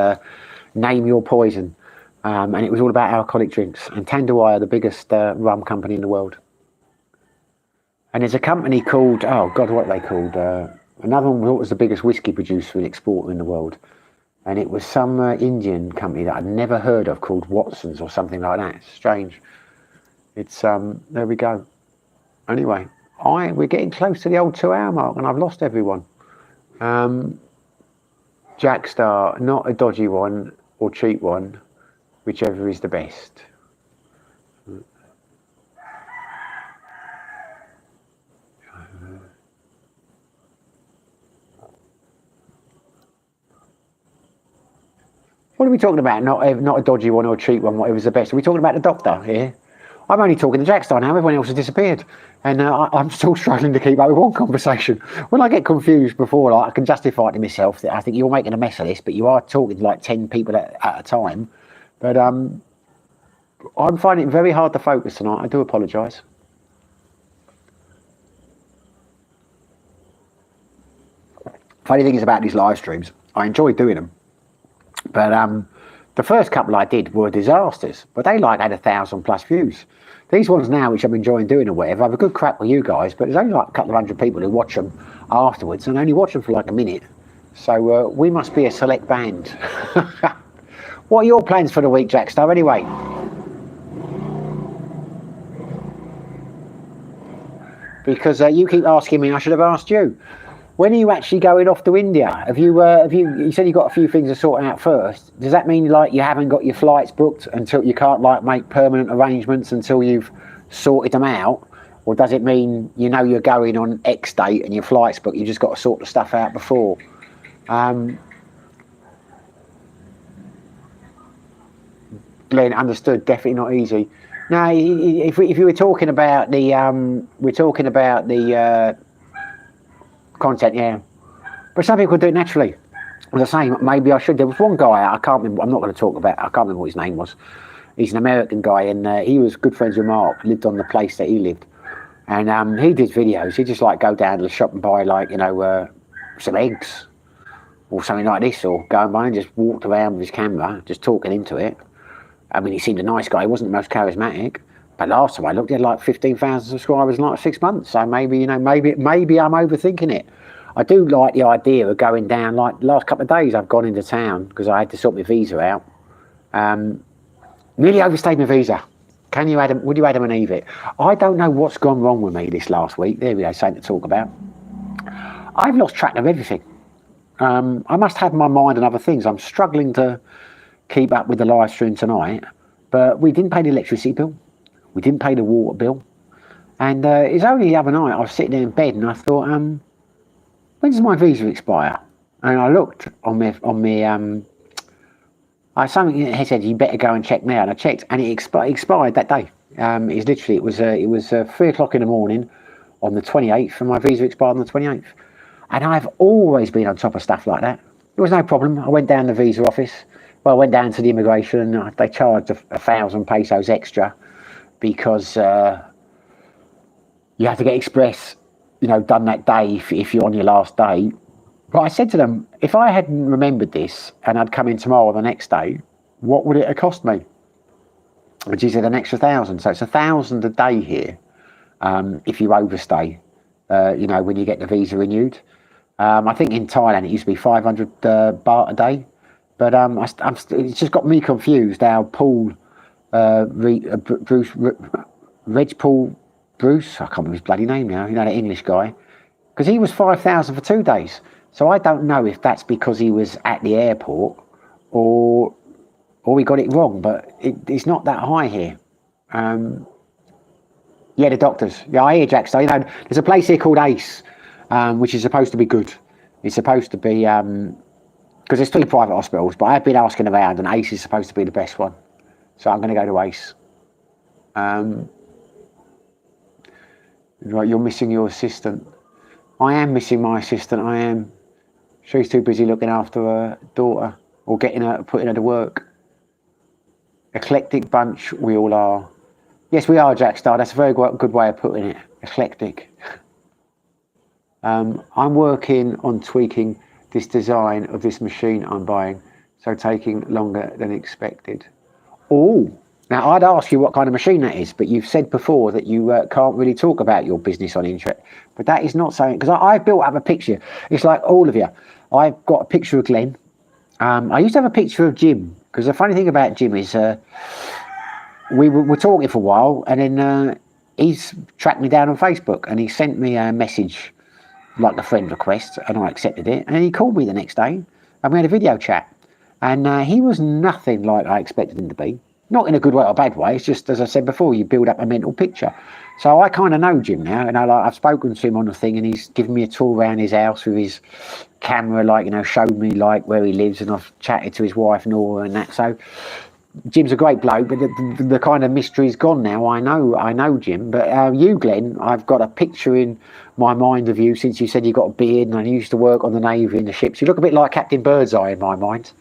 name your poison, and it was all about alcoholic drinks. And Tanduay are the biggest rum company in the world. And there's a company called, oh God, what are they called? Another one was the biggest whiskey producer and exporter in the world. And it was some Indian company that I'd never heard of called Watson's or something like that. It's strange. It's, there we go. Anyway, we're getting close to the old 2-hour mark and I've lost everyone. Jackstar, not a dodgy one or cheap one, whichever is the best. What are we talking about? Not a dodgy one or a cheap one, whatever's the best. Are we talking about the doctor here? I'm only talking to Jackstar now. Everyone else has disappeared. And I'm still struggling to keep up with one conversation. When I get confused before, like, I can justify it to myself that I think you're making a mess of this, but you are talking to like 10 people at a time. But I'm finding it very hard to focus tonight. I do apologise. Funny thing is about these live streams, I enjoy doing them. But the first couple I did were disasters, but they like had 1,000+ views. These ones now, which I'm enjoying doing or whatever, I have a good crack with you guys, but there's only like a couple of hundred people who watch them afterwards and only watch them for like a minute. So we must be a select band. What are your plans for the week, Jackstar, anyway? because you keep asking me. I should have asked you. When are you actually going off to India? Have you? You said you got a few things to sort out first. Does that mean like you haven't got your flights booked until you can't like make permanent arrangements until you've sorted them out, or does it mean you know you're going on X date and your flights booked? You just got to sort the stuff out before. Glenn, understood. Definitely not easy. No, if you were talking about the content, yeah. But some people do it naturally. As I say, maybe I should. There was one guy, I can't remember, I'm not going to talk about, I can't remember what his name was. He's an American guy, and he was good friends with Mark, lived on the place that he lived. And he did videos. He'd just like go down to the shop and buy like, you know, some eggs or something like this, or go and buy and just walked around with his camera, just talking into it. I mean, he seemed a nice guy. He wasn't the most charismatic. But last time I looked, he had like 15,000 subscribers in like 6 months. So maybe, you know, maybe I'm overthinking it. I do like the idea of going down, like the last couple of days I've gone into town because I had to sort my visa out. Nearly overstayed my visa. Would you Adam and Eve it? I don't know what's gone wrong with me this last week. There we go, something to talk about. I've lost track of everything. I must have my mind on other things. I'm struggling to keep up with the live stream tonight, but we didn't pay the electricity bill. We didn't pay the water bill. And it's only the other night I was sitting there in bed and I thought, when does my visa expire? And I looked on my something in the head said you better go and check now, and I checked, and it expired that day. It was 3 o'clock in the morning on the 28th, and my visa expired on the 28th. And I've always been on top of stuff like that. There was no problem. I went down to the visa office. Well, I went down to the immigration, and they charged 1,000 pesos extra because you have to get express, you know, done that day if you're on your last day. But I said to them, if I hadn't remembered this and I'd come in tomorrow or the next day, what would it have cost me? And she said an extra 1,000. So it's 1,000 a day here if you overstay, you know, when you get the visa renewed. I think in Thailand it used to be 500 baht a day. But it's just got me confused how Paul, Reg Paul Bruce, I can't remember his bloody name now, you know, the English guy, because he was 5,000 for 2 days. So I don't know if that's because he was at the airport or we got it wrong, but it's not that high here. Yeah, the doctors. Yeah, I hear Jack. So, you know, there's a place here called Ace, which is supposed to be good. It's supposed to be, because there's 3 private hospitals, but I've been asking around and Ace is supposed to be the best one. So I'm going to go to Ace. Right, you're missing your assistant. I am missing my assistant, I am. She's too busy looking after her daughter or putting her to work. Eclectic bunch, we all are. Yes, we are, Jack Star. That's a very good way of putting it. Eclectic. I'm working on tweaking this design of this machine I'm buying, so taking longer than expected. Oh, now I'd ask you what kind of machine that is, but you've said before that you can't really talk about your business on internet. But that is not something, because I've built up a picture. It's like all of you. I've got a picture of Glenn. I used to have a picture of Jim, because the funny thing about Jim is we were talking for a while, and then he's tracked me down on Facebook, and he sent me a message, like a friend request, and I accepted it. And then he called me the next day, and we had a video chat. And he was nothing like I expected him to be. Not in a good way or bad way. It's just, as I said before, you build up a mental picture. So I kind of know Jim now, and I've spoken to him on the thing, and he's given me a tour around his house with his camera, like, you know, showed me like where he lives, and I've chatted to his wife Nora and that. So Jim's a great bloke, but the kind of mystery's gone now. I know Jim, but you, Glenn, I've got a picture in my mind of you since you said you got a beard, and I used to work on the Navy in the ships. You look a bit like Captain Birdseye in my mind.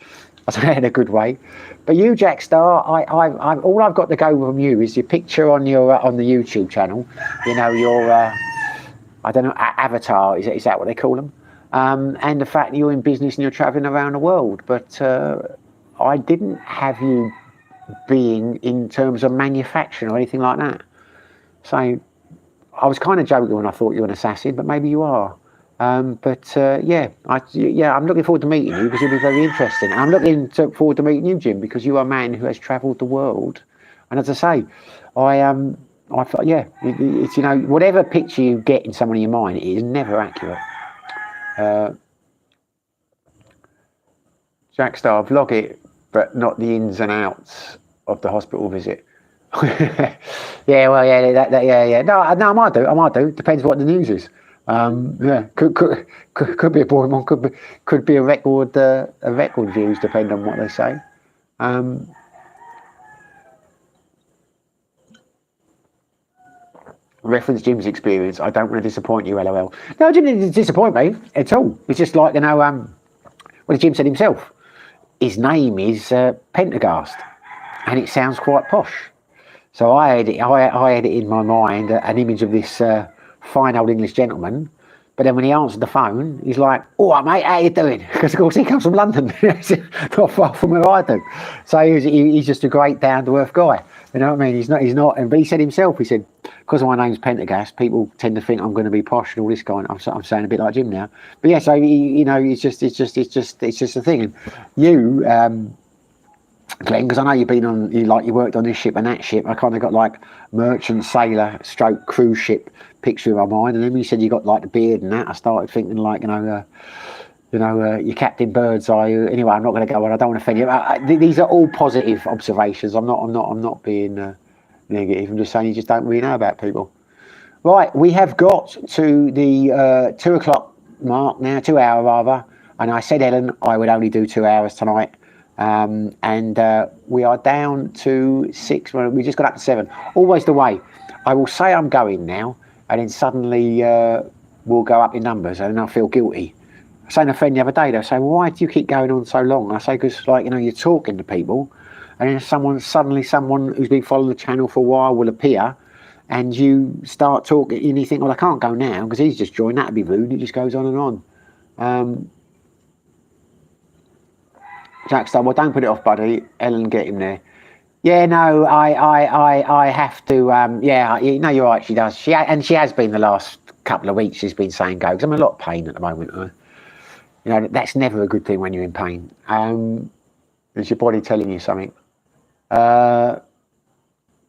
I say in a good way. But you, Jack Star, all I've got to go from you is your picture on your on the YouTube channel. You know, your I don't know, avatar. Is that what they call them? And the fact that you're in business and you're traveling around the world. But I didn't have you being in terms of manufacturing or anything like that. So I was kind of joking when I thought you were an assassin, but maybe you are. Yeah, I'm looking forward to meeting you because you'll be very interesting. I'm looking forward to meeting you, Jim, because you are a man who has travelled the world. And as I say, I thought, yeah, it's, you know, whatever picture you get in someone in your mind, it is never accurate. Jack Star, vlog it, but not the ins and outs of the hospital visit. Yeah, well, yeah, yeah. No, I might do. Depends what the news is. Yeah, could be a boring one. Could be a record views, depending on what they say. Reference Jim's experience. I don't want to disappoint you, LOL. No, Jim didn't disappoint me at all. It's just like, you know, what Jim said himself. His name is Pendergast, and it sounds quite posh. So I had it in my mind, an image of this fine old English gentleman. But then when he answered the phone, he's like, "All right, mate, how you doing?" Because of course he comes from London, not far from where I do. So he's just a great down-to-earth guy. You know what I mean? He's not. But he said himself, he said, because my name's Pendergast, people tend to think I'm going to be posh and all this kind. I'm saying a bit like Jim now. But yeah, so you know, it's just a thing. And you, Glenn, because I know you've been on, you worked on this ship and that ship. I kind of got like merchant sailor stroke cruise ship picture in my mind. And then when you said you got like the beard and that, I started thinking like, you're Captain Birdseye. Anyway, I'm not going to go on. I don't want to offend you. These are all positive observations. I'm not being negative. I'm just saying you just don't really know about people. Right, we have got to the 2 o'clock mark now, 2 hour rather. And I said, Ellen, I would only do 2 hours tonight. And we are down to 6. Well, we just got up to 7. Always the way. I will say I'm going now, and then suddenly we'll go up in numbers, and then I feel guilty. I was saying to a friend the other day, they say, well, why do you keep going on so long? And I say, because, like, you know, you're talking to people, and then someone who's been following the channel for a while will appear, and you start talking, and you think, well, I can't go now because he's just joined. That'd be rude. It just goes on and on. Jackson, well, don't put it off, buddy. Ellen, get him there. Yeah, no, I have to. Yeah, no, you're right. She does. She has been the last couple of weeks. She's been saying go because I'm in a lot of pain at the moment. You know, that's never a good thing when you're in pain. It's your body telling you something. But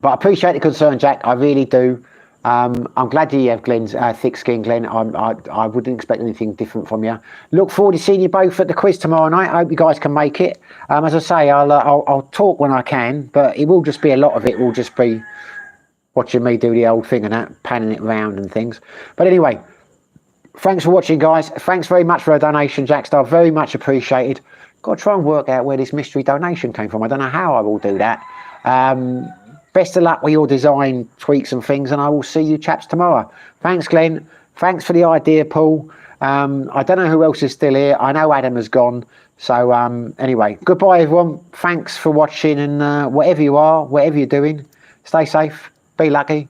I appreciate the concern, Jack. I really do. I'm glad you have Glenn's thick skin, Glenn. I wouldn't expect anything different from you. Look forward to seeing you both at the quiz tomorrow night. I hope you guys can make it. As I say, I'll talk when I can, but it will just be a lot of it. Will just be watching me do the old thing and that, panning it around and things. But anyway, thanks for watching, guys. Thanks very much for a donation, Jackstar. Very much appreciated. Got to try and work out where this mystery donation came from. I don't know how I will do that. Best of luck with your design tweaks and things, and I will see you chaps tomorrow. Thanks, Glenn. Thanks for the idea, Paul. I don't know who else is still here. I know Adam has gone. So anyway, goodbye, everyone. Thanks for watching, and whatever you are, whatever you're doing, stay safe, be lucky.